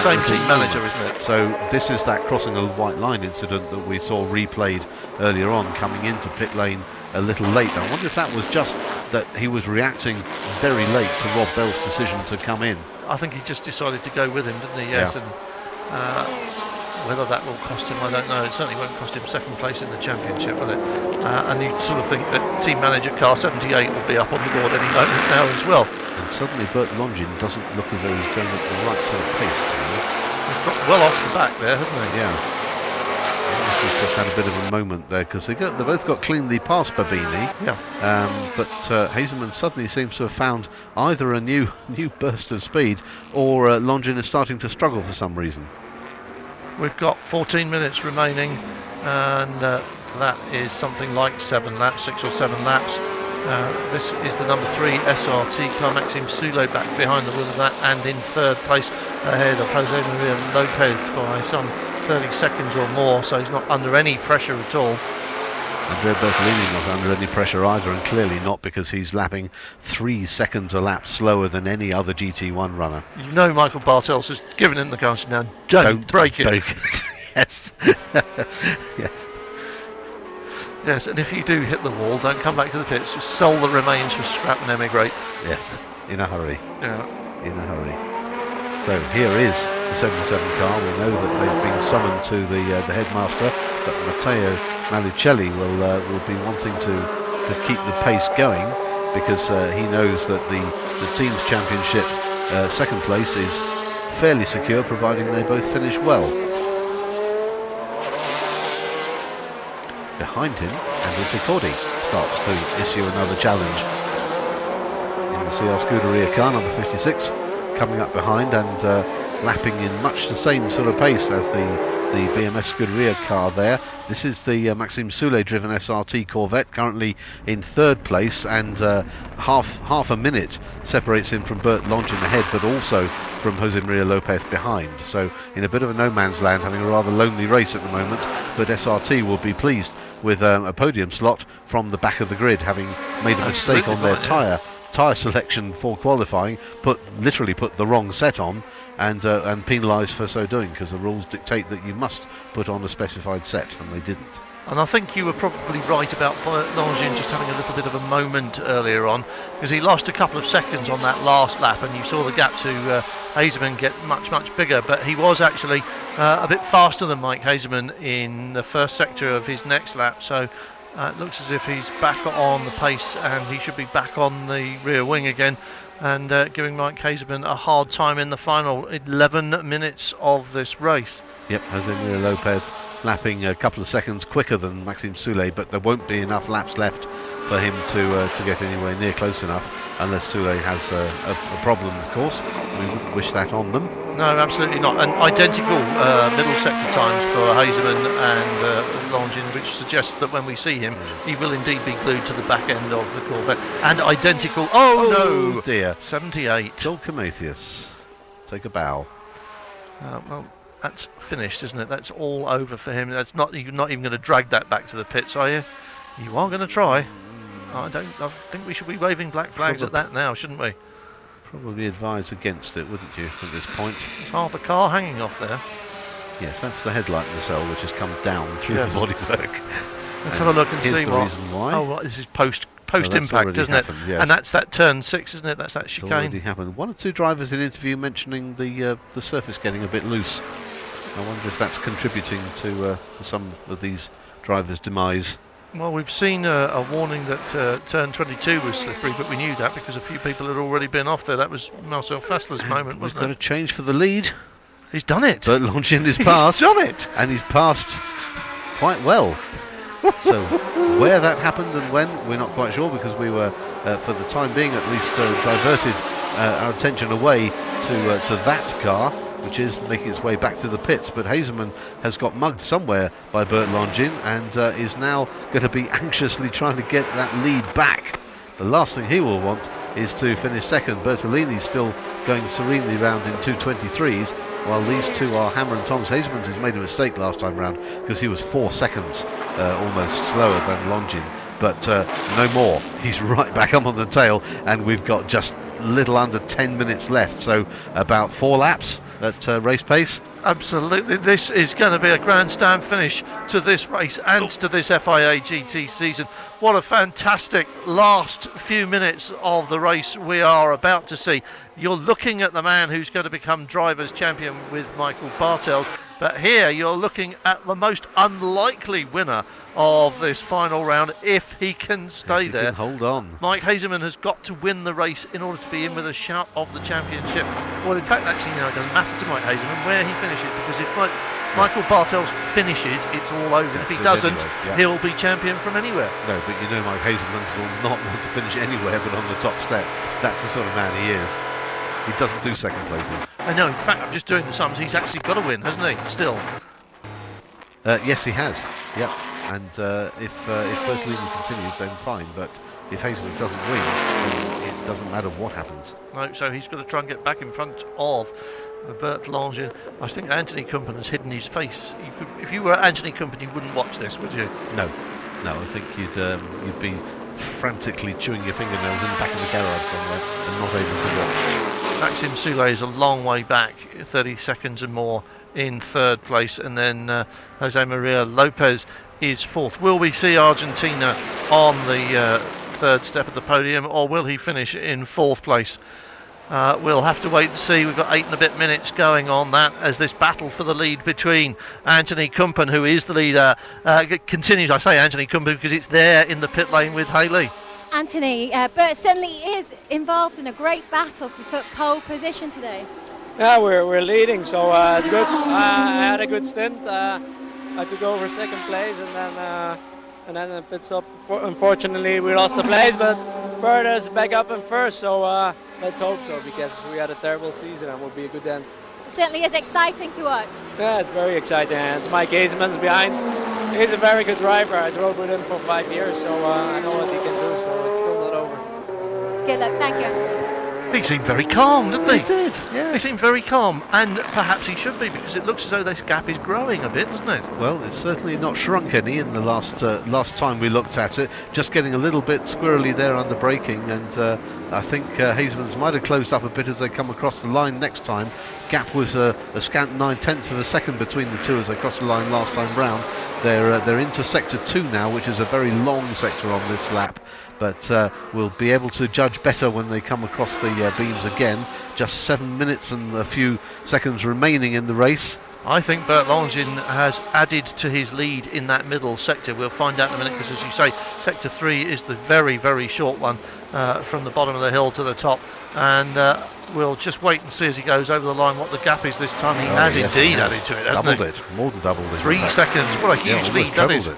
Same team manager, isn't it? So this is that crossing a white line incident that we saw replayed earlier on, coming into pit lane a little late. I wonder if that was just that he was reacting very late to Rob Bell's decision to come in. I think he just decided to go with him, didn't he? Yes. Yeah. And whether that will cost him, I don't know. It certainly won't cost him 2nd place in the championship, will it? And you sort of think that team manager car 78 will be up on the board any moment now as well. And suddenly Bert Longin doesn't look as though he's going at the right sort of pace. He's got well off the back there, hasn't he? Yeah. He's just had a bit of a moment there, because they both got cleanly past Babini. Yeah. But Hazelman suddenly seems to have found either a new burst of speed, or Longin is starting to struggle for some reason. We've got 14 minutes remaining, and that is something like 7 laps, 6 or 7 laps. This is the number 3 SRT car, Maxime Soule back behind the wheel of that, and in 3rd place ahead of Jose Maria Lopez by some 30 seconds or more, so he's not under any pressure at all. Andrea Bertolini not under any pressure either, and clearly not because he's lapping 3 seconds a lap slower than any other GT1 runner. You know Michael Bartels has given him the gun now. Don't break it. Yes. Yes. Yes, and if you do hit the wall, don't come back to the pits. Just sell the remains for scrap and emigrate. Yes, in a hurry. Yeah. In a hurry. So here is the 77 car. We know that they've been summoned to the headmaster, but Matteo Malucelli will be wanting to keep the pace going, because he knows that the team's championship 2nd place is fairly secure, providing they both finish well. Behind him, Enrico Cordi starts to issue another challenge in the CR Scuderia car, number 56, coming up behind and lapping in much the same sort of pace as the BMS Scuderia car there. This is the Maxime Soule driven SRT Corvette, currently in 3rd place, and half a minute separates him from Bert Longin ahead, but also from Jose Maria Lopez behind. So in a bit of a no man's land, having a rather lonely race at the moment, but SRT will be pleased with a podium slot from the back of the grid, having made a mistake on their tyre selection for qualifying, literally put the wrong set on, and penalised for so doing, because the rules dictate that you must put on a specified set, and they didn't. And I think you were probably right about Longin just having a little bit of a moment earlier on, because he lost a couple of seconds on that last lap, and you saw the gap to Hazeman get much bigger, but he was actually a bit faster than Mike Hazeman in the first sector of his next lap, so it looks as if he's back on the pace, and he should be back on the rear wing again, and giving Mike Hazeman a hard time in the final 11 minutes of this race. Yep, Jose Maria Lopez lapping a couple of seconds quicker than Maxime Soule, but there won't be enough laps left for him to get anywhere near close enough, unless Soule has a problem, of course. We wouldn't wish that on them. No, absolutely not. And identical middle sector times for Hazeman and Longin, which suggests that when we see him, he will indeed be glued to the back end of the Corvette. And identical, no! Dear. 78. Phil Comethius, take a bow. Well, that's finished, isn't it? That's all over for him. That's not. You're not even going to drag that back to the pits, are you? You are going to try. I think we should be waving black flags at that now, shouldn't we? Probably advise against it, wouldn't you, at this point? There's half a car hanging off there. Yes, that's the headlight nacelle which has come down through the bodywork. Let's have a look and see the what. reason why. Oh, this is post impact, isn't it? Yes. And that's that turn 6, isn't it? That's that It's chicane. already happened. One or two drivers in interview mentioning the surface getting a bit loose. I wonder if that's contributing to some of these drivers' demise. Well, we've seen a warning that turn 22 was slippery, but we knew that because a few people had already been off there. That was Marcel Fassler's moment, wasn't it? We've got a change for the lead. He's done it. But Longchin is passed. He's done it. And he's passed quite well. So where that happened and when, we're not quite sure, because we were, for the time being at least, diverted our attention away to that car, which is making its way back to the pits. But Hazelman has got mugged somewhere by Bert Longin and is now going to be anxiously trying to get that lead back. The last thing he will want is to finish second. Bertolini's still going serenely round in 2:23s, while these two are hammer and tongs. Hazelman has made a mistake last time round because he was 4 seconds almost slower than Longin, but no more. He's right back up on the tail, and we've got just little under 10 minutes left, so about 4 laps at race pace. Absolutely, this is going to be a grandstand finish to this race and to this FIA GT season. What a fantastic last few minutes of the race we are about to see. You're looking at the man who's going to become Drivers' Champion with Michael Bartels, but here you're looking at the most unlikely winner of this final round if he can stay there. Can hold on. Mike Hazelman has got to win the race in order to be in with a shout of the championship. Well, in fact, actually, no, it doesn't matter to Mike Hazelman where he finishes, because if Michael Bartels finishes, it's all over. If he doesn't, he'll be champion from anywhere. No, but you know Mike Hazelman will not want to finish anywhere but on the top step. That's the sort of man he is. He doesn't do second places. I know, in fact, I'm just doing the sums. He's actually got to win, hasn't he, still? Yes, he has. Yep. And if Bertolini continues, then fine. But if Hazelman doesn't win, then it doesn't matter what happens. No, so he's got to try and get back in front of Bert Longin. I think Anthony Kumpen has hidden his face. If you were Anthony Kumpen, you wouldn't watch this, would you? No. I think you'd be frantically chewing your fingernails in the back of the garage somewhere and not able to watch. Maxime Soulet is a long way back, 30 seconds and more in third place, and then Jose Maria Lopez is fourth. Will we see Argentina on the third step of the podium, or will he finish in fourth place? We'll have to wait and see. We've got 8 and a bit minutes going on that as this battle for the lead between Anthony Kumpen, who is the leader, continues. I say Anthony Kumpen because it's there in the pit lane with Haley. Anthony, Bert certainly is involved in a great battle for pole position today. Yeah, we're leading, so it's good. I had a good stint. I took over second place, and then it pits up. Unfortunately, we lost the place, but Bert is back up in first, so let's hope so, because we had a terrible season and it will be a good end. It certainly is exciting to watch. Yeah, it's very exciting, and it's Mike Hazelman's behind. He's a very good driver. I drove with him for 5 years, so I know what he can do, so it's still not over. Good luck, thank you. He seemed very calm, didn't he? He did, yeah. He seemed very calm, and perhaps he should be, because it looks as though this gap is growing a bit, doesn't it? Well, it's certainly not shrunk any in the last time we looked at it. Just getting a little bit squirrely there under braking, and I think Hazelman's might have closed up a bit as they come across the line next time. Gap was a scant 9/10 of a second between the two as they crossed the line last time round. They're into sector 2 now, which is a very long sector on this lap. But we'll be able to judge better when they come across the beams again. Just 7 minutes and a few seconds remaining in the race. I think Bert Longin has added to his lead in that middle sector. We'll find out in a minute, because as you say, sector 3 is the very, very short one from the bottom of the hill to the top. And we'll just wait and see as he goes over the line what the gap is this time. He has indeed added to it, hasn't doubled he? it, more than doubled it. 3 seconds, what a huge lead that is.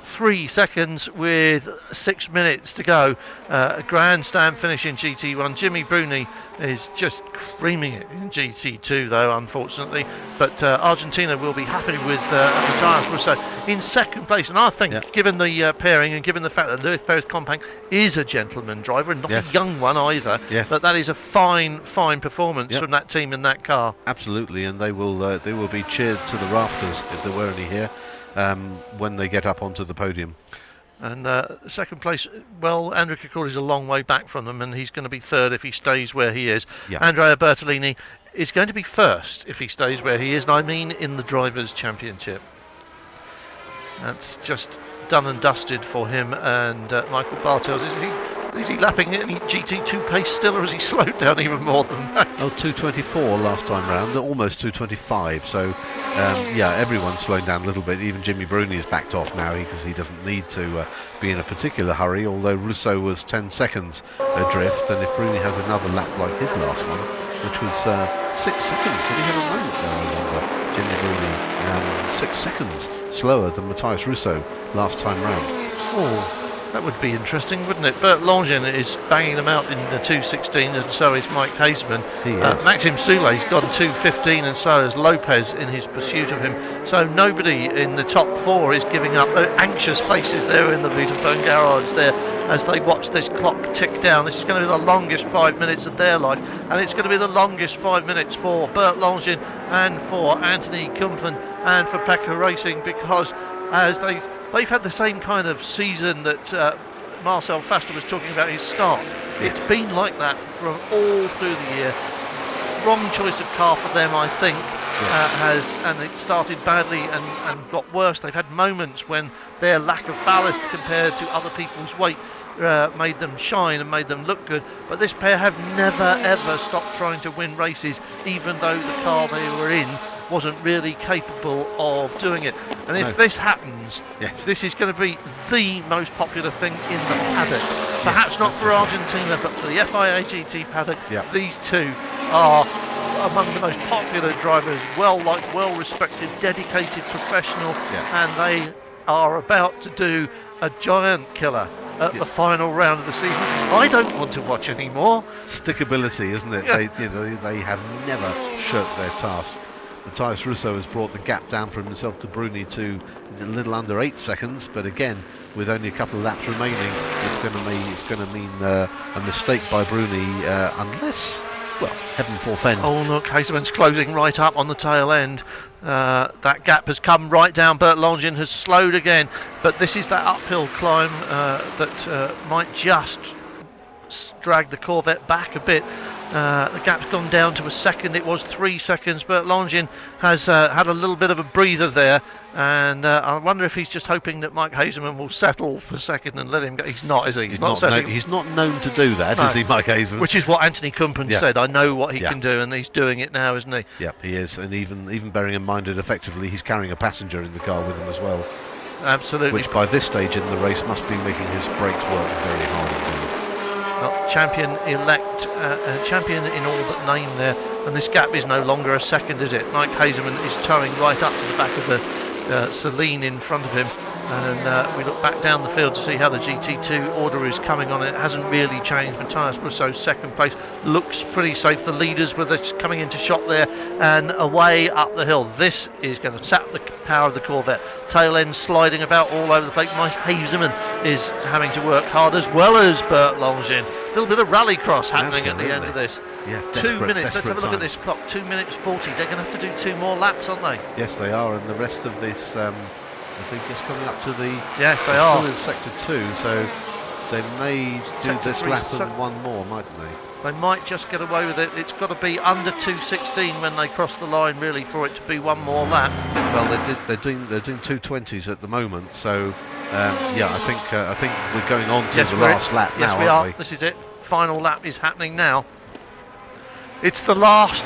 3 seconds with 6 minutes to go. A grandstand finish in GT1. Jimmy Bruni is just creaming it in GT2 though, unfortunately, but Argentina will be happy with Matthias Russo in second place, and I think given the pairing and given the fact that Luis Perez Companc is a gentleman driver and not a young one either, that is a fine performance from that team in that car. Absolutely, and they will be cheered to the rafters if there were any here when they get up onto the podium. And second place, well, Andrea Ciccardi is a long way back from them, and he's going to be third if he stays where he is. Andrea Bertolini is going to be first if he stays where he is, and I mean in the Drivers' Championship. That's just done and dusted for him. And Michael Bartels, is he lapping any GT2 pace still, or has he slowed down even more than that? Oh, 2:24 last time round, almost 2:25. So, everyone's slowing down a little bit. Even Jimmy Bruni has backed off now because he doesn't need to be in a particular hurry, although Russo was 10 seconds adrift. And if Bruni has another lap like his last one, which was 6 seconds, did he have a moment there, I wonder? Jimmy Bruni, 6 seconds slower than Matthias Russo last time round. Oh, that would be interesting, wouldn't it? Bert Longin is banging them out in the 2:16, and so is Mike Haseman. Maxime Soulet's gone 2:15, and so is Lopez in his pursuit of him. So nobody in the top 4 is giving up. The anxious faces there in the Wiedenfeld garage there as they watch this clock tick down. This is going to be the longest 5 minutes of their life, and it's going to be the longest 5 minutes for Bert Longin and for Anthony Kumpen and for Pekka Racing, because as they've had the same kind of season that Marcel Faster was talking about his start. It's been like that from all through the year. Wrong choice of car for them, I think, and it started badly and got worse. They've had moments when their lack of ballast compared to other people's weight made them shine and made them look good, but this pair have never ever stopped trying to win races, even though the car they were in wasn't really capable of doing it. And if this happens, this is going to be the most popular thing in the paddock. Perhaps not for Argentina, but for the FIA GT paddock, these two are among the most popular drivers, well-liked, well-respected, dedicated, professional, and they are about to do a giant killer at the final round of the season. I don't want to watch anymore. Stickability, isn't it? They have never shirked their task. Matthias Russo has brought the gap down from himself to Bruni to a little under 8 seconds, but again, with only a couple of laps remaining, it's going to mean a mistake by Bruni, unless, well, heaven forfend. Oh look, Haseman's closing right up on the tail end. That gap has come right down. Bert Longin has slowed again, but this is that uphill climb that might just drag the Corvette back a bit. The gap's gone down to a second. It was 3 seconds. Bert Longin has had a little bit of a breather there, and I wonder if he's just hoping that Mike Haseman will settle for second and let him go. He's not, is he? He's not settling. He's not known to do that, is he, Mike Haseman? Which is what Anthony Kumpen said. I know what he can do, and he's doing it now, isn't he? Yep, he is, and even bearing in mind that effectively he's carrying a passenger in the car with him as well. Absolutely. Which by this stage in the race must be making his brakes work very hard indeed. Not champion-elect, champion in all but name there, and this gap is no longer a second, is it? Mike Haseman is towing right up to the back of the Celine in front of him, and we look back down the field to see how the GT2 order is coming on. It hasn't really changed. Matthias Russo's second place looks pretty safe. The leaders were just coming into shot there and away up the hill. This is going to sap the power of the Corvette. Tail end sliding about all over the place. Mike Haseman is having to work hard, as well as Bert Longin. A little bit of rallycross happening at the end of this. Yeah, 2 minutes. Let's have a look at this clock. 2 minutes 40. They're going to have to do 2 more laps, aren't they? Yes, they are. And the rest of this, I think, is coming up to the. Yes, they are. Still in sector 2, so they may do Sector this 3, lap and one more, mightn't they? They might just get away with it. It's got to be under 2:16 when they cross the line, really, for it to be one more lap. Well, they're doing 2:20s at the moment, so I think we're going on to the last lap now. Yes, we are. This is it. Final lap is happening now. It's the last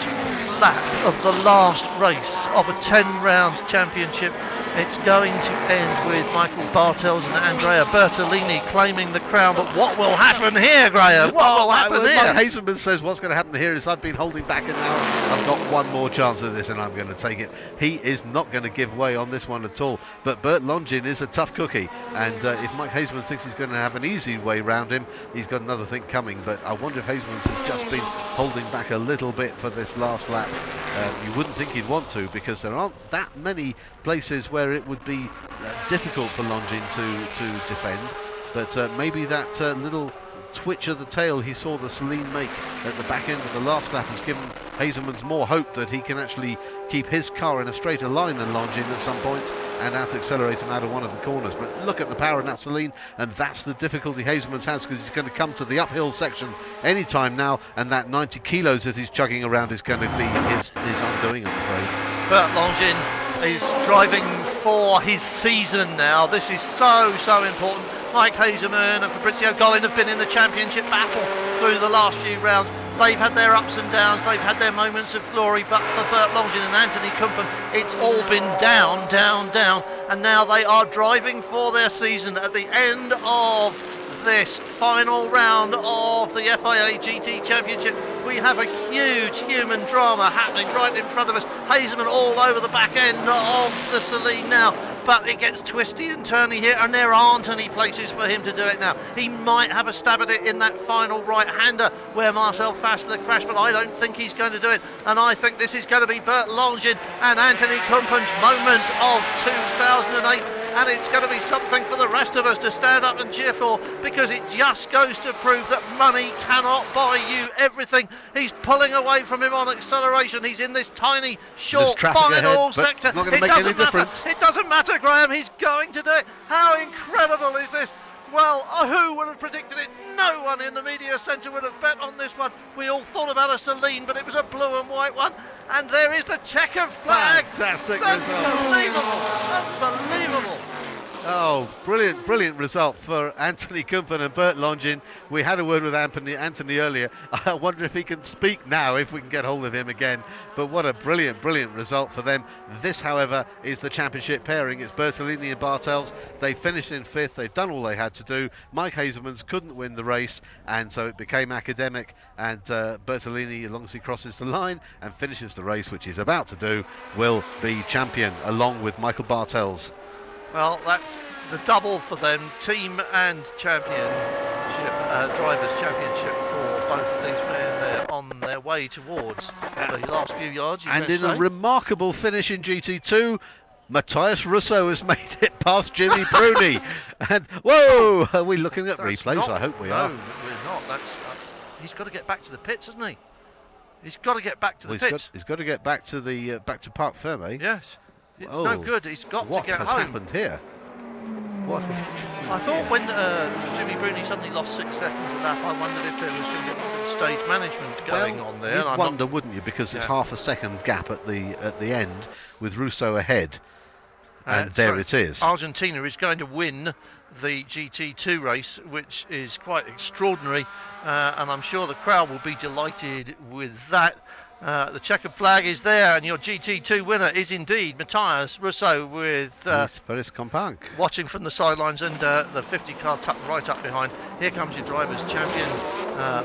lap of the last race of a 10-round championship It's going to end with Michael Bartels and Andrea Bertolini claiming the crown. But what will happen here, Graham? What will happen here? Mike Hazelman says what's going to happen here is I've been holding back and now I've got one more chance of this and I'm going to take it. He is not going to give way on this one at all. But Bert Longin is a tough cookie, and if Mike Hazelman thinks he's going to have an easy way round him, he's got another thing coming. But I wonder if Hazelman's has just been holding back a little bit for this last lap. You wouldn't think he'd want to, because there aren't that many places where it would be difficult for Longin to defend, but maybe that little twitch of the tail he saw the Celine make at the back end of the last lap has given Hazelman's more hope that he can actually keep his car in a straighter line than Longin at some point and out to accelerate him out of one of the corners. But look at the power in that Celine, and that's the difficulty Hazelman's has, because he's going to come to the uphill section anytime now, and that 90 kilos that he's chugging around is going to be his undoing, I'm afraid. Bert Longin is driving for his season now. This is so important. Mike Hazelman and Fabrizio Gollin have been in the championship battle through the last few rounds. They've had their ups and downs, they've had their moments of glory, but for Bert Longin and Anthony Kumpen, it's all been down, and now they are driving for their season at the end of this final round of the FIA GT Championship. We have a huge human drama happening right in front of us. Hazelman all over the back end of the Celine now, but it gets twisty and turny here, and there aren't any places for him to do it now. He might have a stab at it in that final right-hander where Marcel Fassler crashed, but I don't think he's going to do it, and I think this is going to be Bert Longin and Anthony Kumpen's moment of 2008. And it's going to be something for the rest of us to stand up and cheer for, because it just goes to prove that money cannot buy you everything. He's pulling away from him on acceleration. He's in this tiny, short final ahead, sector. Not going to make any difference. It doesn't matter, Graham. He's going to do it. How incredible is this? Well, who would have predicted it? No one in the media centre would have bet on this one. We all thought about a Celine, but it was a blue and white one. And there is the checkered flag. Fantastic result. Unbelievable. Oh, brilliant result for Anthony Kumpen and Bert Longin. We had a word with Anthony earlier. I wonder if he can speak now, if we can get hold of him again. But what a brilliant result for them. This, however, is the championship pairing. It's Bertolini and Bartels. They finished in 5th. They've done all they had to do. Mike Hazelman's couldn't win the race, and so it became academic. And Bertolini, as long as he crosses the line and finishes the race, which he's about to do, will be champion, along with Michael Bartels. Well, that's the double for them, team and championship, drivers' championship for both of these men. They're on their way towards the last few yards. And in a remarkable finish in GT2, Matthias Russo has made it past Jimmy Bruni. And whoa, are we looking at replays? I hope we are. No, we're not. That's he's got to get back to the pits, hasn't he? He's got to get back to the pits. He's got to get back to the back to Parc Fermé. Yes. It's no good. He's got to get home. What has happened here? What has I thought when Jimmy Bruni suddenly lost 6 seconds a lap, I wondered if there was going to be stage management going on there. You'd wonder, wouldn't you? Because it's half a second gap at the end with Russo ahead. And there it is. Argentina is going to win the GT2 race, which is quite extraordinary, and I'm sure the crowd will be delighted with that. The checkered flag is there, and your GT2 winner is indeed Matthias Russo, with Paris Companc watching from the sidelines, and the 50 car tucked right up behind. Here comes your drivers' champion,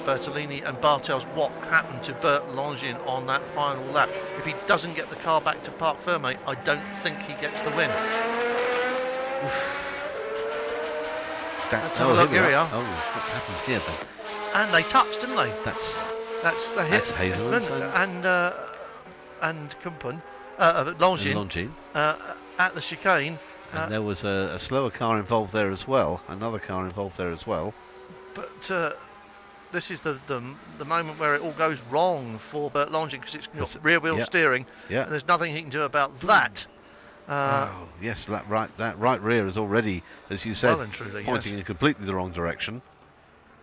Bertolini and Bartels. What happened to Bert Longin on that final lap? If he doesn't get the car back to Parc Fermé, I don't think he gets the win. Let's have a look. Here we are. Oh, what's happened here then? And they touched, didn't they? That's Hazelman and Kumpen, Longin at the chicane. And there was a slower car involved there as well. Another car involved there as well. But this is the moment where it all goes wrong for Bert Longin, because it's got rear wheel steering, and there's nothing he can do about that. Yes, that right rear is already, as you said, pointing in completely the wrong direction.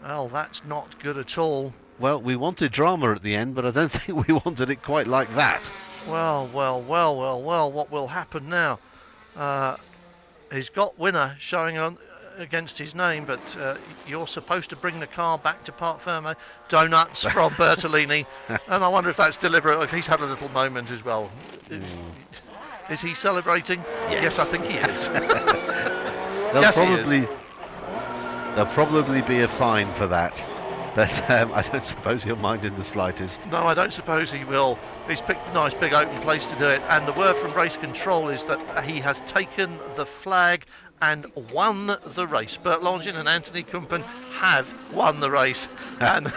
Well, that's not good at all. Well, we wanted drama at the end, but I don't think we wanted it quite like that. Well, what will happen now? He's got winner showing on against his name, but you're supposed to bring the car back to Parc Fermé. Donuts from Bertolini, and I wonder if that's deliberate. If he's had a little moment as well. Is he celebrating? Yes, I think he is. There'll probably be a fine for that. But I don't suppose he'll mind in the slightest. No, I don't suppose he will. He's picked a nice big open place to do it, and the word from race control is that he has taken the flag and won the race. Bert Longin and Anthony Kumpen have won the race. And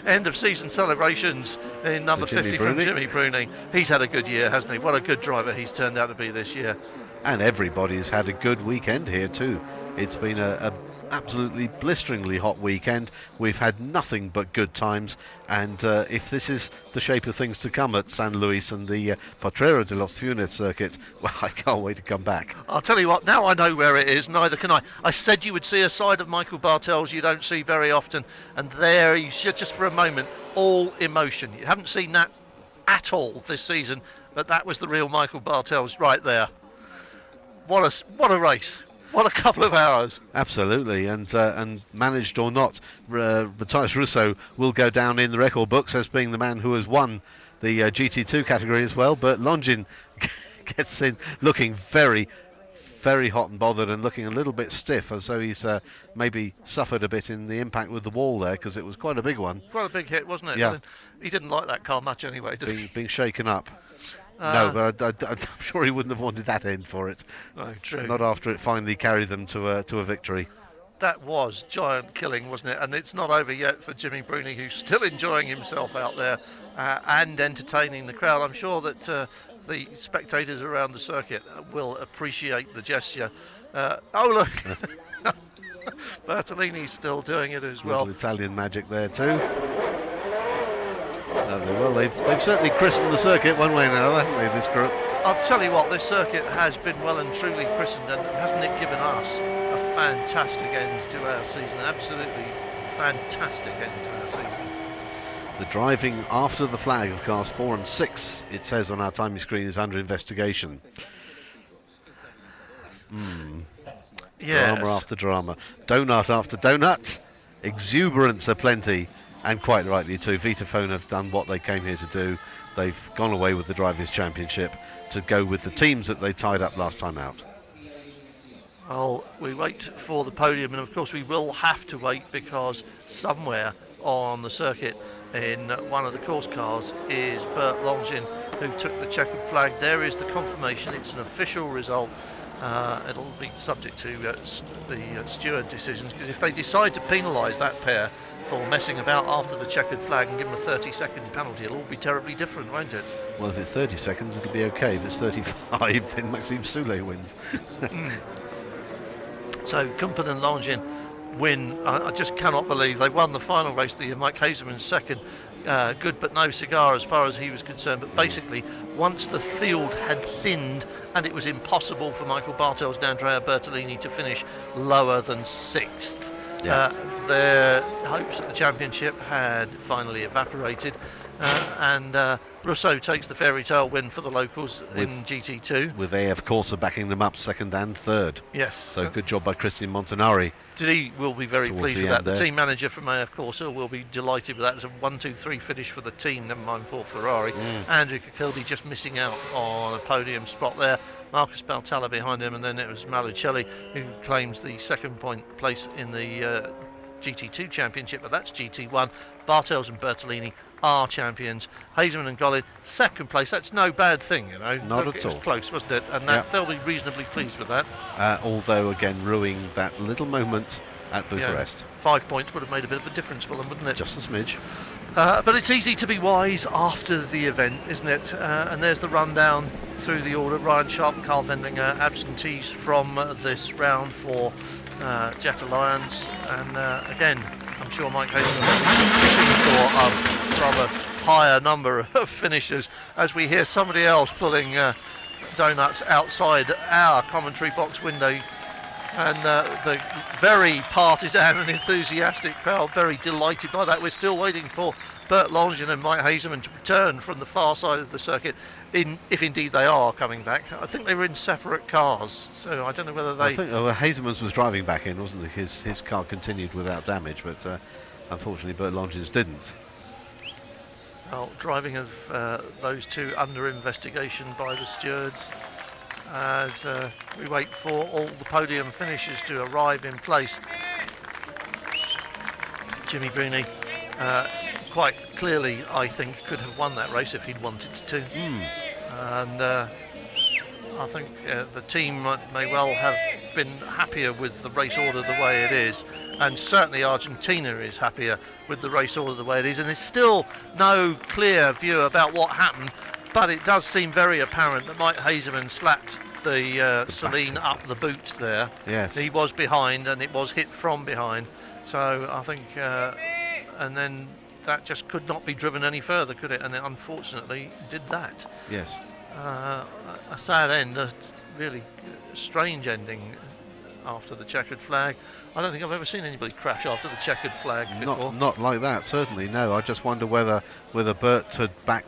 end of season celebrations in number 50 from Jimmy Bruni. He's had a good year, hasn't he? What a good driver he's turned out to be this year. And everybody's had a good weekend here too. It's been a absolutely blisteringly hot weekend. We've had nothing but good times, and if this is the shape of things to come at San Luis and the Potrero de los Funes circuit, well, I can't wait to come back. I'll tell you what, now I know where it is, neither can I. I said you would see a side of Michael Bartels you don't see very often, and there you should, just for a moment, all emotion. You haven't seen that at all this season, but that was the real Michael Bartels right there. What a race. What a couple of hours. Absolutely, and managed or not, Matthias Russo will go down in the record books as being the man who has won the GT2 category as well. But Longin gets in looking very, very hot and bothered and looking a little bit stiff, as though he's maybe suffered a bit in the impact with the wall there, because it was quite a big one. Quite a big hit, wasn't it? Yeah. He didn't like that car much anyway, did he? Being shaken up. No, but I'm sure he wouldn't have wanted that end for it. No, true. Not after it finally carried them to a victory. That was giant killing, wasn't it? And it's not over yet for Jimmy Bruni, who's still enjoying himself out there and entertaining the crowd. I'm sure that the spectators around the circuit will appreciate the gesture. Oh, look. Bertolini's still doing it as well. Little Italian magic there too. Well, they've certainly christened the circuit one way or another, haven't they, this group? I'll tell you what, this circuit has been well and truly christened, and hasn't it given us a fantastic end to our season? Absolutely fantastic end to our season. The driving after the flag of cars 4 and 6, it says on our timing screen, is under investigation. Yes. Drama after drama. Donut after donut. Exuberance aplenty. And quite rightly too. Vitafone have done what they came here to do. They've gone away with the Drivers' Championship to go with the teams that they tied up last time out. Well, we wait for the podium, and of course we will have to wait, because somewhere on the circuit in one of the course cars is Bert Longin, who took the checkered flag. There is the confirmation. It's an official result. It'll be subject to the steward decisions, because if they decide to penalise that pair for messing about after the checkered flag and give them a 30-second penalty, it'll all be terribly different, won't it? Well, if it's 30 seconds, it'll be okay. If it's 35, then Maxime Soulet wins. So Kumpen and Longin win. I just cannot believe they've won the final race of the year. Mike Hazelman's second. Good but no cigar as far as he was concerned. But basically, once the field had thinned and it was impossible for Michael Bartels and Andrea Bertolini to finish lower than 6th, their hopes at the championship had finally evaporated. And Russo takes the fairy tale win for the locals in GT2. With AF Corsa backing them up 2nd and 3rd. Yes. So good job by Christian Montanari. He will be very pleased with that. The there. team manager from AF Corsa will be delighted with that. It's a 1-2-3 finish for the team, never mind for Ferrari. Andrew Cacildi just missing out on a podium spot there. Marcus Baltalla behind him, and then it was Malucelli who claims the second place in the GT2 championship, but that's GT1. Bartels and Bertolini are champions. Hazelman and Gollin, second place. That's no bad thing, you know. Not at it all. was close, wasn't it? And they'll be reasonably pleased with that. Although, again, ruining that little moment at Bucharest. 5 points would have made a bit of a difference for them, wouldn't it? Just a smidge. But it's easy to be wise after the event, isn't it? And there's the rundown through the order. Ryan Sharp and Carl Vendinger absentees from this round for Jet Alliance. And again, I'm sure Mike Hazelman will be looking for a rather higher number of finishers as we hear somebody else pulling donuts outside our commentary box window. And the very partisan and enthusiastic crowd, very delighted by that. We're still waiting for Bert Longin and Mike Hazelman to return from the far side of the circuit, if indeed they are coming back. I think they were in separate cars, so I don't know whether they... I think Hazelman's was driving back in, wasn't he? His car continued without damage, but unfortunately Bert Longin's didn't. Well, driving of those two under investigation by the stewards as we wait for all the podium finishes to arrive in place. Jimmy Bruni quite clearly, I think, could have won that race if he'd wanted to. And I think the team may well have been happier with the race order the way it is, and certainly Argentina is happier with the race order the way it is, and there's still no clear view about what happened, but it does seem very apparent that Mike Hazeman slapped the Celine up the boot there. Yes. He was behind and it was hit from behind, so I think and then that just could not be driven any further, could it? And it unfortunately did that. Yes. A sad end, a really strange ending after the checkered flag. I don't think I've ever seen anybody crash after the checkered flag before. Not like that, certainly. No, I just wonder whether Bert had backed.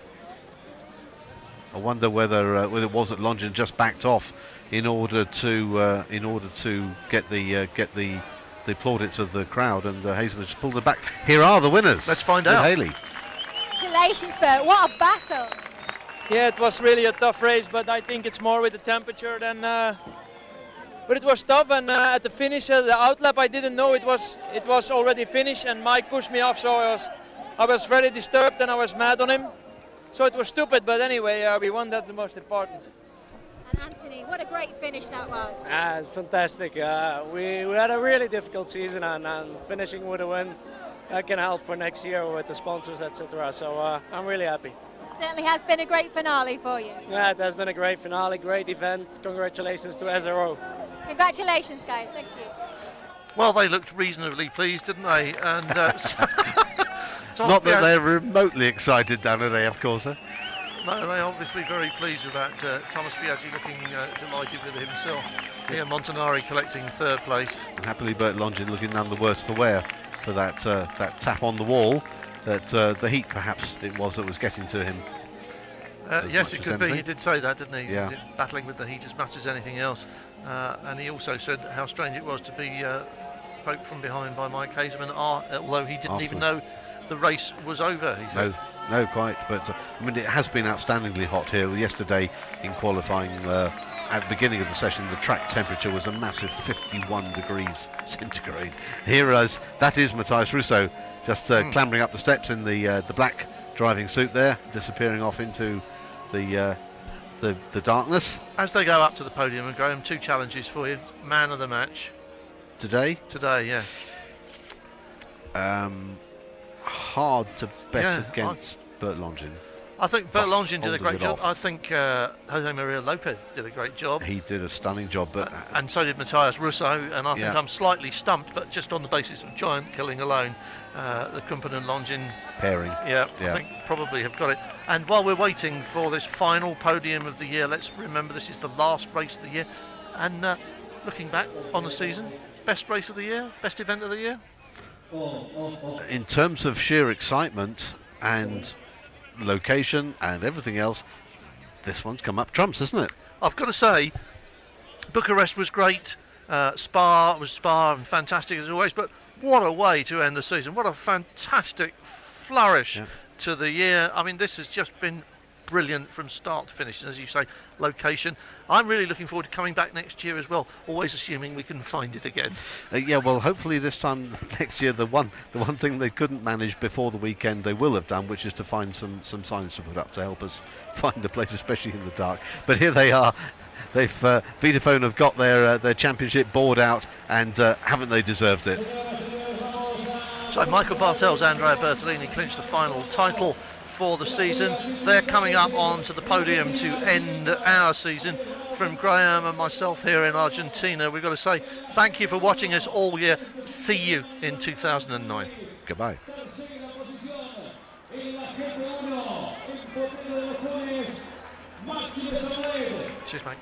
I wonder whether it was that Longin just backed off in order to get the plaudits of the crowd, and Hazeman just pulled it back. Here are the winners. Let's find out. Haley. Congratulations, Bert. What a battle. Yeah, it was really a tough race, but I think it's more with the temperature than. But it was tough, and at the finish, the outlap, I didn't know it was already finished, and Mike pushed me off, so I was very disturbed and I was mad on him. So it was stupid, but anyway, we won. That's the most important. And Anthony, what a great finish that was. It's fantastic. We had a really difficult season, and finishing with a win can help for next year with the sponsors, etc. So I'm really happy. Certainly has been a great finale for you. Yeah, it has been a great finale, great event. Congratulations to SRO. Congratulations, guys. Thank you. Well, they looked reasonably pleased, didn't they? And not that they're remotely excited down at AF Corsa. No, they're obviously very pleased with that. Thomas Biaggi looking delighted with himself. Here, Montanari collecting third place. And happily, Bert Longin looking none the worse for wear for that tap on the wall. That the heat, perhaps it was that was getting to him. Yes, it could be. He did say that, didn't he? Yeah. Battling with the heat as much as anything else. And he also said how strange it was to be poked from behind by Mike Hazeman, although he didn't even know the race was over, he said. No, quite. But I mean, it has been outstandingly hot here. Yesterday in qualifying, at the beginning of the session, the track temperature was a massive 51 degrees centigrade. Here that is Matthias Russo just clambering up the steps in the black driving suit there, disappearing off into the darkness. As they go up to the podium, and Graham, two challenges for you. Man of the match. Today, yeah. Hard to bet against Bert Longin. I think Bert Longin did a great job. Off. I think Jose Maria Lopez did a great job. He did a stunning job, but and so did Matthias Russo. And I think I'm slightly stumped, but just on the basis of giant killing alone, the Kumpen and Longin pairing. Yeah, I think probably have got it. And while we're waiting for this final podium of the year, let's remember this is the last race of the year. And looking back on the season, best race of the year, best event of the year. In terms of sheer excitement and location and everything else, this one's come up trumps, isn't it? I've got to say, Bucharest was great, Spa was Spa and fantastic as always, but what a way to end the season. What a fantastic flourish to the year. I mean, this has just been brilliant from start to finish, and as you say, location. I'm really looking forward to coming back next year as well, always assuming we can find it again. Yeah, well, hopefully this time next year, the one thing they couldn't manage before the weekend they will have done, which is to find some signs to put up to help us find a place, especially in the dark. But here they are. They've Vodafone have got their championship board out, and haven't they deserved it? So Michael Bartel's Andrea Bertolini clinched the final title for the season. They're coming up onto the podium to end our season. From Graham and myself here in Argentina, we've got to say thank you for watching us all year. See you in 2009. Goodbye. Cheers, mate.